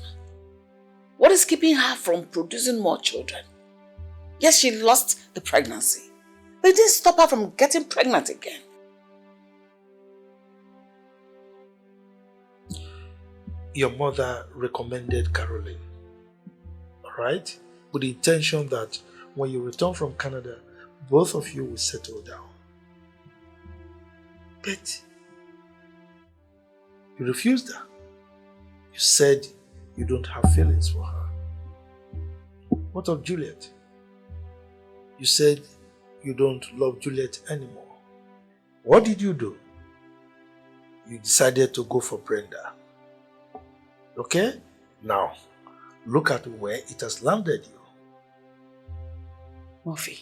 What is keeping her from producing more children? Yes, she lost the pregnancy, but it didn't stop her from getting pregnant again. Your mother recommended Caroline, alright? With the intention that when you return from Canada, both of you will settle down. But you refused her. You said you don't have feelings for her. What of Juliet? You said you don't love Juliet anymore. What did you do? You decided to go for Brenda. Okay? Now, look at where it has landed you. Murphy,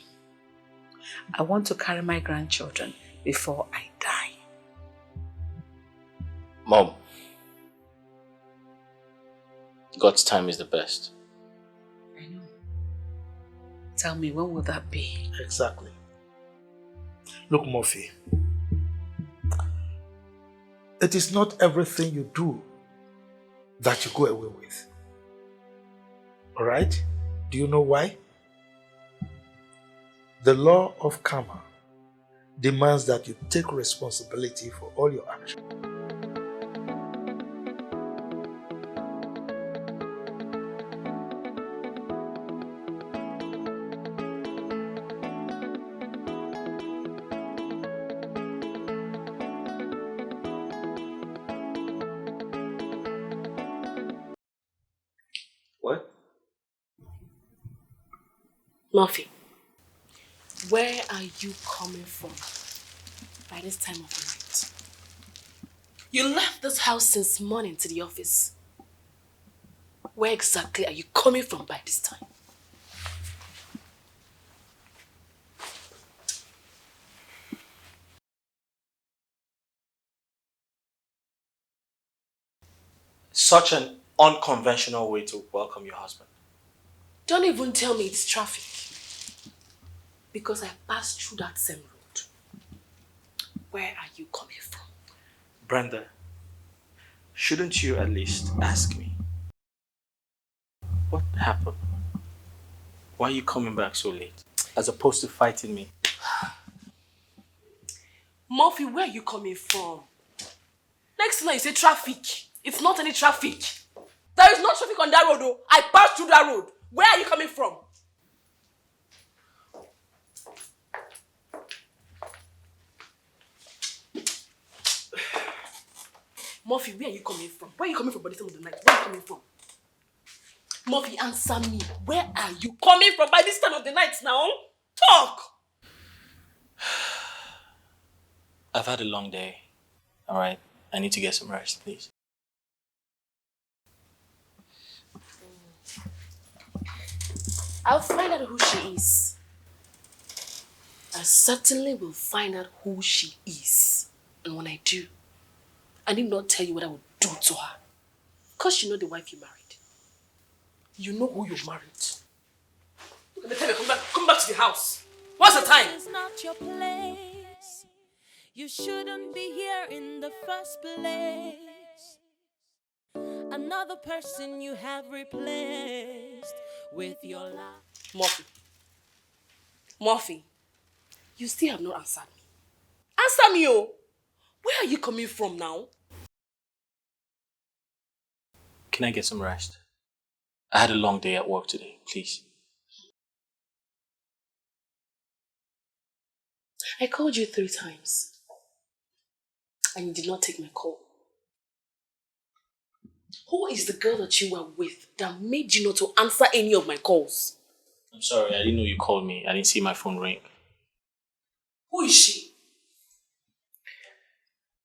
I want to carry my grandchildren before I die. Mom, God's time is the best. I know. Tell me, when will that be? Exactly. Look, Murphy, it is not everything you do that you go away with. Alright? Do you know why? The law of karma demands that you take responsibility for all your actions. What? Murphy, where are you coming from by this time of the night? You left this house since morning to the office. Where exactly are you coming from by this time? Such an unconventional way to welcome your husband. Don't even tell me it's traffic. Because I passed through that same road. Where are you coming from? Brenda, shouldn't you at least ask me? What happened? Why are you coming back so late? As opposed to fighting me. Murphy, where are you coming from? Next thing you say traffic. It's not any traffic. There is no traffic on that road though. I passed through that road. Where are you coming from? Murphy, where are you coming from? Where are you coming from by this time of the night? Where are you coming from? Murphy, answer me. Where are you coming from by this time of the night now? Talk! I've had a long day. Alright, I need to get some rest, please. I'll find out who she is. I certainly will find out who she is. And when I do, I need not tell you what I would do to her. Because you know the wife you married. You know who you married. Look at the time, come back to the house. What's the time? This is not your place. You shouldn't be here in the first place. Another person you have replaced with your life. Murphy, you still have not answered me. Answer me, oh. Where are you coming from now? Can I get some rest? I had a long day at work today, please. I called you 3 times. And you did not take my call. Who is the girl that you were with that made you not to answer any of my calls? I'm sorry, I didn't know you called me. I didn't see my phone ring. Who is she?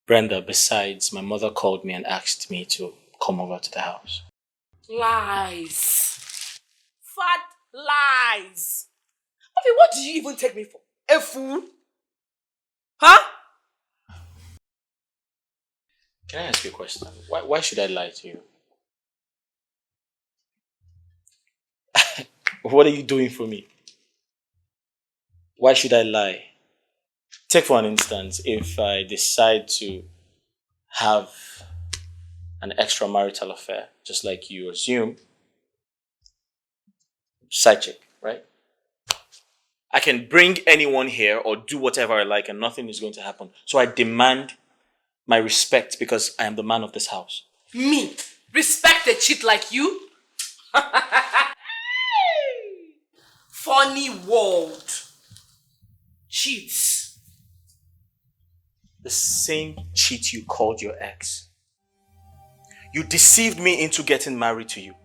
Brenda, besides, my mother called me and asked me to come over to the house. Lies. Fat lies. Murphy, what do you even take me for? A fool? Huh? Can I ask you a question? Why should I lie to you? What are you doing for me? Why should I lie? Take for an instance, if I decide to have an extramarital affair, just like you assume, side chick, right? I can bring anyone here or do whatever I like and nothing is going to happen. So I demand my respect because I am the man of this house. Me? Respect a cheat like you? Funny world. Cheats. The same cheat you called your ex. You deceived me into getting married to you.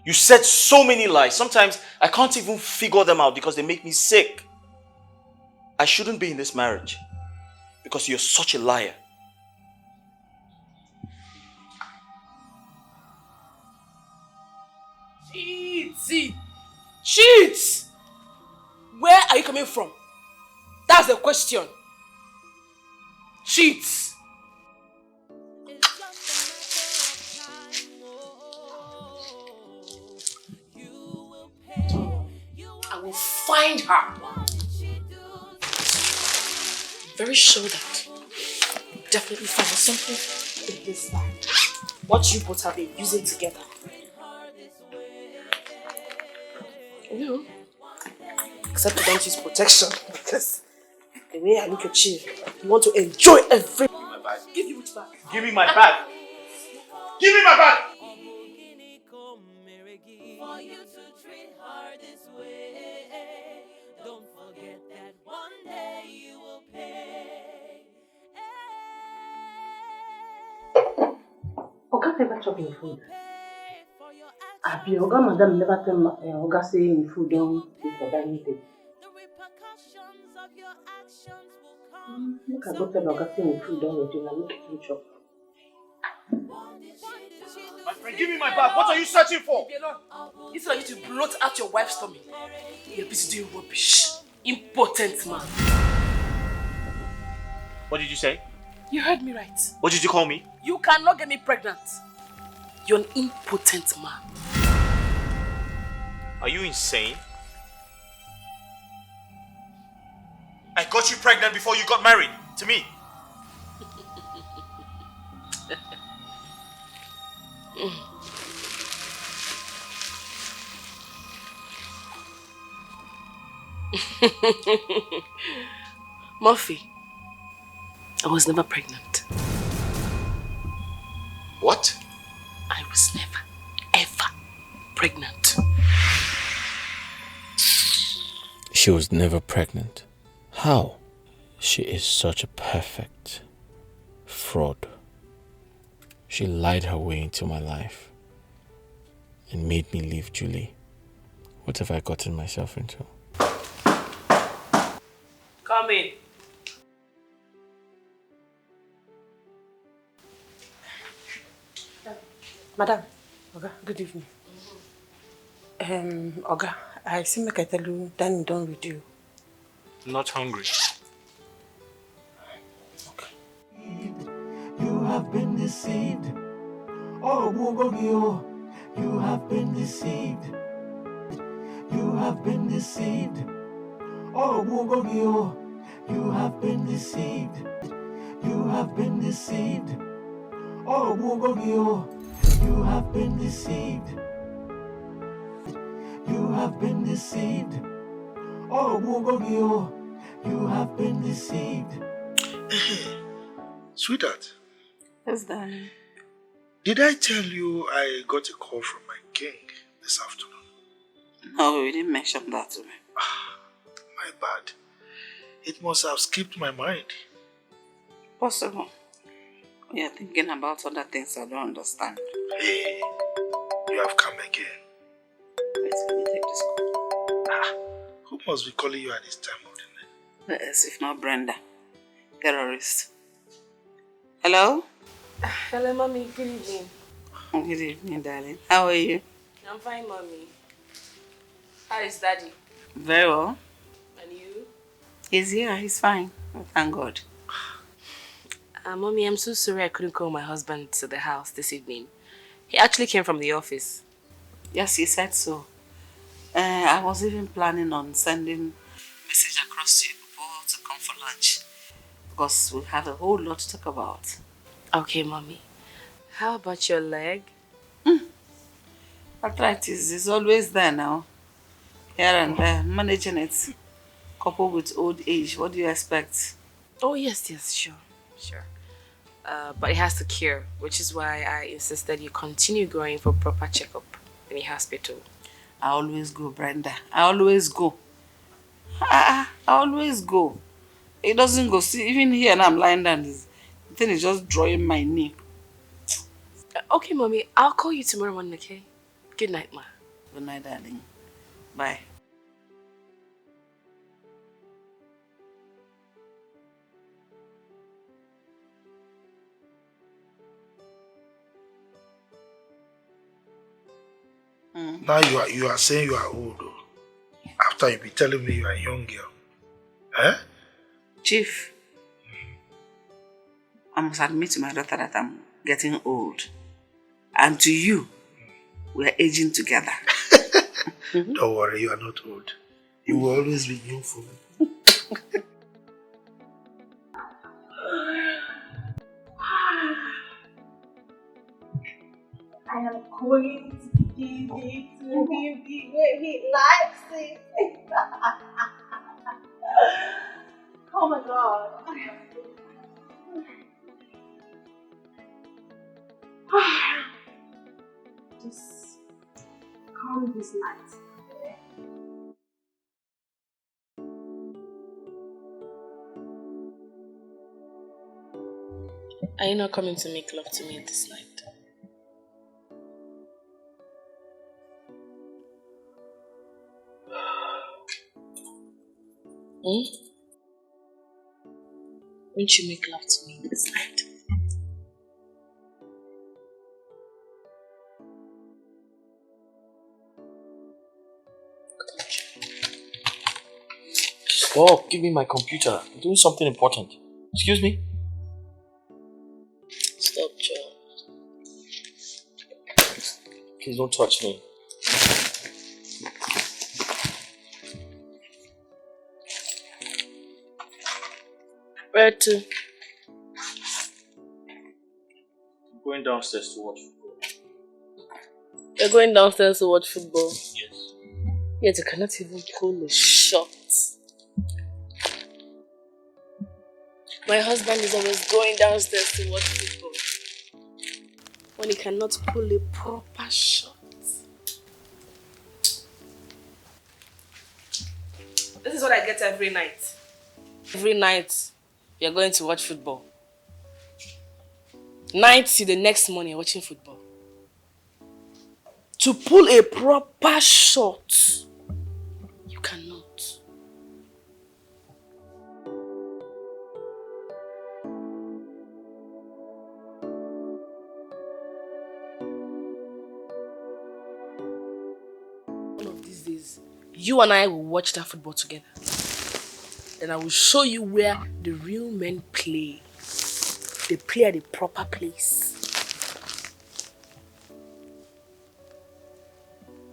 You said so many lies. Sometimes I can't even figure them out because they make me sick. I shouldn't be in this marriage because you're such a liar. Cheats! Cheats! Where are you coming from? That's the question. Cheats! I will find her. I'm very sure that definitely find something in this bag. What you both have been using together. You, except you don't use protection because the way I look at you, you want to enjoy every. Give you which bag? Give me my bag. Give me my bag. For you to treat her this way, don't forget that one day you will pay. Oga never chop in food. Abi, Oga madam never tell Oga say in food don't eat for dining table. Look, I go tell Oga say in food don't ready, and make it chop. My friend, give me my bag. What are you searching for? It's like you to blot out your wife's tummy. You're busy doing rubbish. Impotent man. What did you say? You heard me right. What did you call me? You cannot get me pregnant. You're an impotent man. Are you insane? I got you pregnant before you got married to me. Murphy, I was never pregnant. What? I was never, ever pregnant. She was never pregnant. How? She is such a perfect fraud. She lied her way into my life and made me leave Julie. What have I gotten myself into? Come in. Madam, Oga, good evening. Oga, I see make I tell you, Danny done with you. Not hungry. You have been deceived. Oh, Wugogio, you have been deceived. You have been deceived. Oh, Wugogio, you have been deceived. You have been deceived. Oh, Wugogio, you have been deceived. You have been deceived. Oh, Wugogio, you have been deceived. Sweetheart, Yes, darling. did I tell you I got a call from my king this afternoon? No, we didn't mention that to me. My bad. It must have skipped my mind. Possible. We are thinking about other things I don't understand. Hey, you have come again. Wait, let me take this call. Who must be calling you at this time of the night? Yes, if not Brenda. Terrorist. Hello? Hello, Mommy. Good evening. Good evening, darling. How are you? I'm fine, Mommy. How is Daddy? Very well. And you? He's here. He's fine. Thank God. Mommy, I'm so sorry I couldn't call my husband to the house this evening. He actually came from the office. Yes, he said so. I was even planning on sending a message across to you before to come for lunch. Because we have a whole lot to talk about. Okay, Mommy. How about your leg? Arthritis is always there now. Here and there. Managing it. Coupled with old age. What do you expect? Oh, yes, sure. But it has to cure, which is why I insisted you continue going for proper checkup in the hospital. I always go, Brenda. I always go. I always go. It doesn't go. See, even here now I'm lying down. The thing is just drawing my knee. Okay, mommy, I'll call you tomorrow morning, okay? Good night, ma. Good night, darling. Bye. Now you are saying you are old, though. After you be telling me you are a young girl. Eh? Chief, I must admit to my daughter that I'm getting old. And to you, we are aging together. Don't worry, you are not old. You will always be young for me. I am going to give it to him the way he likes it. Oh my God. Just calm this night. Okay? Are you not coming to make love to me this night? Won't you make love to me this night? Stop, give me my computer. I'm doing something important. Excuse me? Stop, Joe. Please don't touch me. Where to? I'm going downstairs to watch football. You're going downstairs to watch football? Yes. Yet you cannot even pull a shot. My husband is always going downstairs to watch football when he cannot pull a proper shot. This is what I get every night. Every night, you're going to watch football. Night till the next morning, you're watching football. To pull a proper shot, you cannot. One of these days, you and I will watch that football together. Then I will show you where the real men play. They play at the proper place.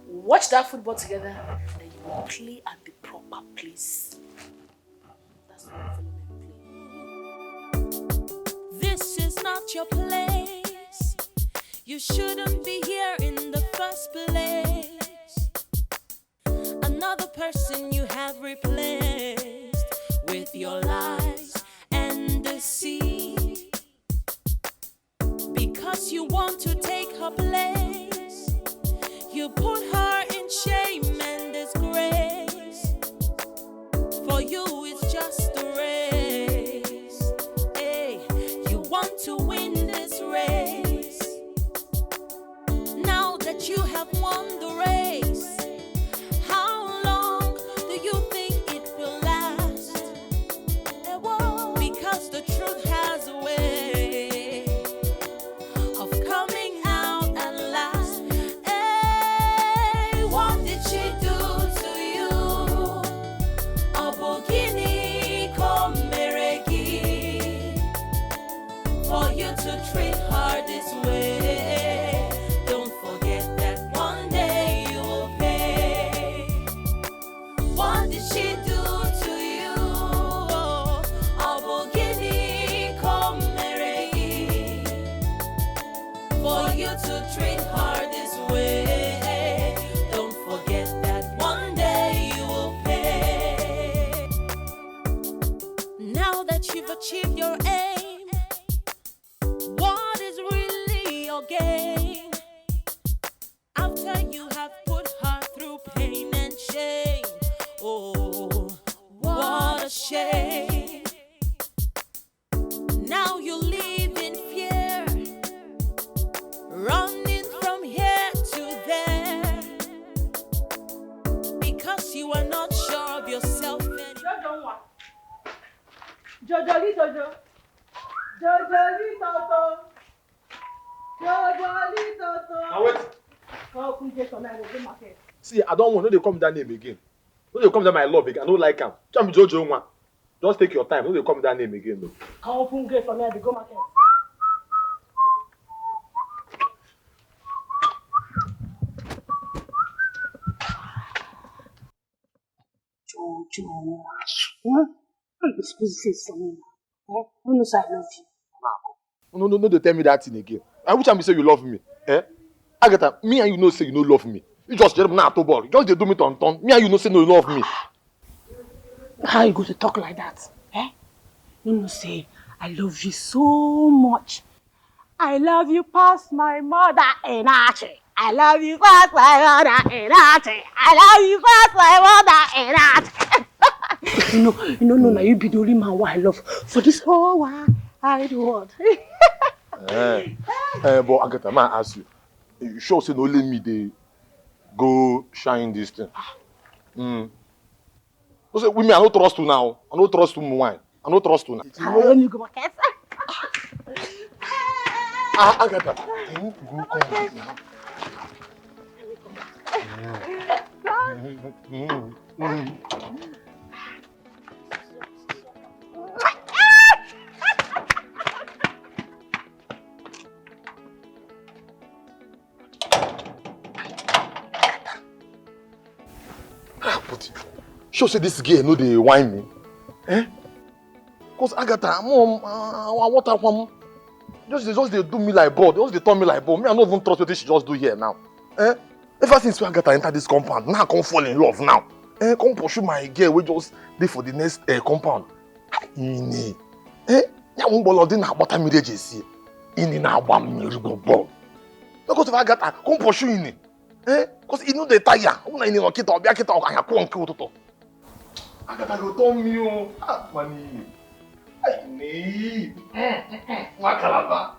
Watch that football together, then you will play at the proper place. That's what fellow men play. This is not your place. You shouldn't be here in the first place. Another person you have replaced with your lies and deceit. Because you want to take her place, you put her in shame and disgrace. For you it's just a race. Hey, you want to win this race. Now that you have won the race, how long do you think it will last? Because the truth has a way of coming out at last. Hey, what did she do to you? Obogini komeregi, for you to treat her this way. Don't forget that one day you will pay. What did she do to you? Obogini komeregi, for you to treat her this way. Don't forget that one day you will pay. Now that you've achieved your aim, what is really your gain? After you have put her through pain and shame, oh, what a shame. Jojoli Jojo. Jojoli Toto. Jojoli Toto. Now wait. Oh, come get some money, go market. See, I don't want no they come that name again. No they come that my love again. I don't like him. Jam Jojo one. Just take your time. No they come that name again though. Come get some money, go market. Jojo. I'm supposed to say something. Who knows I love you? No, they tell me that thing again. I wish I say you love me. Agatha, me and you know say you no love me. You just now to ball. Just they do me ton. Me and you know say no love me. How you go to talk like that? You know say I love you so much. I love you past my mother and Archie. I love you past my mother and Archie. I love you past my mother and Archie. you know, now you be the only man who I love for this whole wide world. But Agatha, man, ask you. You sure say no let me they go shine this thing? So say women, I don't trust you now. I don't trust you wine. I don't trust you now. I only go market. Agatha. But sure say this girl know they whine me. Cause Agatha, mom, what happened? Just they do me like ball. Just they turn me like ball. Me, I don't even trust what she just do here now. Ever since Agatha enter this compound, now I come fall in love now. Come pursue my girl. We just dey for the next compound. Ini. Ya mbolo di na bota mi reje Ini na agba mmiri gbogbo. Because if Agatha come pursue ini. Cause you know they tire. Una ini no kita obia kita okanya ko nke ututo. Agatha go turn me o. Mani. Ni. Makalaba.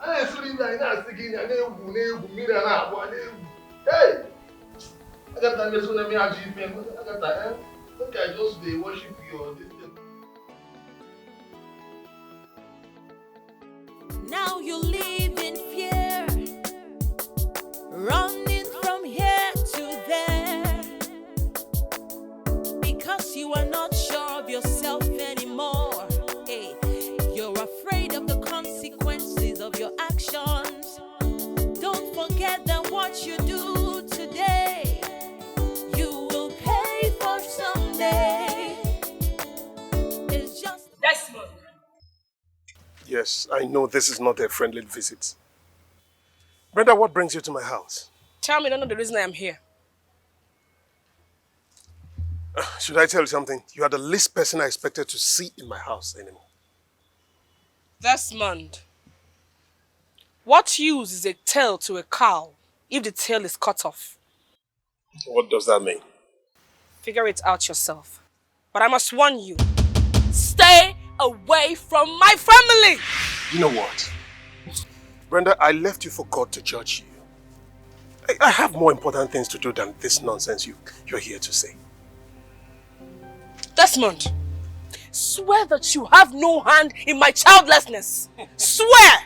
I sleep na sigi na egwu mmiri na agba na egwu. Hey. Agatha me so na me aji pen. Agatha, think I just dey worship you or this thing. Now you live in fear, running from here to there, because you are not sure of yourself anymore. Hey, you're afraid of the consequences of your actions. Don't forget that what you do today, you will pay for someday. It's just Desmond. Yes, I know this is not a friendly visit. Brenda, what brings you to my house? Tell me, I don't know the reason I am here. Should I tell you something? You are the least person I expected to see in my house anymore. Desmond, what use is a tail to a cow if the tail is cut off? What does that mean? Figure it out yourself. But I must warn you, stay away from my family! You know what? Brenda, I left you for God to judge you. I have more important things to do than this nonsense you're here to say. Desmond, swear that you have no hand in my childlessness. Swear!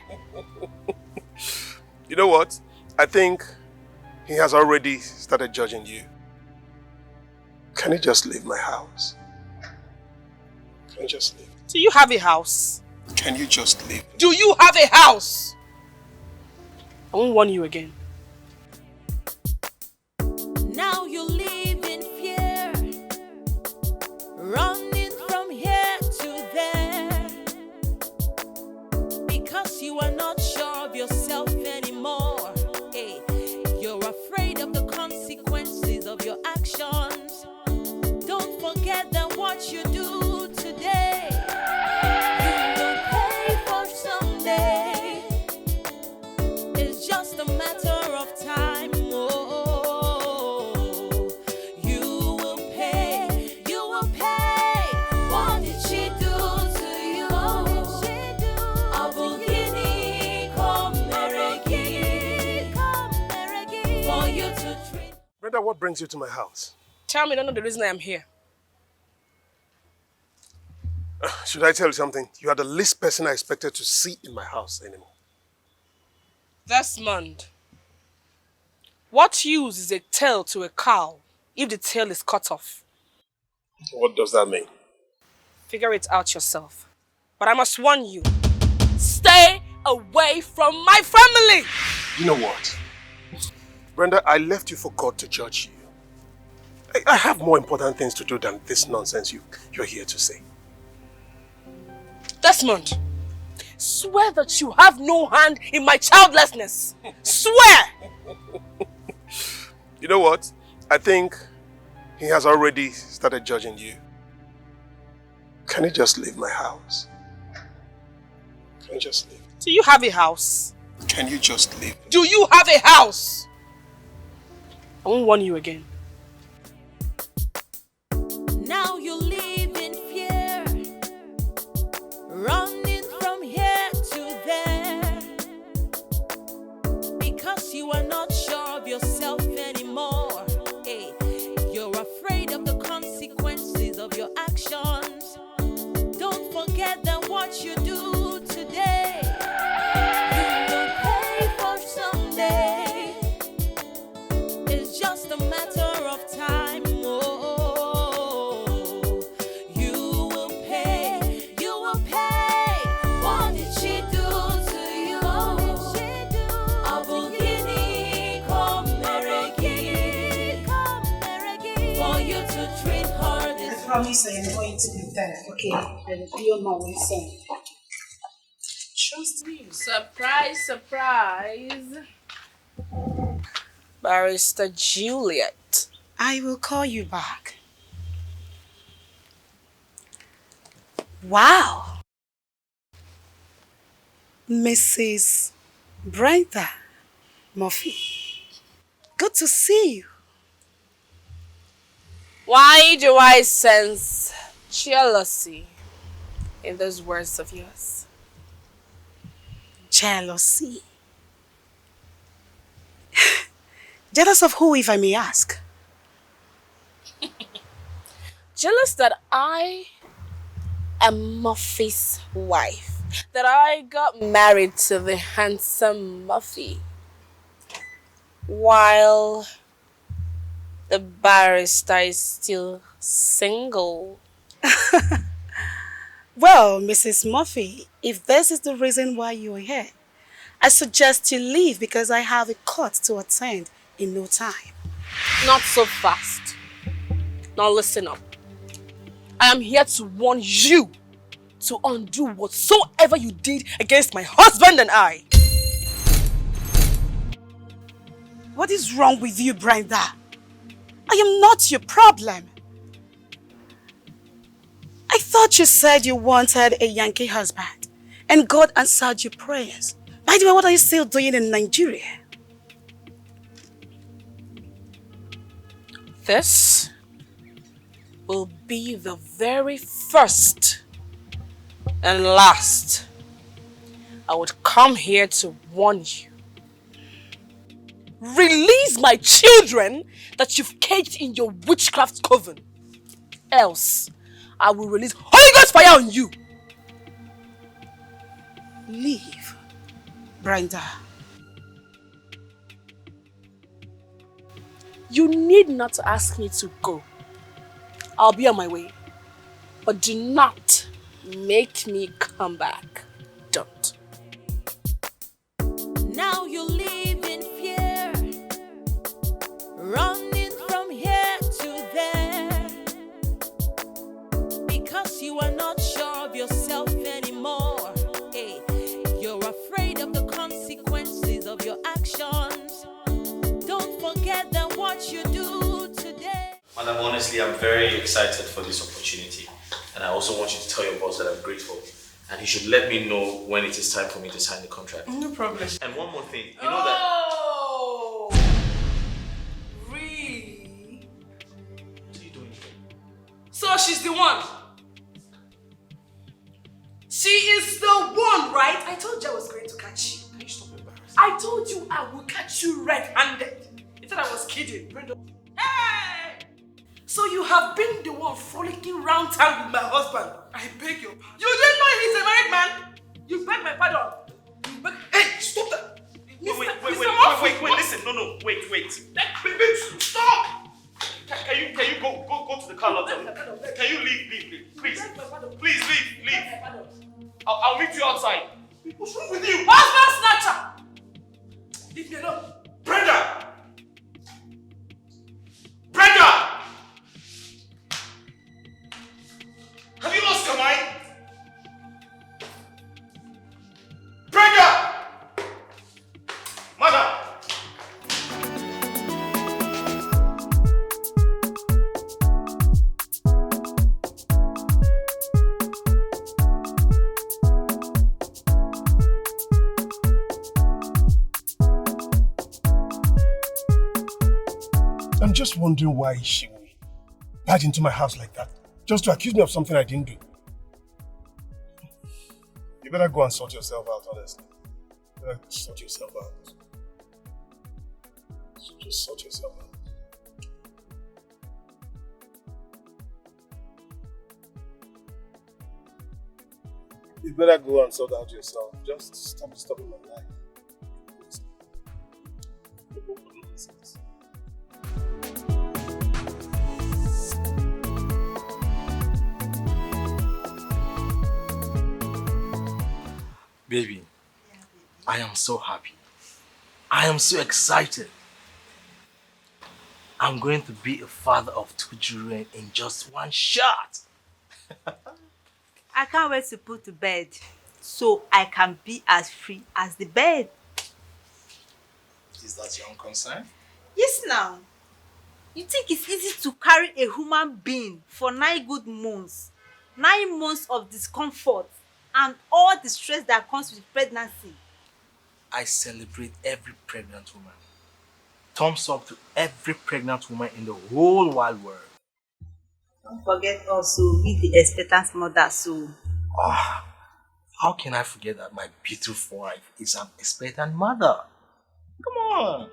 You know what? I think he has already started judging you. Can you just leave my house? Can you just leave? Do you have a house? Can you just leave? Do you have a house? I won't warn you again. now you live in fear, running from here to there, because you are not sure of yourself anymore. Hey, you're afraid of the consequences of your actions. Don't forget that what you do today, you will pay for someday. It's just a matter of time. Oh, you will pay. You will pay. What did she do to you? Abugini, come meregi, for you to treat. Brenda, what brings you to my house? Tell me, I don't know the reason I am here. Should I tell you something? You are the least person I expected to see in my house anymore. Desmond, what use is a tail to a cow if the tail is cut off? What does that mean? Figure it out yourself. But I must warn you, stay away from my family! You know what? Brenda, I left you for God to judge you. I have more important things to do than this nonsense you're here to say. Desmond, swear that you have no hand in my childlessness. Swear! You know what? I think he has already started judging you. Can you just leave my house? Can you just leave? Do you have a house? Can you just leave? Do you have a house? I won't warn you again. Now you live in fear, running from here to there, because you are not sure of yourself anymore. Hey, you're afraid of the consequences of your actions. Don't forget that what you do today, you will pay for someday. It's just a matter of time. Oh, you will pay. You will pay. What did she do to you? Abugini, come meregi, for you to treat her this I promise I am going to be there, okay? I will be on my way soon. Trust me. Surprise, surprise. Barrister Juliet. I will call you back. Wow. Mrs. Brenda Murphy. Good to see you. Why do I sense jealousy in those words of yours? Jealousy. Jealous of who, if I may ask? Jealous that I am Murphy's wife. That I got married to the handsome Murphy. While the barrister is still single. Well, Mrs. Murphy, if this is the reason why you're here, I suggest you leave because I have a court to attend in no time. Not so fast. Now listen up. I am here to warn you to undo whatsoever you did against my husband and I. What is wrong with you, Brenda? I am not your problem. I thought you said you wanted a Yankee husband and God answered your prayers. By the way, what are you still doing in Nigeria? This will be the very first and last I would come here to warn you. Release my children that you've caged in your witchcraft coven. Else, I will release Holy Ghost fire on you. Leave, Brenda. You need not to ask me to go. I'll be on my way. But do not make me come back. Don't. Now you live in fear, running from here to there, because you are not sure of yourself anymore. Hey, you're afraid of the consequences of your actions. Don't forget that what you do today. Madam, honestly, I'm very excited for this opportunity. And I also want you to tell your boss that I'm grateful. And he should let me know when it is time for me to sign the contract. No problem. And one more thing, you know that... Oh! Really? What are you doing here? So she's the one. She is the one, right? I told you I was going to catch you. Can you stop embarrassing? I told you I will catch you red-handed. You thought I was kidding, Brenda. Hey! So you have been the one frolicking round town with my husband. I beg your pardon. You didn't know he's a married man? You beg my pardon. You beg... Hey, stop that! Wait, listen, no, wait. Babe, stop! Can you go to the car lot? Can you leave, please? Please, leave. I'll meet you outside. What's wrong with you? Husband snatcher! Leave me alone. Brenda! Have you lost your mind? Brenda! Madam! I'm just wondering why she would barge into my house like that, just to accuse me of something I didn't do. You better go and sort yourself out, honestly. You better sort yourself out. So just sort yourself out. You better go and sort out yourself. Just stop disturbing my life. Baby, I am so happy. I am so excited. I'm going to be a father of 2 children in just one shot. I can't wait to put to bed so I can be as free as the bed. Is that your own concern? Yes, now. You think it's easy to carry a human being for 9 good months? 9 months of discomfort and all the stress that comes with pregnancy. I celebrate every pregnant woman. Thumbs up to every pregnant woman in the whole wide world. Don't forget also be the expectant mother, so. How can I forget that my beautiful wife is an expectant mother? Come on.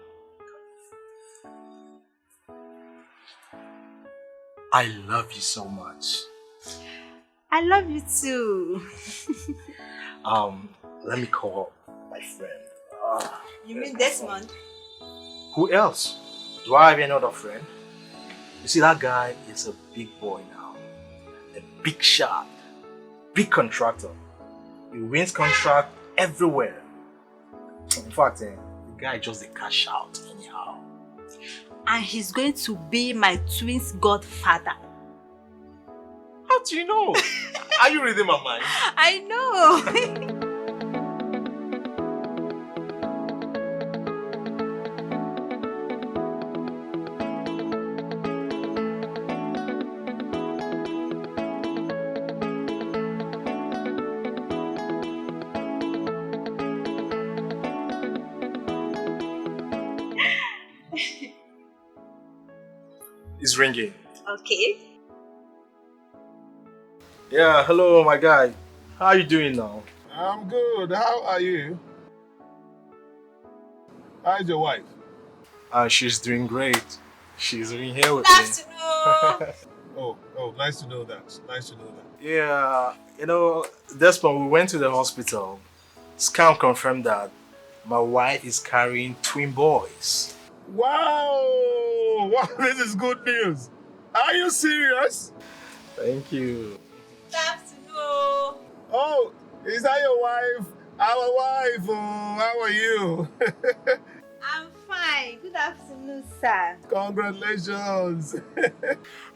I love you so much. I love you too. Let me call my friend. You mean Desmond? Who else? Do I have any other friend? You see, that guy is a big boy now. A big shot. Big contractor. He wins contract everywhere. In fact, the guy just a cash out anyhow. And he's going to be my twins' godfather. How do you know? Are you reading my mind? I know. It's ringing. Okay. Yeah, hello, my guy. How are you doing now? I'm good. How are you? How's your wife? She's doing great. She's in here with Good me. afternoon. Oh, nice to know that. Nice to know that. Yeah, Desmond, we went to the hospital. Scan confirmed that my wife is carrying twin boys. Wow! Wow, this is good news. Are you serious? Thank you. Good afternoon. Oh, is that your wife? Our wife. Oh, how are you? I'm fine. Good afternoon, sir. Congratulations.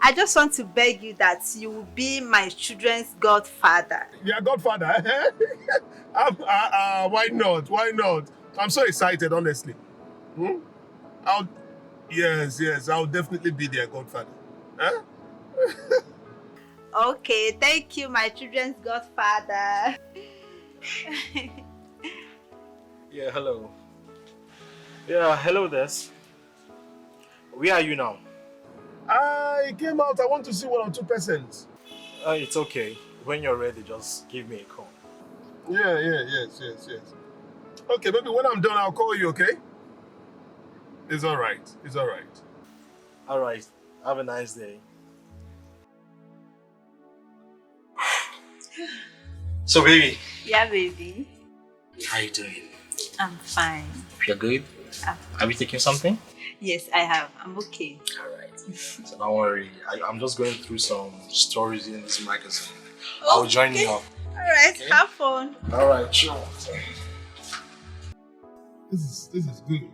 I just want to beg you that you will be my children's godfather. Yeah, godfather. Why not? Why not? I'm so excited, honestly. Yes, I'll definitely be their godfather. Huh? Okay, thank you, my children's godfather. Yeah, hello. Yeah, hello, Des. Where are you now? I came out. I want to see 1 or 2 persons. It's okay. When you're ready, just give me a call. Yes. Okay, baby, when I'm done, I'll call you, okay? It's all right. All right. Have a nice day. So, baby. Yeah, baby. How you doing? I'm fine. You're good? Have you taken something? Yes, I have. I'm okay. Alright. So don't worry. I'm just going through some stories in this magazine. I'll join you up. Alright, okay. Have fun. Alright, sure. This is good.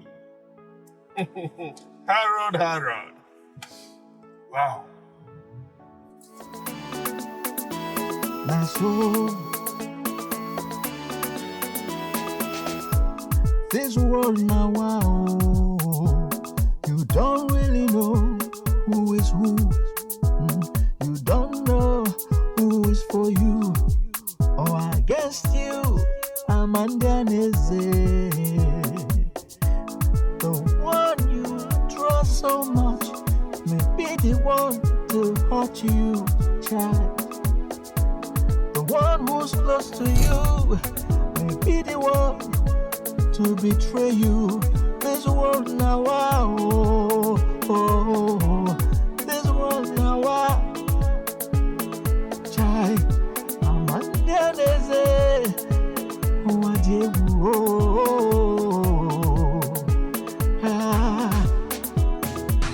Harold. Wow. That's all. This world now, wow. You don't really know who is who. You don't know who is for you or against you. Amanda Nnebe, the one you trust so much, may be the one to hurt you, child. The one who's close to you may be the one to betray you. This world now, this world now, child. Amanda Nnebe,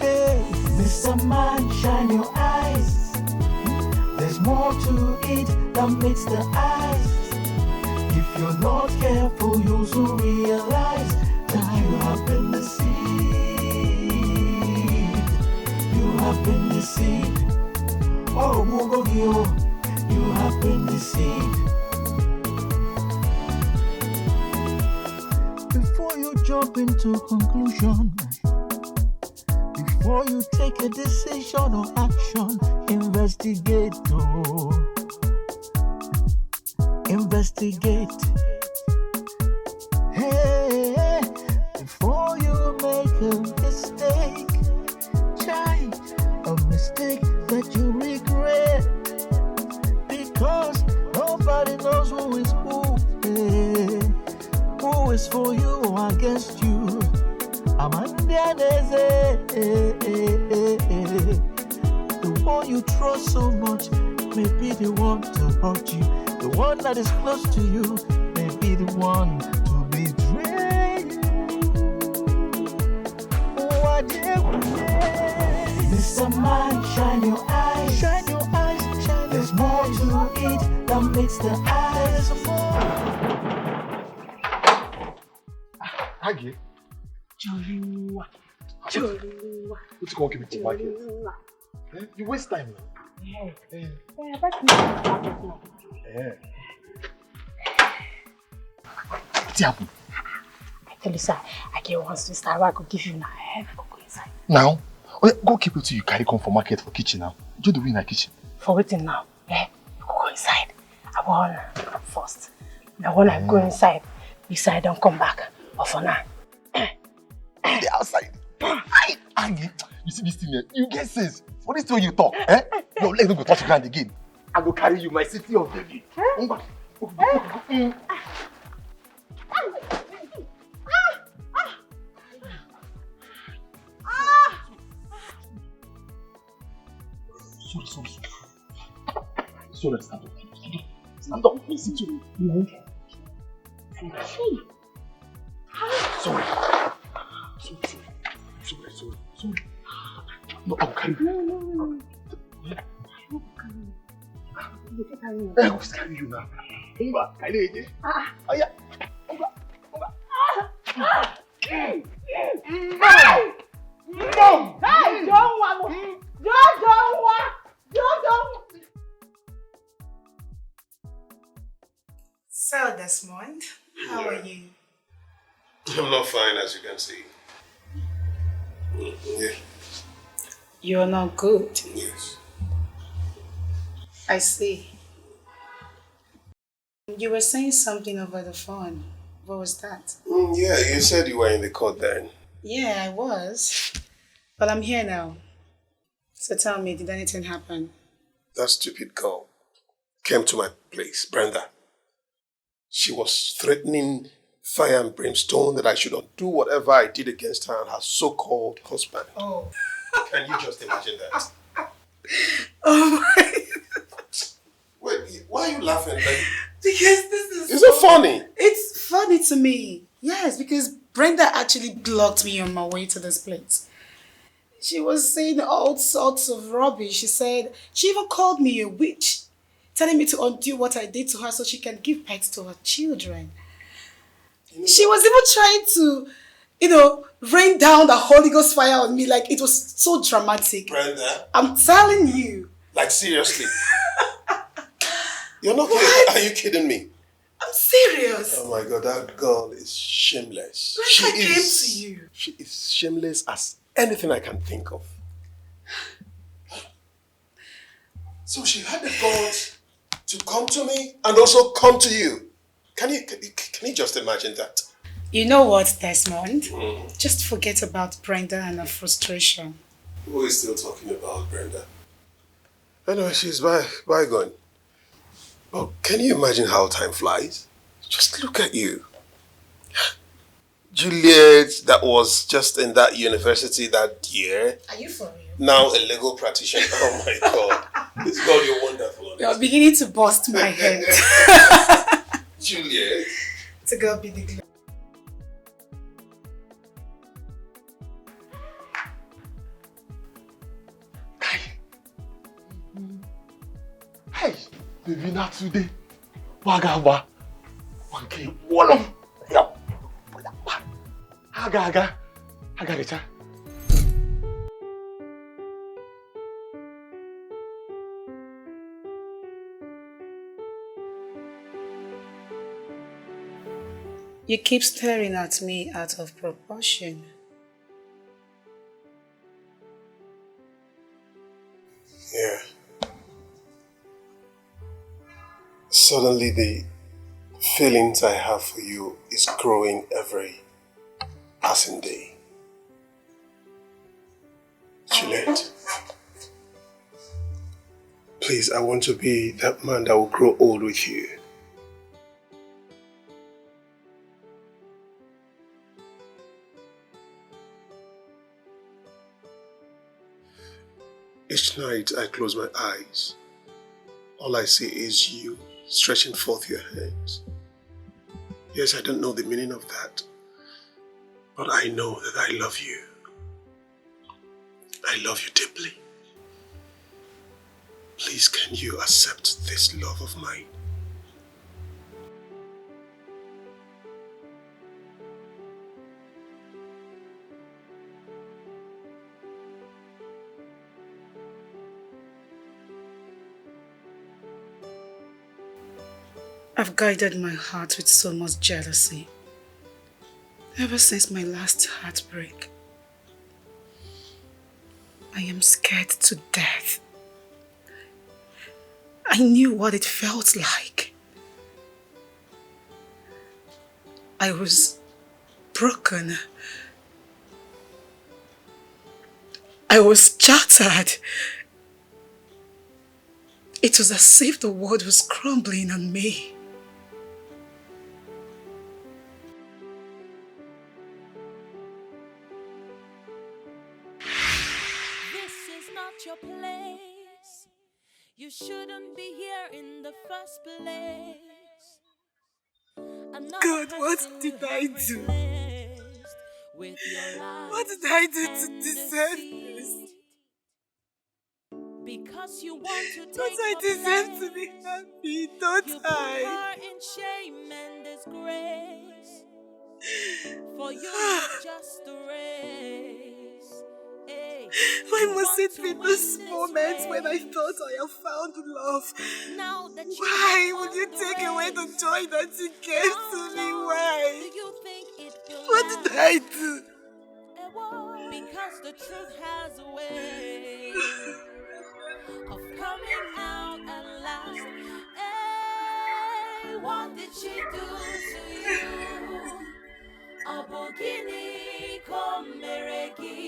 hey, Mr. Man, shine your eyes. There's more to it than meets the eyes. If you're not careful, you'll soon realize that you have been deceived. You have been deceived. Oh, you have been deceived. Before you jump into conclusion, before you take a decision or action, investigate. Investigate. Hey, before you make a mistake, try a mistake that you regret, because nobody knows who is who. Hey. Who is for you or against you? Amanda Nnebe, the one you trust so much may be the one to hurt you. The one that is close to you may be the one to betray you. What do you say? Mr. Man, shine your eyes. Shine your eyes. Shine. There's more to it than meets the eyes. There's more. Aggie. Jolua. What you gonna give me to market? Eh? You waste time now. Yeah. Eh. Yeah, that's not market now. Yeah. What's happened? I tell you, sir, I get one sister I could give you now. Go inside. Now? Oh, yeah, go keep it till you carry come for market for kitchen now. You do the in the kitchen. For waiting now. Eh? Go inside. I want first. Now when I go inside, you say I don't come back. Or for now. The outside. Aggie, you see this thing here? You get sense. For this way you talk, eh? Your leg don't go touch the ground again. I go carry you, my city of David. Sorry, stand up. Stand up, listen to me. Sorry. No, I will carry you. No. I will carry you now. Carry again. Mom! Hey, don't want. So, Desmond, how are you? I'm not fine, as you can see. Yeah. You're not good. Yes. I see. You were saying something over the phone. What was that? Yeah, you said you were in the court then. Yeah, I was. But I'm here now. So tell me, did anything happen? That stupid girl came to my place, Brenda. She was threatening fire and brimstone that I should undo whatever I did against her and her so-called husband. Oh. Can you just imagine that? Oh my. Wait, why Why are you laughing? Like, Because this is is it funny? It's funny to me. Yes, because Brenda actually blocked me on my way to this place. She was saying all sorts of rubbish. She said, she even called me a witch, telling me to undo what I did to her so she can give pets to her children. She was even trying to, rain down the Holy Ghost fire on me. Like, it was so dramatic. Brenda? I'm telling you. Like, seriously? You're not kidding? Are you kidding me? I'm serious. Oh my God, that girl is shameless. Like I came to you. She is shameless as anything I can think of. So she had the guts to come to me and also come to you. Can you just imagine that? You know what, Desmond? Just forget about Brenda and her frustration. Who is still talking about Brenda? Anyway, she's bygone. But can you imagine how time flies? Just look at you. Juliet, that was just in that university that year. Are you for real? Now a legal practitioner. Oh my God. This girl, you're wonderful. You're beginning to bust my head. Juliet. To God be the glory. Hey, baby, not today. Wagawa. Okay, Wallum. Aga. Richa. You keep staring at me out of proportion. Yeah. Suddenly the feelings I have for you is growing every passing day. Juliet, please, I want to be that man that will grow old with you. Each night I close my eyes. All I see is you stretching forth your hands. Yes, I don't know the meaning of that, but I know that I love you. I love you deeply. Please, can you accept this love of mine? I've guided my heart with so much jealousy. Ever since my last heartbreak, I am scared to death. I knew what it felt like. I was broken. I was shattered. It was as if the world was crumbling on me. Your place. You shouldn't be here in the first place. God, what did I do? What did I do to deserve this? Because you want to take Don't I deserve to be happy, don't you I? put her in shame and disgrace. For you it's just a race. Hey, why must it be those moments when I thought I have found love? Why would you take away the joy that you gave to me? Why? What did I do? Because the truth has a way of coming out at last. Hey, what did she do to you? Abogini komereki.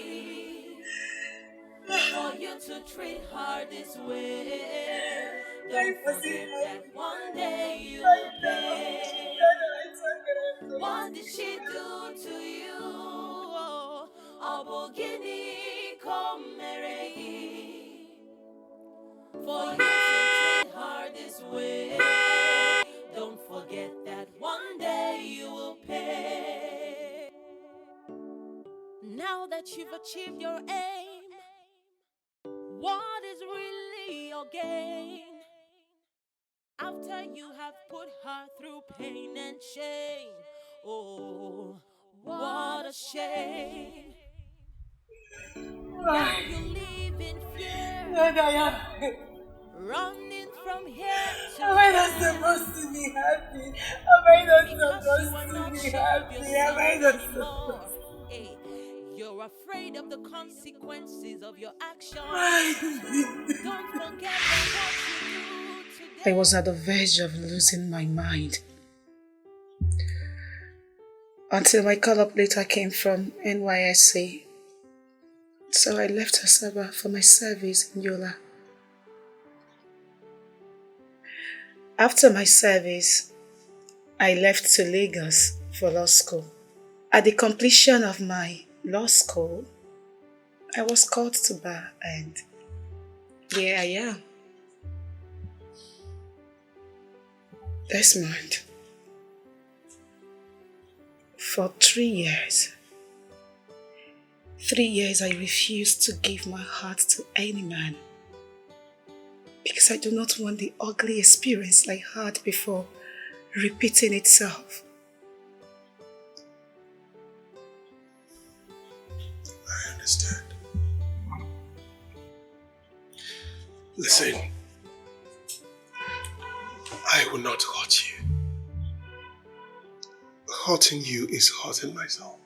For you to treat her this way, don't forget that one day you'll pay. What did she do to you? Abogini komereki. For you to treat her this way. that you've achieved your aim, what is really your gain? After you have put her through pain and shame, oh, what a shame. Now you live in fear, running from here to Am I not there. supposed to be happy? Am I not Because you are supposed to not be sure of happy? Am I yourself not anymore. supposed Hey, you're afraid of the consequences of your actions. to? Don't forget that what you do I today. was at the verge of losing my mind until my call-up letter came from NYSC. So I left Asaba for my service in Yola. After my service, I left to Lagos for law school. At the completion of my law school, I was called to bar and here I am. Desmond, for 3 years, 3 years I refused to give my heart to any man because I do not want the ugly experience I had before repeating itself. I understand. Listen, I will not hurt you. Hurting you is hurting myself.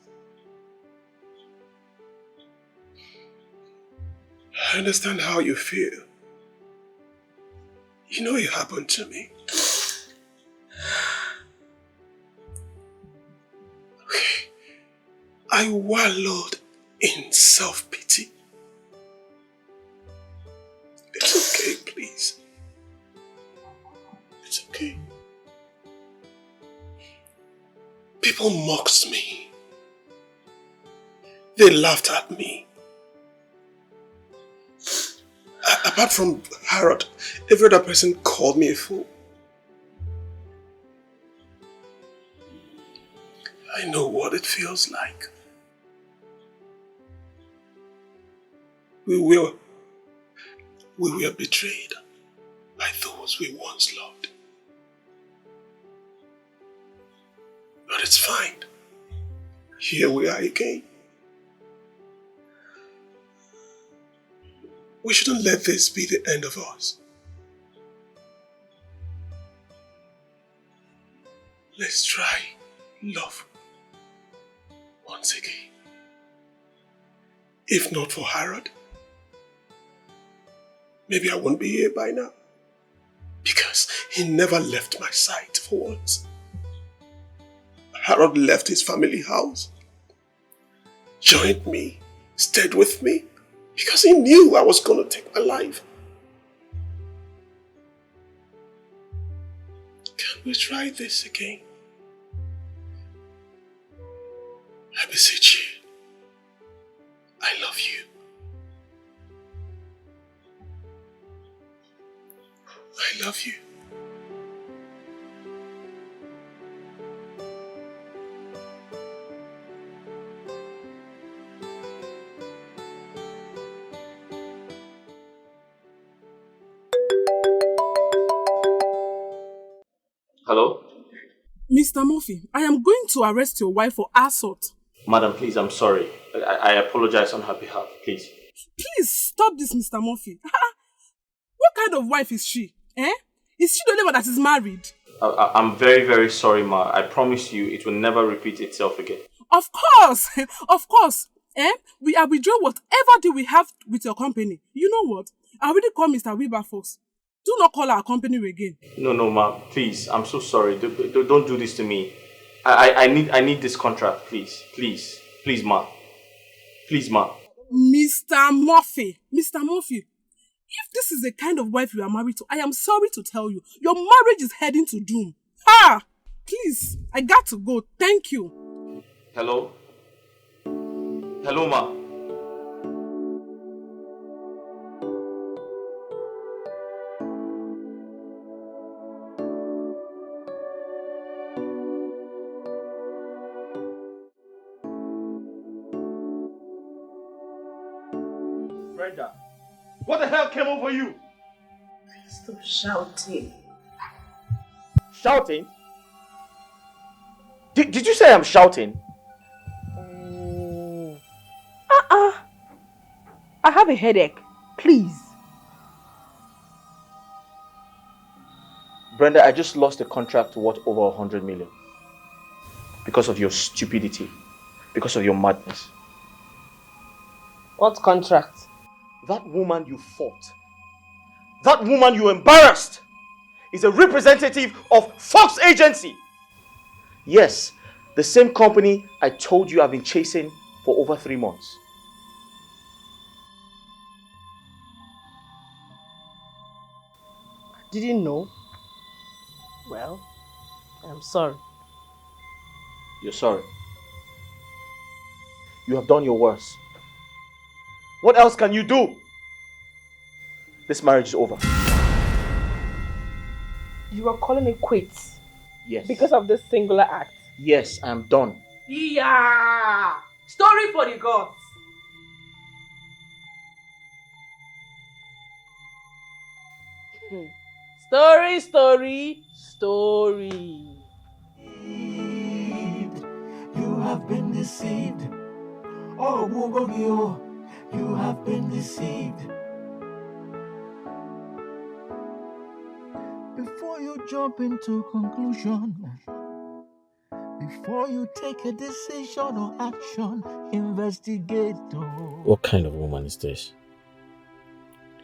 I understand how you feel. You know it happened to me. Okay. I wallowed in self-pity. It's okay, please. It's okay. People mocked me. They laughed at me. Apart from Harold, every other person called me a fool. I know what it feels like. We were betrayed by those we once loved. But it's fine. Here we are again. We shouldn't let this be the end of us. Let's try love once again. If not for Harold, maybe I won't be here by now. Because he never left my side for once. Harold left his family house, joined me, stayed with me, because he knew I was going to take my life. Can we try this again? I beseech you. I love you. I love you. Hello? Mr. Murphy, I am going to arrest your wife for assault. Madam, please, I'm sorry. I apologize on her behalf, please. Please stop this, Mr. Murphy. What kind of wife is she? Eh? Is she the only one that is married? I'm very, very sorry, Ma. I promise you it will never repeat itself again. Of course! Of course! Eh? We are withdrawing whatever deal we have with your company. You know what? I already called Mr. Wilberforce. Do not call our company again. No, Ma. Please, I'm so sorry. Don't do this to me. I need this contract, please. Please, Ma. Please, Ma. Mr. Murphy, if this is the kind of wife you are married to, I am sorry to tell you, your marriage is heading to doom. Please, I got to go. Thank you. Hello? Hello, Ma. Brenda, what the hell came over you? Stop shouting. Shouting? Did you say I'm shouting? I have a headache. Please. Brenda, I just lost a contract worth over 100 million. Because of your stupidity. Because of your madness. What contract? That woman you fought, that woman you embarrassed, is a representative of Fox Agency. Yes, the same company I told you I've been chasing for over 3 months. Didn't know? Well, I'm sorry. You're sorry. You have done your worst. What else can you do? This marriage is over. You are calling it quits? Yes. Because of this singular act? Yes, I am done. Yeah! Story for the gods! Story, story, story. You have been deceived. Oh, Mugogio, you have been deceived. Before you jump into conclusion, before you take a decision or action, investigate. What kind of woman is this?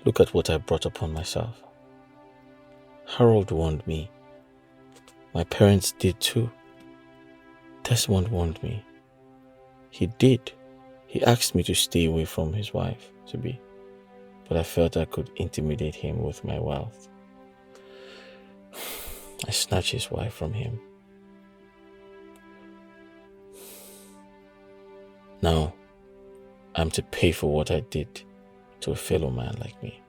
Look at what I brought upon myself. Harold warned me. My parents did too. Desmond warned me. He did. He asked me to stay away from his wife, to be. But I felt I could intimidate him with my wealth. I snatched his wife from him. Now, I'm to pay for what I did to a fellow man like me.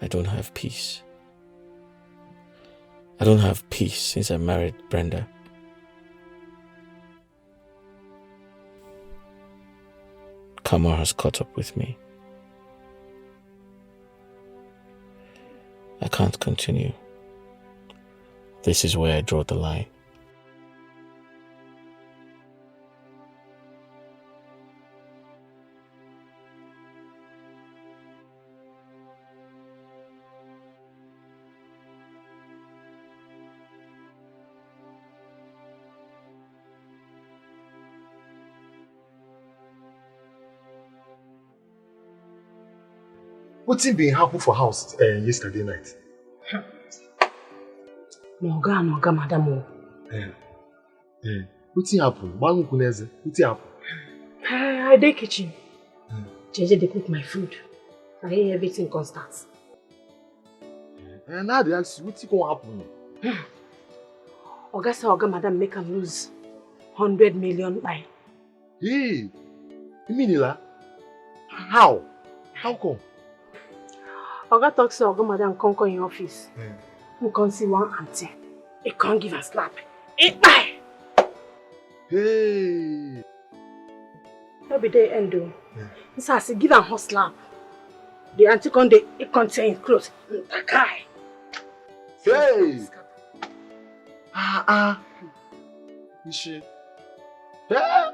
I don't have peace. I don't have peace since I married Brenda. Karma has caught up with me. I can't continue. This is where I draw the line. Wetin been happen for house yesterday night? No, madam. Wetin happen? Wetin happen? I dey kitchen. Jeje dey cook my food. I hear everything constant. And now they ask you, wetin go happen? Oga say Oga madam make am lose 100 million by. Hey, you mean Ila? How? How come? Oga talk say Oga madam come in office. We can see one auntie. He can't give a slap. It bye. Hey. Every day end though. So I say give a hot slap. The auntie can't contain clothes. Takai. Hey. Ishi. Yeah.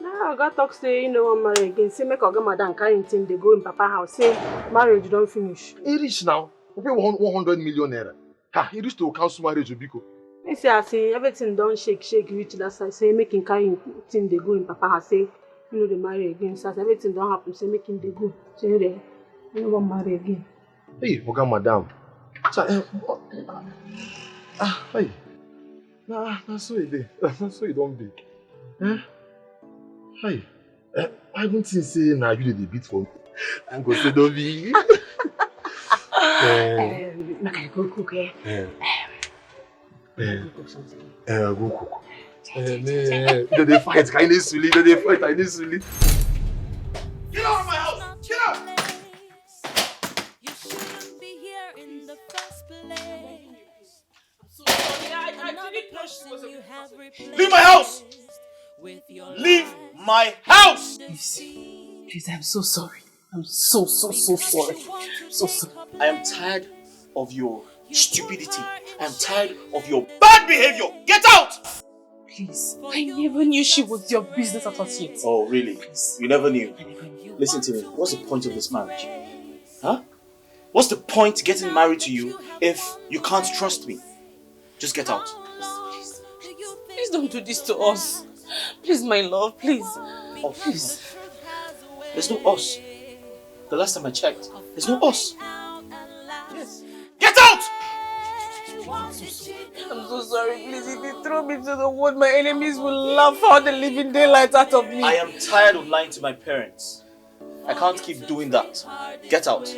Now Oga talk say you know one marry again. Say make Oga madam carry him they go in papa house. Say marriage don't finish. He rich now. We pay 100 million naira. Ha, he reached to cancel marriage with Biko. He say I say everything don't shake reach that side. Say make him carry him they go in papa house. Say you know they marry again. So as everything don't happen. Say make him they go. Say you know one marry again. Hey, Oga madam. So, hey. Nah, that's so it is. That's so it don't be. Hey, I don't think say now you did a bit for me. I'm going to do be. Make I go cook Go cook. They fight. I need Suli. They fight. I need Suli. Get out of my house! Get out! You shouldn't be here in the first place. So sorry, I Another didn't know she was person you have replaced. Leave my house! Leave my house! Please, I'm so sorry. I'm so sorry. So sorry. I am tired of your stupidity. I am tired of your bad behavior. Get out! Please, I never knew she was your business associate. Oh, really? You never knew? Listen to me. What's the point of this marriage? Huh? What's the point getting married to you if you can't trust me? Just get out. Please don't do this to us. Please, my love, please. Oh, please. There's no us. The last time I checked, there's no us. Yes. Get out! I'm so sorry. Please, if you throw me to the world, my enemies will laugh out the living daylight out of me. I am tired of lying to my parents. I can't keep doing that. Get out.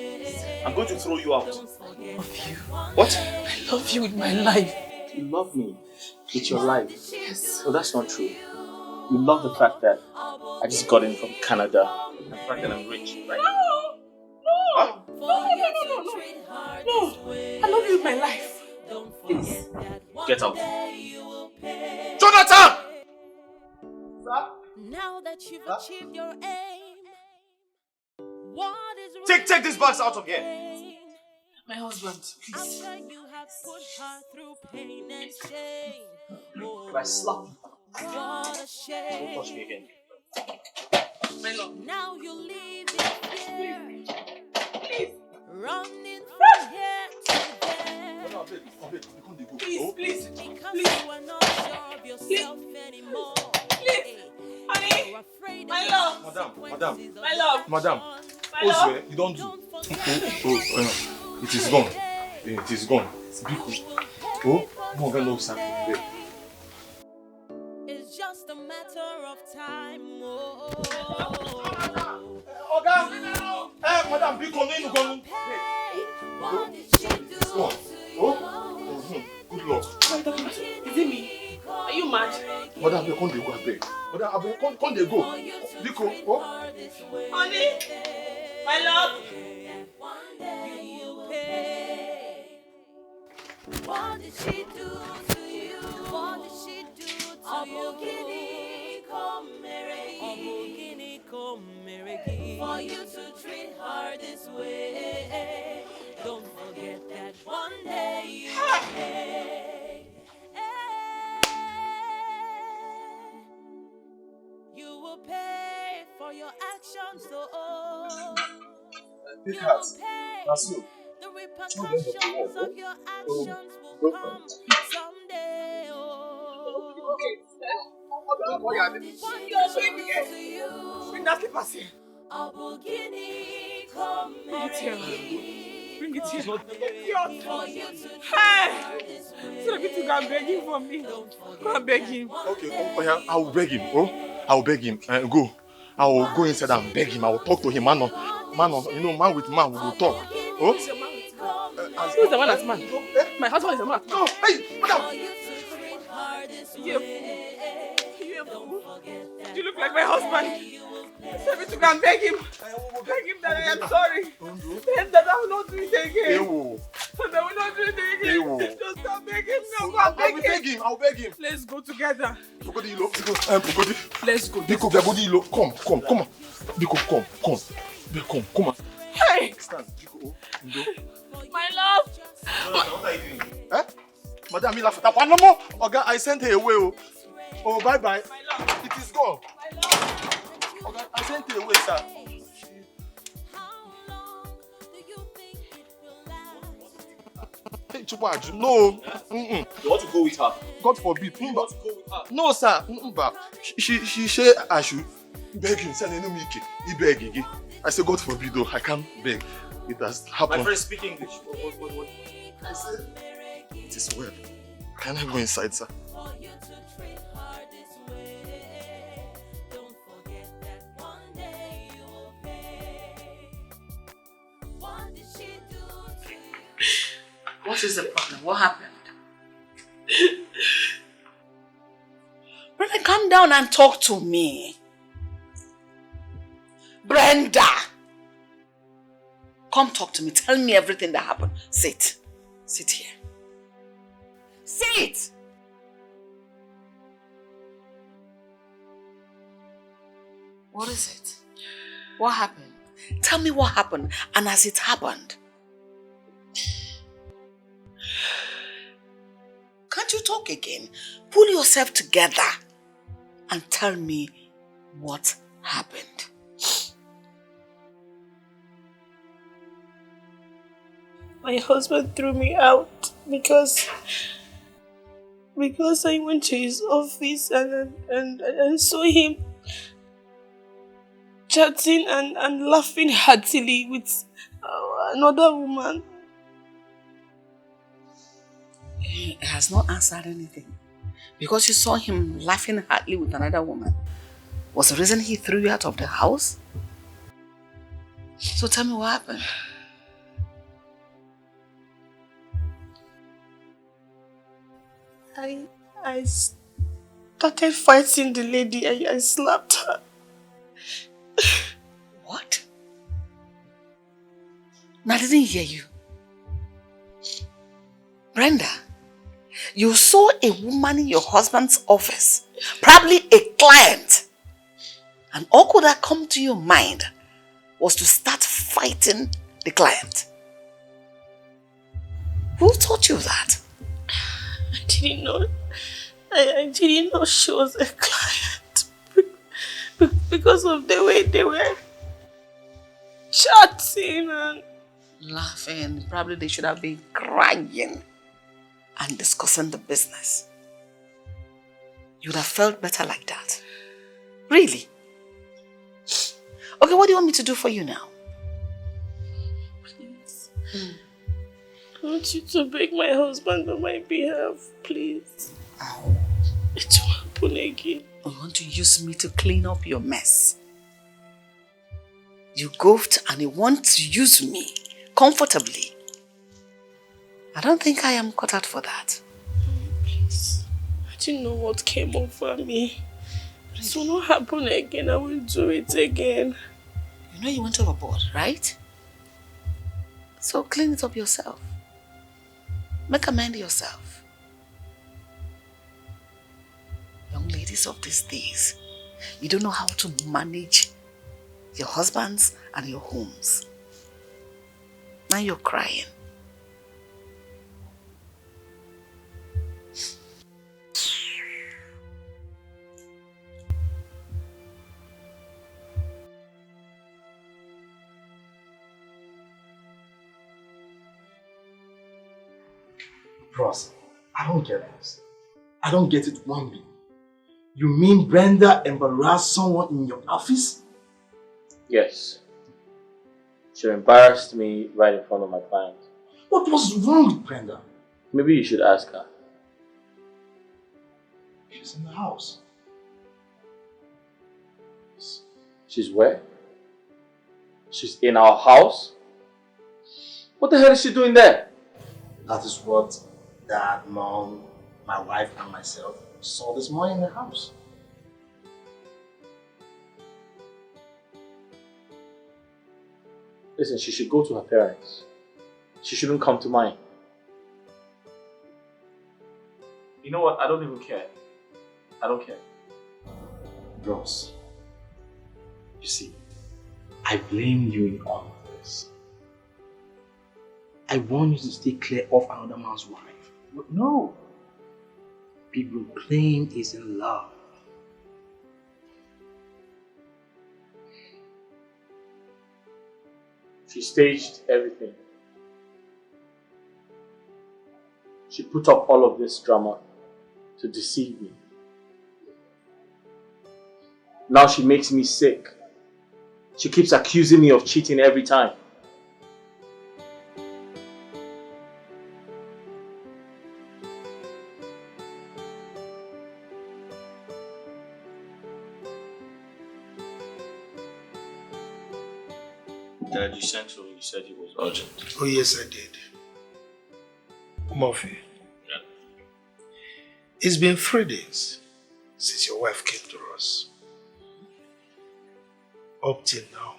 I'm going to throw you out. I love you. What? I love you with my life. You love me with your life? Yes. No, that's not true. You love the fact that I just got in from Canada and the fact that I'm rich, right? No! I love you with my life. Please. Get out. Jonathan! Now that you've achieved your aim, what is Take these bags out of here. My husband, please. after you have put her through pain and shame? If I slap you, What a shame. don't touch me again. My love. Now you live in fear, Please. running from here to there. Please. Because you are not sure of yourself anymore. Please. Honey. You're afraid My of love. Madam. My love. Madam. My love. You don't do. It is gone. It is gone. It's big. Oh, no, no, sir. It's just a matter of time. Madam, be gone. What did she do? It's gone. Oh, good luck. Is it me? Are you mad? Madam, you can't go back. Madam, can't they go? Biko, oh. Honey. My love. What did she do to you? What did she do to you? For you to treat her this way. Don't forget that one day you pay. You will pay for your actions, so Big you hat. will pay. That's you. The repercussions of your actions will come someday. Bring that slippers here. Bring it here. Hey! So that you can beg him for me. Go and beg him. Okay, oh, yeah, I will beg him. Oh, I will beg him. Go. I will go inside and beg him. I will talk to him. Man, man with man, we will talk. Oh? Who is the one that's man? My husband is the man. No, hey, madam. You look like my husband. Tell me to go and beg him. Beg him that I am sorry. Tell him that I will not do it again. That I will not do it again. Just go and beg him. No, go and beg him. I'll beg him. Let's go together. Pogodi, Pogodi. Let's go. Biko, Pogodi, come on. Biko, come on. Hey! Stand, Biko. My love. What are you doing? Eh? Madam, you laugh at one more. Oga, I sent her away. Oh, bye. My love. It is gone. My love. Oga, I sent her away, sir. Hey, Chupaju, no. You want to go with her? God forbid. You want to go with her? No, sir. She said I should beg him. He beg again. I said, God forbid, though. I can't beg. It has happened. My friend, speak English. What? I said, it is well. Can I go inside, sir? What is the problem? What happened? Brenda, come down and talk to me. Brenda! Come talk to me. Tell me everything that happened. Sit. Sit here. Sit! What is it? What happened? Tell me what happened, and as it happened. Can't you talk again? Pull yourself together and tell me what happened. My husband threw me out because I went to his office and I saw him chatting and laughing heartily with another woman. He has not answered anything. Because you saw him laughing heartily with another woman was the reason he threw you out of the house? So tell me what happened. I started fighting the lady. I slapped her. What? No, I didn't hear you. Brenda, you saw a woman in your husband's office, probably a client. And all could have come to your mind was to start fighting the client. Who taught you that? I didn't know. I didn't know she was a client because of the way they were chatting and laughing. Probably they should have been crying and discussing the business. You'd have felt better like that. Really? Okay, what do you want me to do for you now? Please. I want you to beg my husband on my behalf, please. Oh. It won't happen again. You want to use me to clean up your mess? You goofed and you want to use me comfortably. I don't think I am cut out for that. Please. I didn't know what came over me. It will not happen again. I will do it again. You know you went overboard, right? So clean it up yourself. Make amend yourself. Young ladies of these days, you don't know how to manage your husbands and your homes. Now you're crying. Bros, I don't get this. I don't get it one bit. You mean Brenda embarrassed someone in your office? Yes. She embarrassed me right in front of my client. What was wrong with Brenda? Maybe you should ask her. She's in the house. She's where? She's in our house? What the hell is she doing there? That is what Dad, Mom, my wife and myself saw this morning in the house. Listen, she should go to her parents. She shouldn't come to mine. You know what? I don't even care. I don't care. Bros, you see, I blame you in all of this. I want you to stay clear of another man's wife. But no. People claim he's in love. She staged everything. She put up all of this drama to deceive me. Now she makes me sick. She keeps accusing me of cheating every time. Dad, you sent for me. You said it was urgent. Oh yes, I did. Murphy. Yeah. It's been 3 days since your wife came to us. Up till now,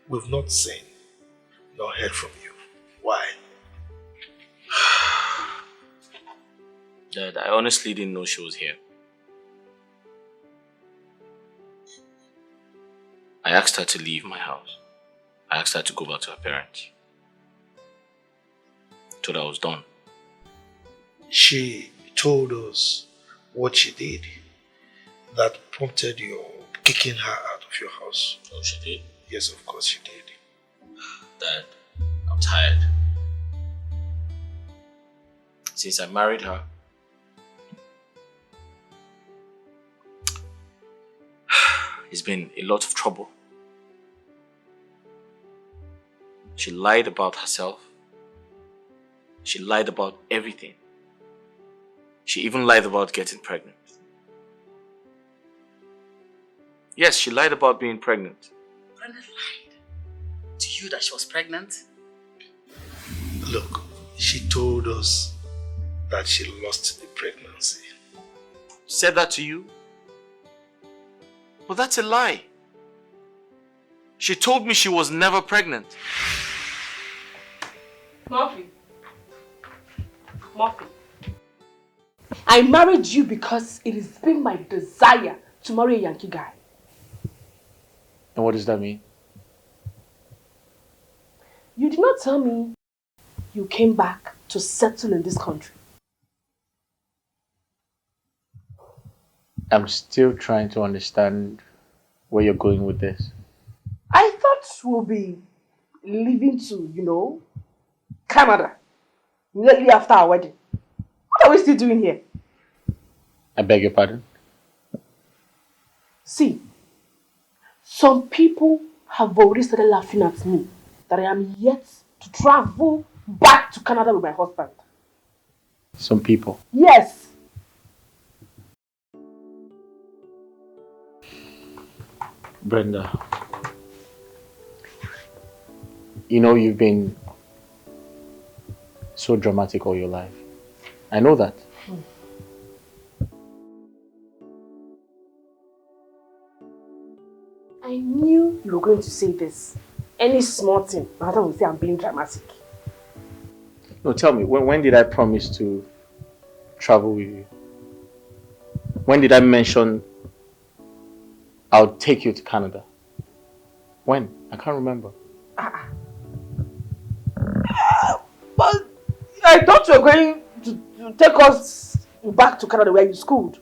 we've not seen nor heard from you. Why? Dad, I honestly didn't know she was here. I asked her to leave my house. I asked her to go back to her parents. Told her I was done. She told us what she did that prompted you kicking her out of your house. Oh, she did? Yes, of course she did. Dad, I'm tired. Since I married her, it's been a lot of trouble. She lied about herself. She lied about everything. She even lied about getting pregnant. Yes, she lied about being pregnant. Brenda lied to you that she was pregnant? Look, she told us that she lost the pregnancy. Said that to you? Well, that's a lie. She told me she was never pregnant. Murphy. I married you because it has been my desire to marry a Yankee guy. And what does that mean? You did not tell me you came back to settle in this country. I'm still trying to understand where you're going with this. I thought we'll be leaving to, Canada, immediately after our wedding. What are we still doing here? I beg your pardon? See, some people have already started laughing at me that I am yet to travel back to Canada with my husband. Some people? Yes. Brenda, you've been so dramatic all your life. I know that. I knew you were going to say this. Any small thing, my husband will say I'm being dramatic. No, tell me, when did I promise to travel with you? When did I mention I'll take you to Canada? When? I can't remember. But I thought you were going to take us back to Canada where you schooled.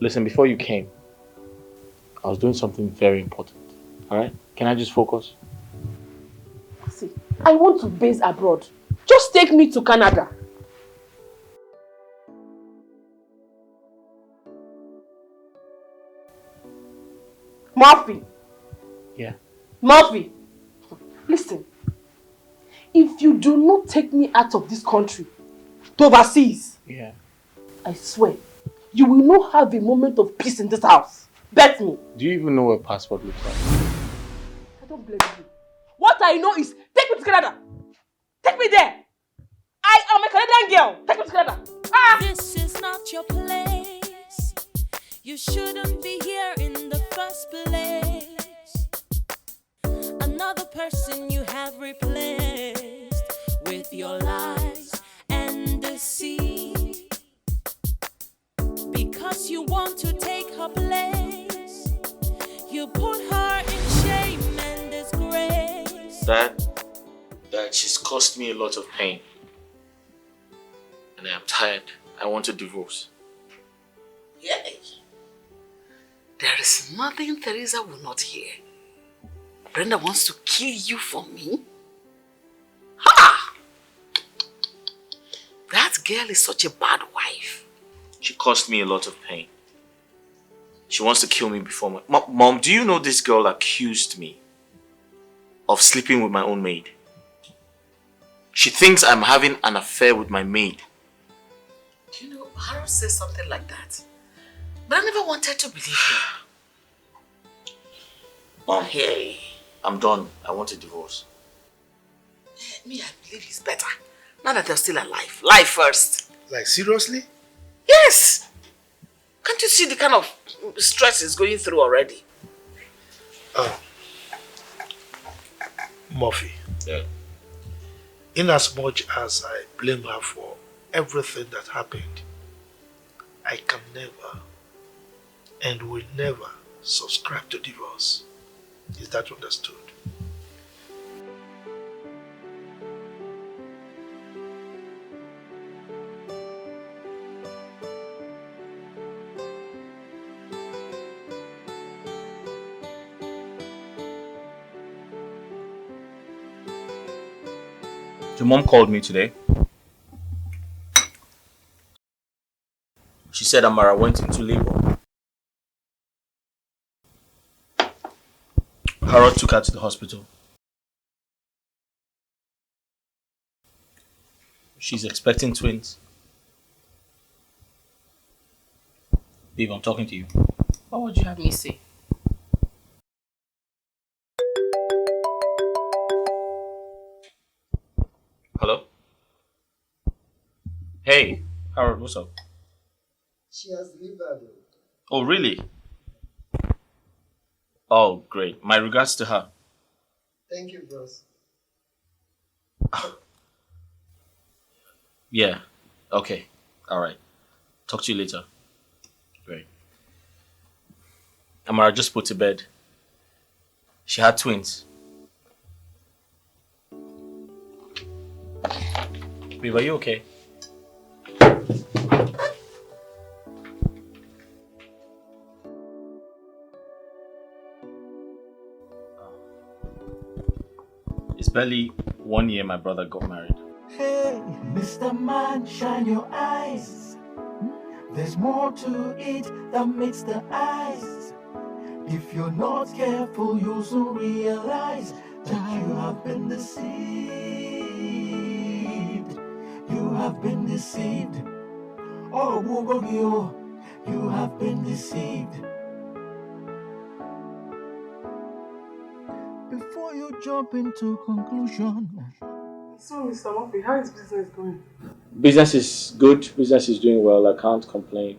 Listen, before you came, I was doing something very important. Alright? Can I just focus? See, I want to base abroad. Just take me to Canada. Murphy. Yeah. Murphy. Listen. If you do not take me out of this country to overseas, yeah, I swear, you will not have a moment of peace in this house. Bet me. Do you even know what a passport looks like? I don't blame you. What I know is, take me to Canada. Take me there. I am a Canadian girl. Take me to Canada. This is not your place. You shouldn't be here in the first place. Another person you have replaced with your lies and deceit. Because you want to take her place, you put her in shame and disgrace. That she's caused me a lot of pain. And I am tired. I want a divorce. Yay. There is nothing Teresa will not hear. Brenda wants to kill you for me? Ha! That girl is such a bad wife. She caused me a lot of pain. She wants to kill me before my... Mom, do you know this girl accused me of sleeping with my own maid? She thinks I'm having an affair with my maid. You know, Harold says something like that. But I never wanted to believe him. Mom, Hey. I'm done. I want a divorce. Me, I believe he's better. Now that they're still alive. Life first. Like, seriously? Yes! Can't you see the kind of stress he's going through already? Murphy. Yeah. In as much as I blame her for everything that happened, I can never and will never subscribe to divorce. Is that understood? Your mom called me today. She said Amara went into labor. Harold took her to the hospital. She's expecting twins. Babe, I'm talking to you. What would you have me say? Hello? Hey, Harold, what's up? She has delivered. Oh, really? Oh, great. My regards to her. Thank you, bros. Yeah. Okay. Alright. Talk to you later. Great. Amara just put to bed. She had twins. Babe, are you okay? It's barely 1 year my brother got married. Hey, Mr. Man, shine your eyes. There's more to it than meets the eyes. If you're not careful, you'll soon realize that you have been deceived. You have been deceived. Oh, Wugogio, you have been deceived. Before you jump into conclusion. So, Mr. Murphy, how is business going? Business is good. Business is doing well. I can't complain.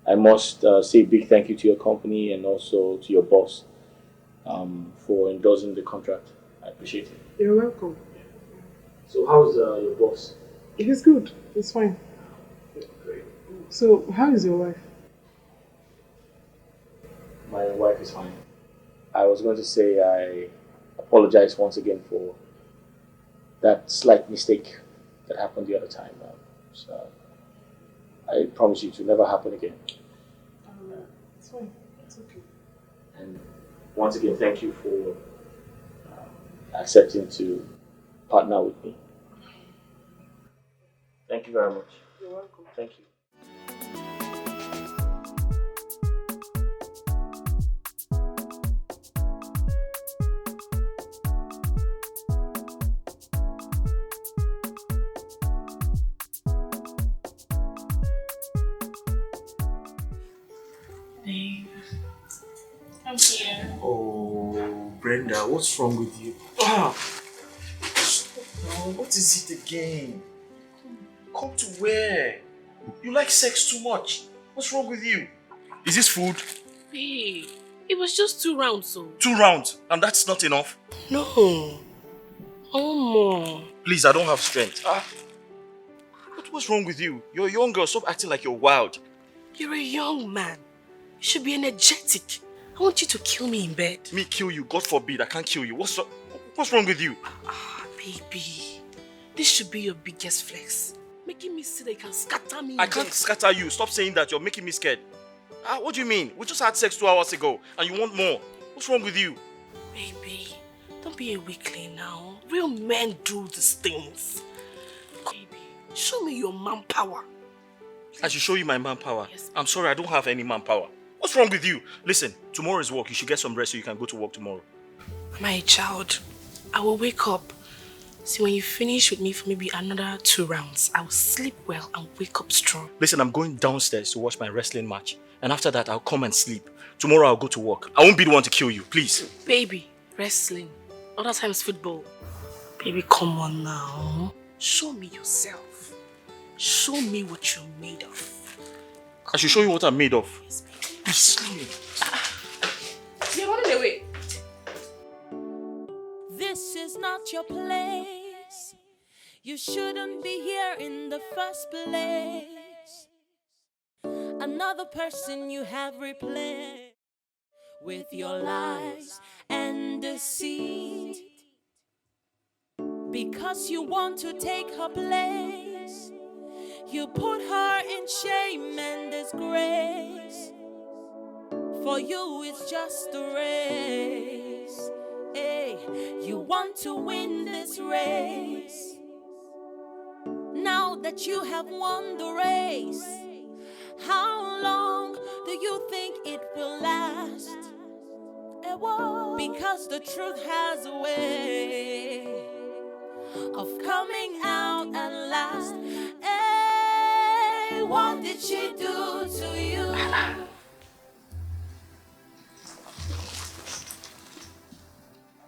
I must say a big thank you to your company and also to your boss for endorsing the contract. I appreciate it. You're welcome. So how's your boss? It is good. It's fine. Great. So, how is your wife? My wife is fine. I was going to say I apologize once again for that slight mistake that happened the other time. So I promise you to never happen again. It's fine. It's okay. And once again, thank you for accepting to partner with me. Thank you very much. You're welcome. Thank you. Babe, I'm here. Oh, Brenda, what's wrong with you? Ah, what is it again? Come to where? You like sex too much. What's wrong with you? Is this food? Babe, it was just 2 rounds, so. 2 rounds, and that's not enough? No. Oh, more. Please, I don't have strength. What's wrong with you? You're a young girl. Stop acting like you're wild. You're a young man. You should be energetic. I want you to kill me in bed. Me kill you? God forbid, I can't kill you. What's wrong with you? Baby. This should be your biggest flex. Making me see that you can scatter me in I can't bed. scatter you. Stop saying that. You're making me scared. What do you mean? We just had sex 2 hours ago and you want more. What's wrong with you? Baby, don't be a weakling now. Real men do these things. Baby, show me your manpower. I should show you my manpower. Yes. I'm sorry, I don't have any manpower. What's wrong with you? Listen, tomorrow is work. You should get some rest so you can go to work tomorrow. My child, I will wake up. See, when you finish with me for maybe another 2 rounds, I will sleep well and wake up strong. Listen, I'm going downstairs to watch my wrestling match. And after that, I'll come and sleep. Tomorrow, I'll go to work. I won't be the one to kill you, please. Baby, wrestling. Other times football. Baby, come on now. Show me yourself. Show me what you're made of. I should show you what I'm made of. Yes, baby. Please, leave me. You're running away. This is not your place. You shouldn't be here in the first place. Another person you have replaced. with your lies and deceit. Because you want to take her place, you put her in shame and disgrace. For you it's just a race. Hey, you want to win this race. Now that you have won the race, how long do you think it will last? Because the truth has a way of coming out at last. Hey, what did she do to you?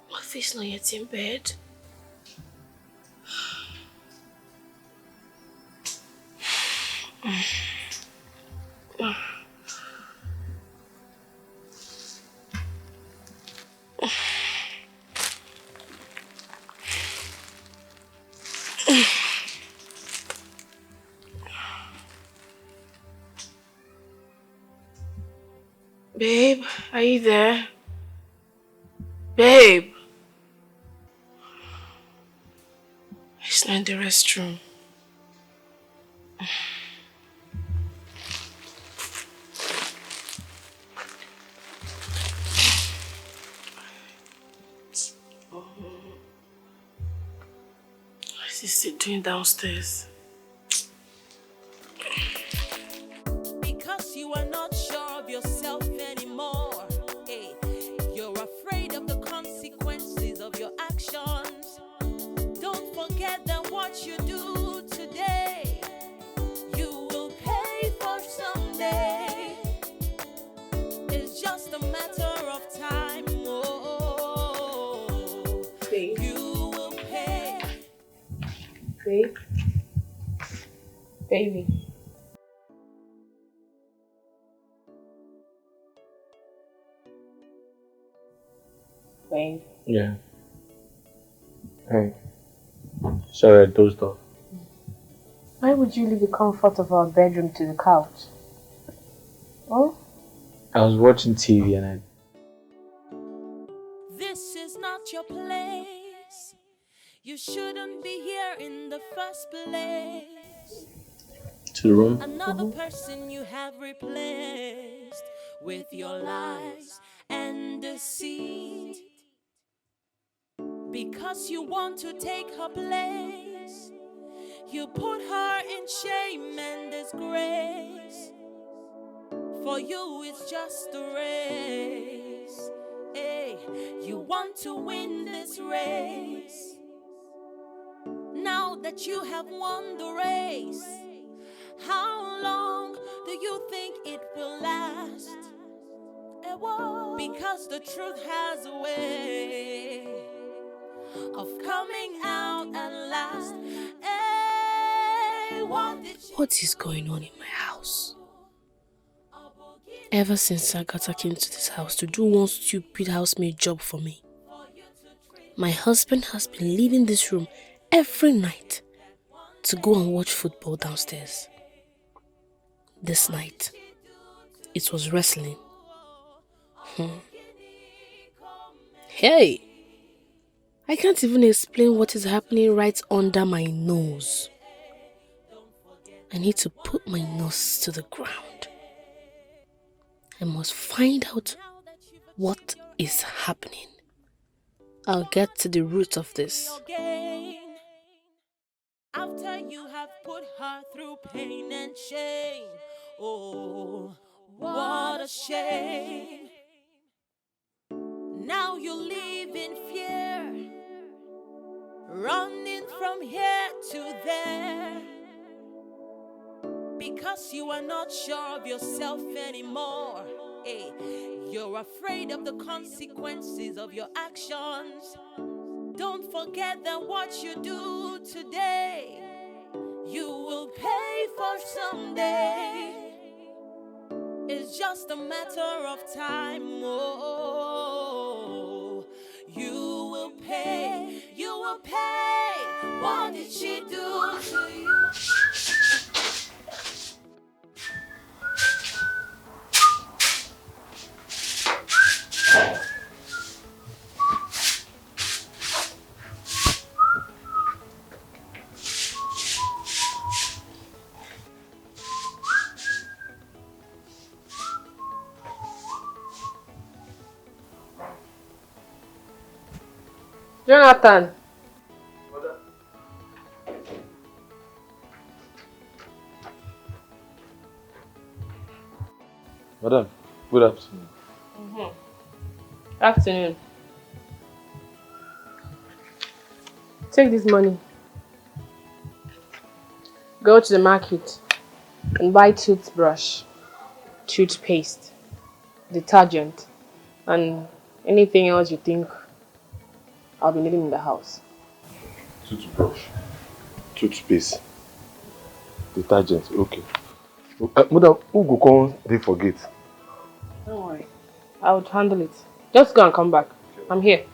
What if he's not yet in bed? Babe, are you there? Babe! He's not in the restroom. What is he still doing downstairs? Because you are not sure of yourself anymore. Hey, you're afraid of the consequences of your actions. Don't forget that what you do today, you will pay for someday. It's just a matter of time. Oh, Babe. you will pay. Babe? Baby. Babe. Yeah. Hey. Sorry, I dozed off. Why would you leave the comfort of our bedroom to the couch? Oh? I was watching TV and This is not your place. You shouldn't be here in the first place. to the room. Another person you have replaced with your lies and deceit. Because you want to take her place, you put her in shame and disgrace. For you it's just a race. Hey, you want to win this race. Now that you have won the race, how long do you think it will last? Because the truth has a way of coming out at last. Hey, What is going on in my house? Ever since Agatha came to this house to do one stupid housemaid job for me, my husband has been leaving this room every night to go and watch football downstairs. This night, it was wrestling. Hey! I can't even explain what is happening right under my nose. I need to put my nose to the ground. I must find out what is happening. I'll get to the root of this. After you have put her through pain and shame. Oh, what a shame. Now you live in fear, running from here to there. Because you are not sure of yourself anymore. Hey, you're afraid of the consequences of your actions. Don't forget that what you do today, you will pay for someday. It's just a matter of time. Oh, you will pay. You will pay. What did she do to you? Jonathan. Madam, good afternoon. Afternoon. Take this money. Go to the market and buy toothbrush, toothpaste, detergent, and anything else you think I'll be needing in the house. Toothbrush, toothpaste, detergent, okay. Madam, who go come they forget? Don't worry. I would handle it. Just go and come back. I'm here.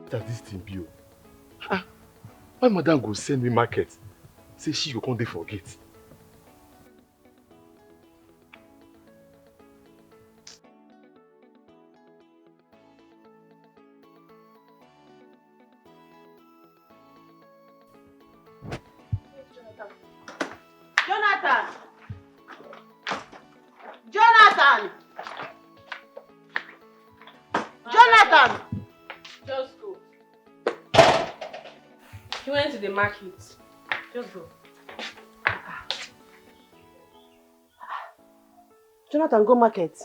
That this thing be? Why madam go send me market? Say she go come they forget. Jonathan! Jonathan! Jonathan! Just go. He went to the market. Just go. Jonathan go market.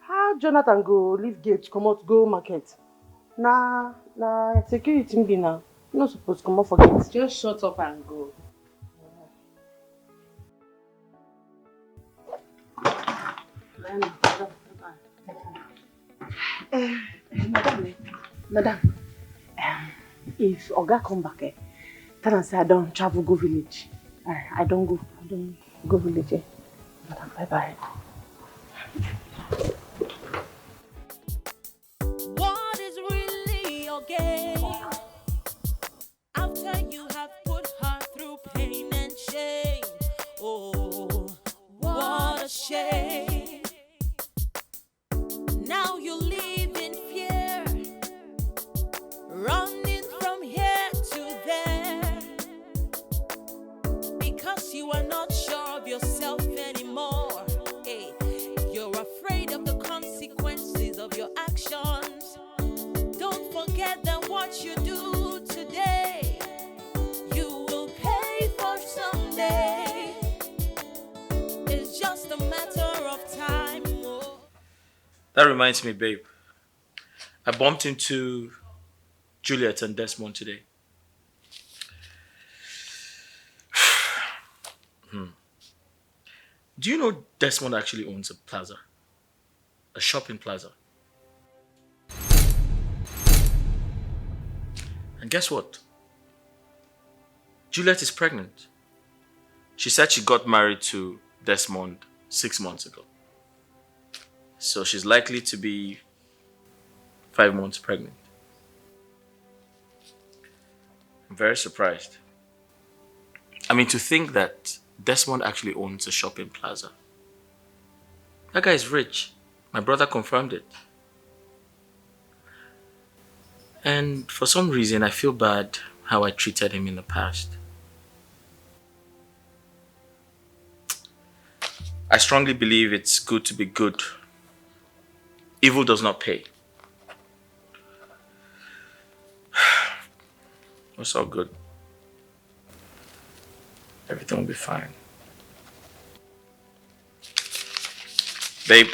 How Jonathan go leave gate come out go market? Nah, security be now. You not supposed to come out for gate. Just shut up and go. Madam, if Oga come back, tell him say I don't travel go village. I don't go village. Madam, bye. What is really your game? After you have put her through pain and shame. Oh, what a shame. Now you live in fear, running from here to there, because you are not sure of yourself anymore. Hey, you're afraid of the consequences of your actions. Don't forget that what you do today, you will pay for someday. It's just a matter of time. Oh. That reminds me, babe. I bumped into Juliet and Desmond today. Do you know Desmond actually owns a plaza? A shopping plaza. And guess what? Juliet is pregnant. She said she got married to Desmond 6 months ago. So she's likely to be 5 months pregnant. I'm very surprised. I mean, to think that Desmond actually owns a shopping plaza. That guy is rich. My brother confirmed it. And for some reason, I feel bad how I treated him in the past. I strongly believe it's good to be good. Evil does not pay. It's all good. Everything will be fine. Babe,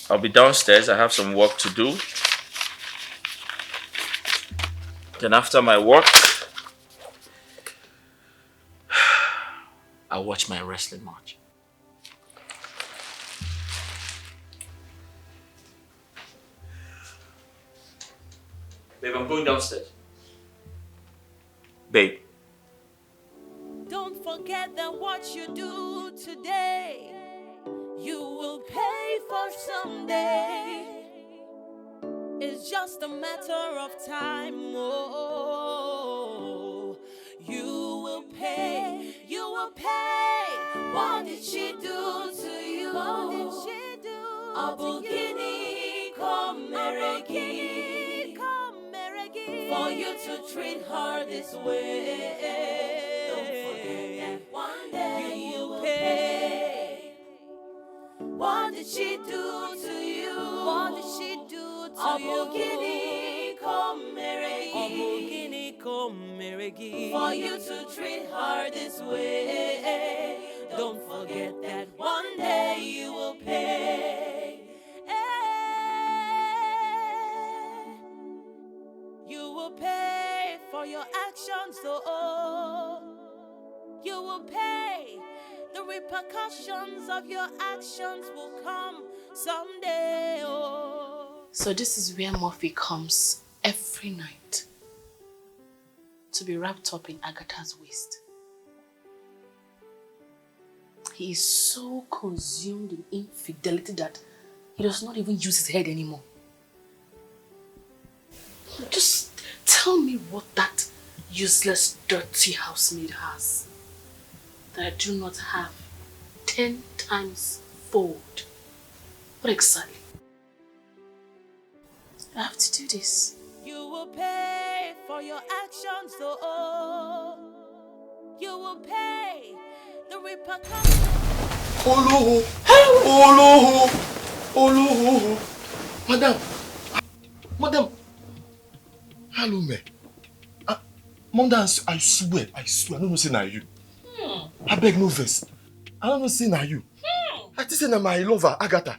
I'll be downstairs. I have some work to do. Then after my work, I'll watch my wrestling match. Babe, I'm going downstairs. Babe. Don't forget that what you do today, you will pay for someday. It's just a matter of time. Oh, you will pay. You will pay. What did she do to you? What did she do? Abugini come meregi. For you to treat her this way. Don't forget that one day you will pay. What did she do to you? What did she do to you? Come meregi. For you to treat her this way. Don't forget that one day you will pay. You will pay for your actions, oh. You will pay. The repercussions of your actions will come someday, oh. So this is where Murphy comes every night to be wrapped up in Agatha's waist. He is so consumed in infidelity that he does not even use his head anymore. Just tell me what that useless, dirty housemaid has that I do not have 10 times fold. What exactly? I have to do this. You will pay for your actions, oh. You will pay the repercussions. Oloho! Oloho! Oloho! Madam! Hello, me. Madam, I swear, I don't know say na you. I beg no verse. I don't know say na you. I just say na my lover, Agatha.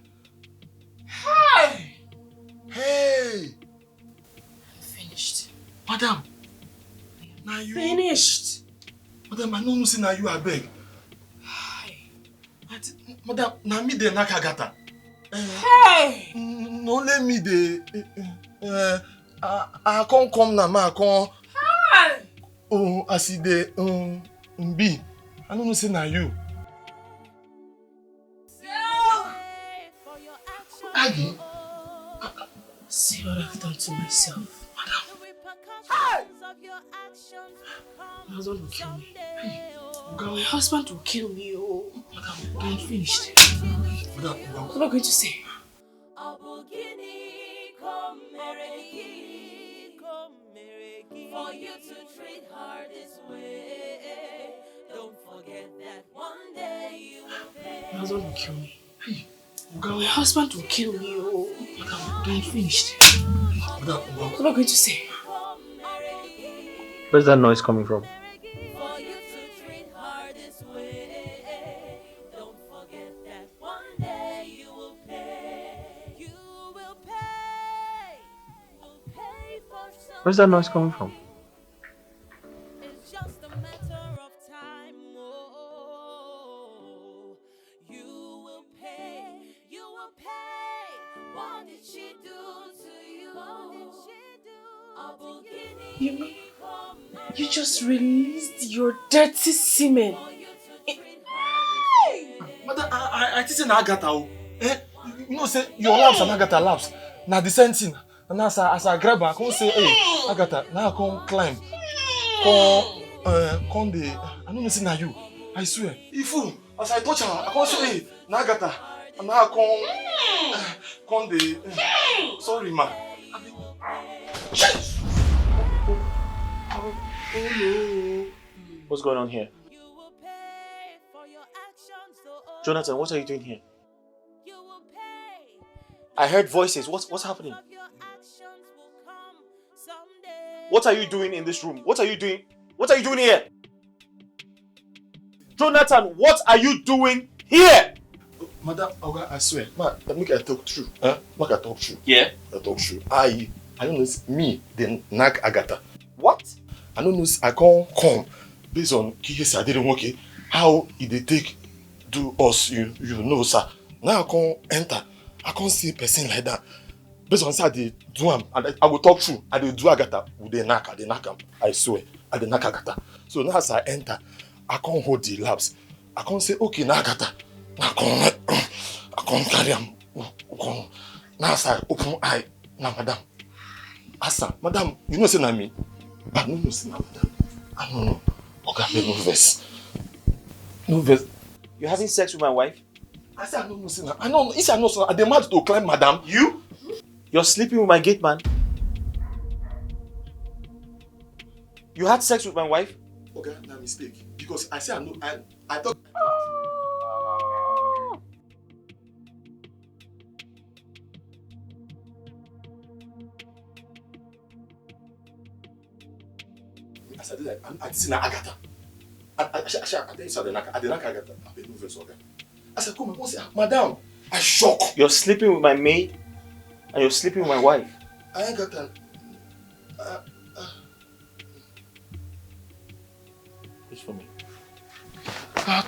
Hey! I'm finished. Madam! Na you. Finished. Madam, I don't know say na you, I beg. Madam, na me dey knack Agatha. Hey! No let me dey. I can't come now, I can't. Oh, I see the be. I don't know say na you. Aggie. See what I've done to myself. Madam. My husband will kill me. My husband will kill me, oh. Madam, I'm finished. Madam, what am I going to say? For you to treat her this way. Don't forget that one day you will pay. My husband will kill me. My husband will kill me, oh. Madam, I'm finished. Madam, what am I going to say? Where's that noise coming from? Where's that noise coming from? It's just a matter of time. Oh, you will pay. You will pay. What did she do to you? What did she do? You just released your dirty semen. Madam, I think na Agatha. You know say your laps and Agatha laps. Na the same thing. And as I grab her, I come say, hey, Agatha, now I come climb. Come the. I don't know say na you. I swear. If as I touch her, I come say, hey, na Agatha. And now I come the. Sorry, ma. What's going on here? Jonathan, what are you doing here? I heard voices. What's happening? What are you doing in this room? What are you doing? What are you doing here? Jonathan, what are you doing here? Madam, I swear. Ma, make I talk true. Huh? Make I talk true. Yeah? I talk true. I don't know me, then nag Agatha. What? I don't know, I can't come based on Kiyesi I didn't work how they take do us, you know, sir. Now I can't enter. I can't see a person like that. Based on say they do am, and I will talk true. I dey do Agatha with the knack, they knack am. I swear, I dey knack Agatha. So now as I enter, I can't hold the laps. I can't say okay, na Agatha. I can't carry am. Now as I open eye, na madam. Asa, madam, you know say na me. I don't know say na madam. I don't know. Okay, no verse. No vex. You're having sex with my wife? I say I don't know, say na. I know. If I know, so I demand to climb, madam. You? You're sleeping with my gate man? You had sex with my wife? Okay, na mistake. Because I say I know. I thought. As I did, I did na Agatha. I tell you something. I did not Agatha. I been moving so. I said, come on, say, madam. I shock. You're sleeping with my maid, and you're sleeping with my wife. I ain't got that. It's for me. I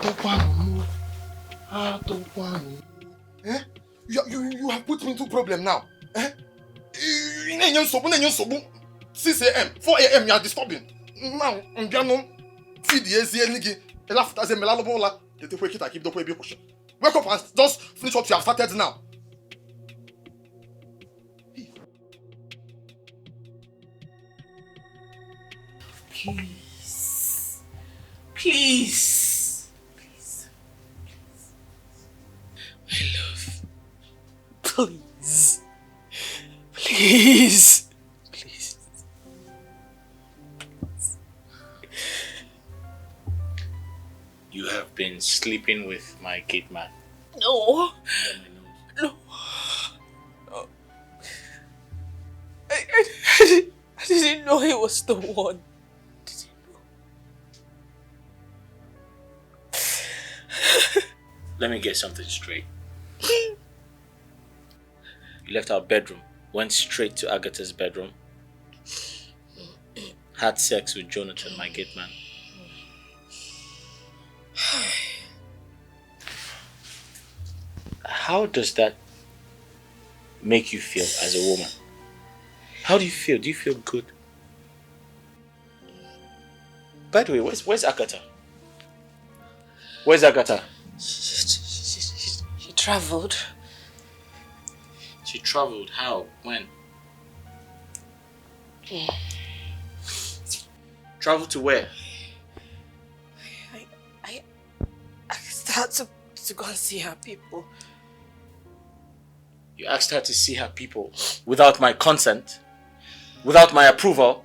don't want. Eh? You have put me into problem now. Eh? 6 a.m., 4 a.m. you are disturbing. Now, I'm going feed the ACL. Wake up and just finish what you have started now. Please. Please. Please. My love. Please. Please. Please. You have been sleeping with my gate man. No. No. I didn't know he was the one. Let me get something straight. You left our bedroom, went straight to Agatha's bedroom, had sex with Jonathan, my gate man. How does that make you feel as a woman? How do you feel? Do you feel good? By the way, where's Agatha? Where's Agatha? She traveled. She traveled? How? When? Traveled to where? I started to go and see her people. You asked her to see her people without my consent? Without my approval?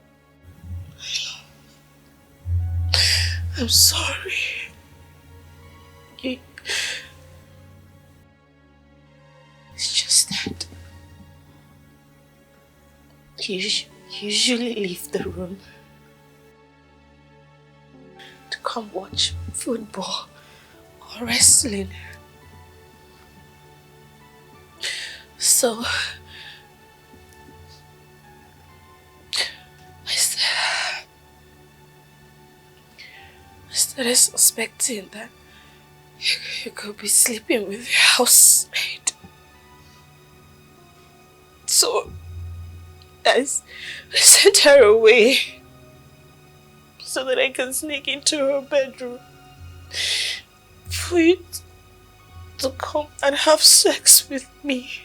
I'm sorry. It's just that you usually leave the room to come watch football or wrestling. So I started suspecting that you could be sleeping with your housemaid. So I sent her away so that I can sneak into her bedroom for you to come and have sex with me.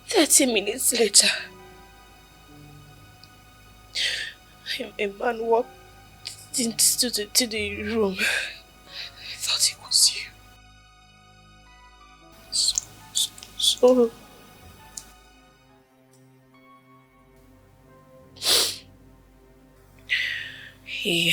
30 minutes later, a man walked into the room. I thought it was you. So he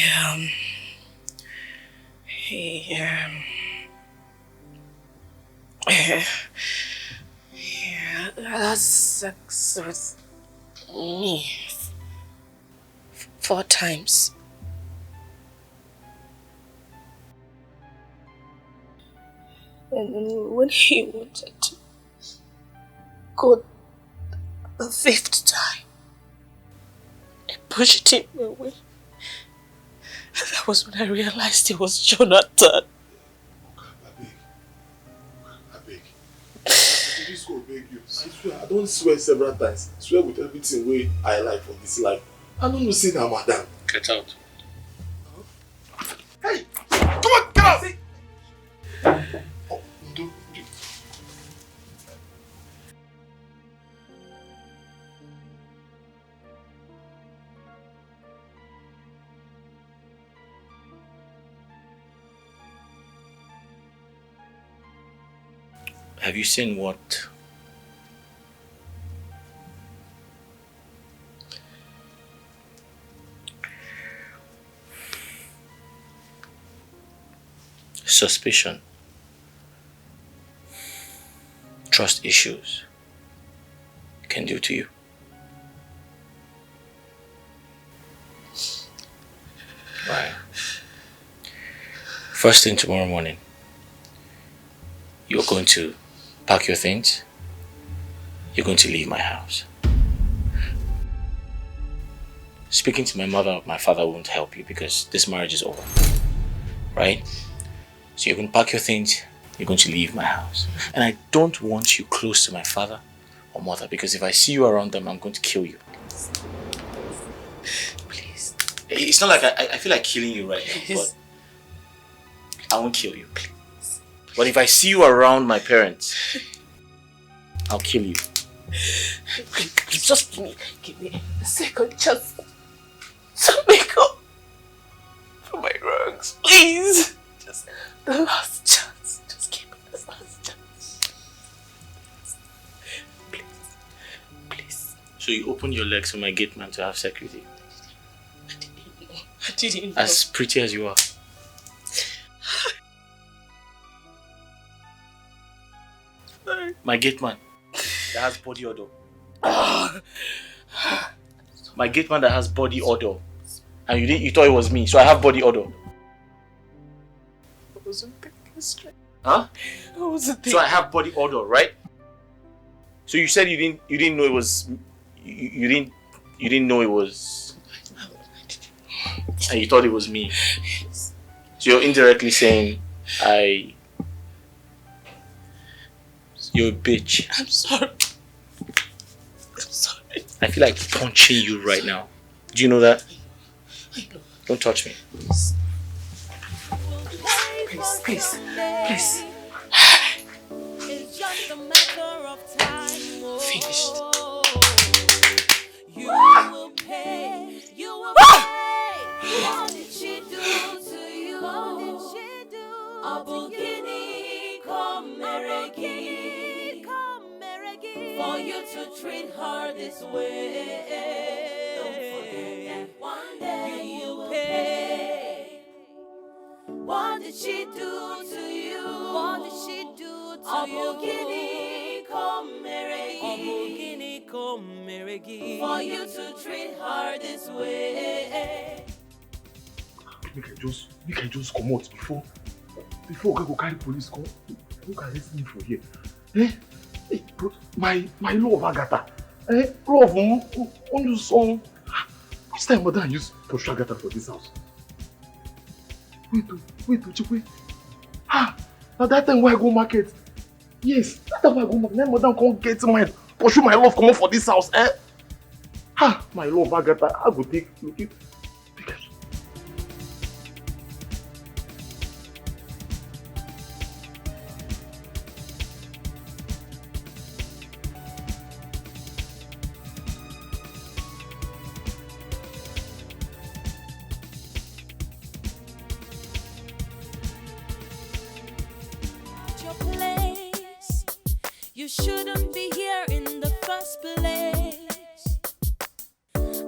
had sex with me 4 times. And when he wanted to go the 5th time, I pushed him away. That was when I realized it was Jonathan. I beg. This go beg you. I swear, I don't swear several times. I swear with everything way I like for this life. I don't know say that, madam. Get out. Hey! Come on, get out! Oh, do. Have you seen what suspicion, trust issues can do to you? Right. First thing tomorrow morning, you're going to pack your things. You're going to leave my house. Speaking to my mother, my father won't help you because this marriage is over. Right? So you're going to pack your things. You're going to leave my house. And I don't want you close to my father or mother because if I see you around them, I'm going to kill you. Please. It's not like I feel like killing you right now, but I won't kill you. Please. But if I see you around my parents, I'll kill you. Just give me a second chance to make up for my wrongs, please. Just the last chance. Just give me the last chance. Please. So you opened your legs for my gate man to have sex with you? I didn't know. As pretty as you are. My gate man that has body odor. My gate man that has body odor. And you thought it was me, so I have body odor. I wasn't thinking straight. Huh? I wasn't thinking. So I have body odor, right? So you said you didn't know it was you didn't know it was and you thought it was me. So you're indirectly saying you're a bitch. I'm sorry. I'm sorry. I feel like punching you right now. Do you know that? I know. Don't touch me. Please. It's just a matter of time. Finished. You will pay. You will pay. What did she do to you? What did she do? Abugini Komeregi. For you to treat her this way. Don't forget that one day you will pay. What did she do to you? What did she do to you? Abugini Komeregi. For you to treat her this way. Make I just come out before I go carry police come. Who can arrest me for here? Hey, but my love Agatha. Love on your song. Which time mother use pursue Agatha for this house? Wait. Now that time why I go market? Yes, that time why I go market. Then mother can't get mine. Pursue my love come for this house, my love Agatha. I go take it. You shouldn't be here in the first place.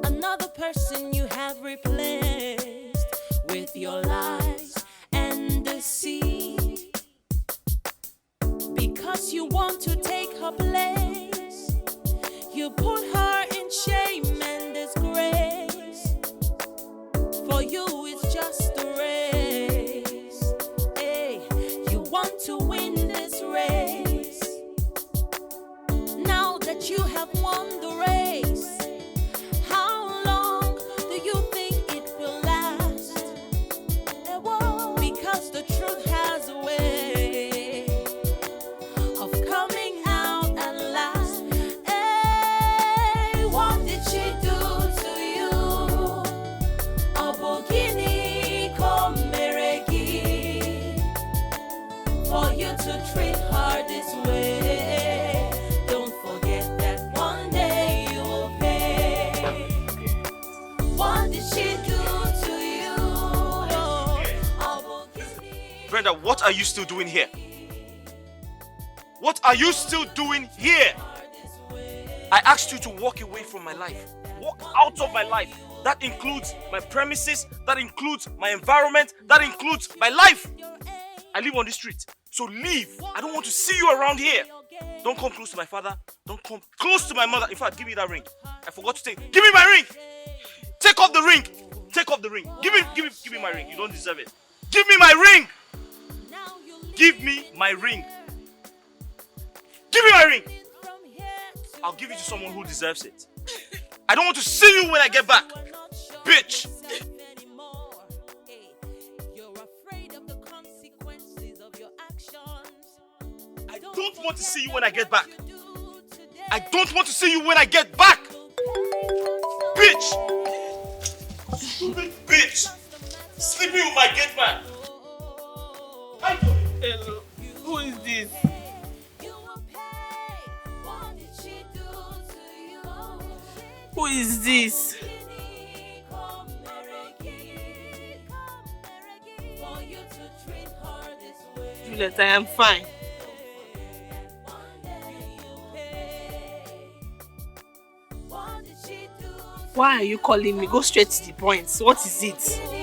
Another person you have replaced with your lies and deceit. Because you want to take her place, you put her in shame and disgrace. For you it's just a race. Hey, you want to win this race. You have won the race. How long do you think it will last? Because the truth has a way of coming out at last. Hey, what did she do to you? Abogini Komeregi. For you to treat her this way. Brenda, what are you still doing here? What are you still doing here? I asked you to walk away from my life. Walk out of my life. That includes my premises, that includes my environment, that includes my life. I live on the street, so leave. I don't want to see you around here. Don't come close to my father. Don't come close to my mother. In fact, give me that ring. I forgot to take. Give me my ring. Take off the ring. Take off the ring. Give me my ring. You don't deserve it. Give me my ring. Give me my ring. Give me my ring. I'll give it to someone who deserves it. I don't want to see you when I get back, bitch. I don't want to see you when I get back. I don't want to see you when I get back, bitch. Stupid bitch. Sleeping with my gate man. Hello. Who is this? Who is this? Juliet, I am fine. Why are you calling me? Go straight to the point. What is it?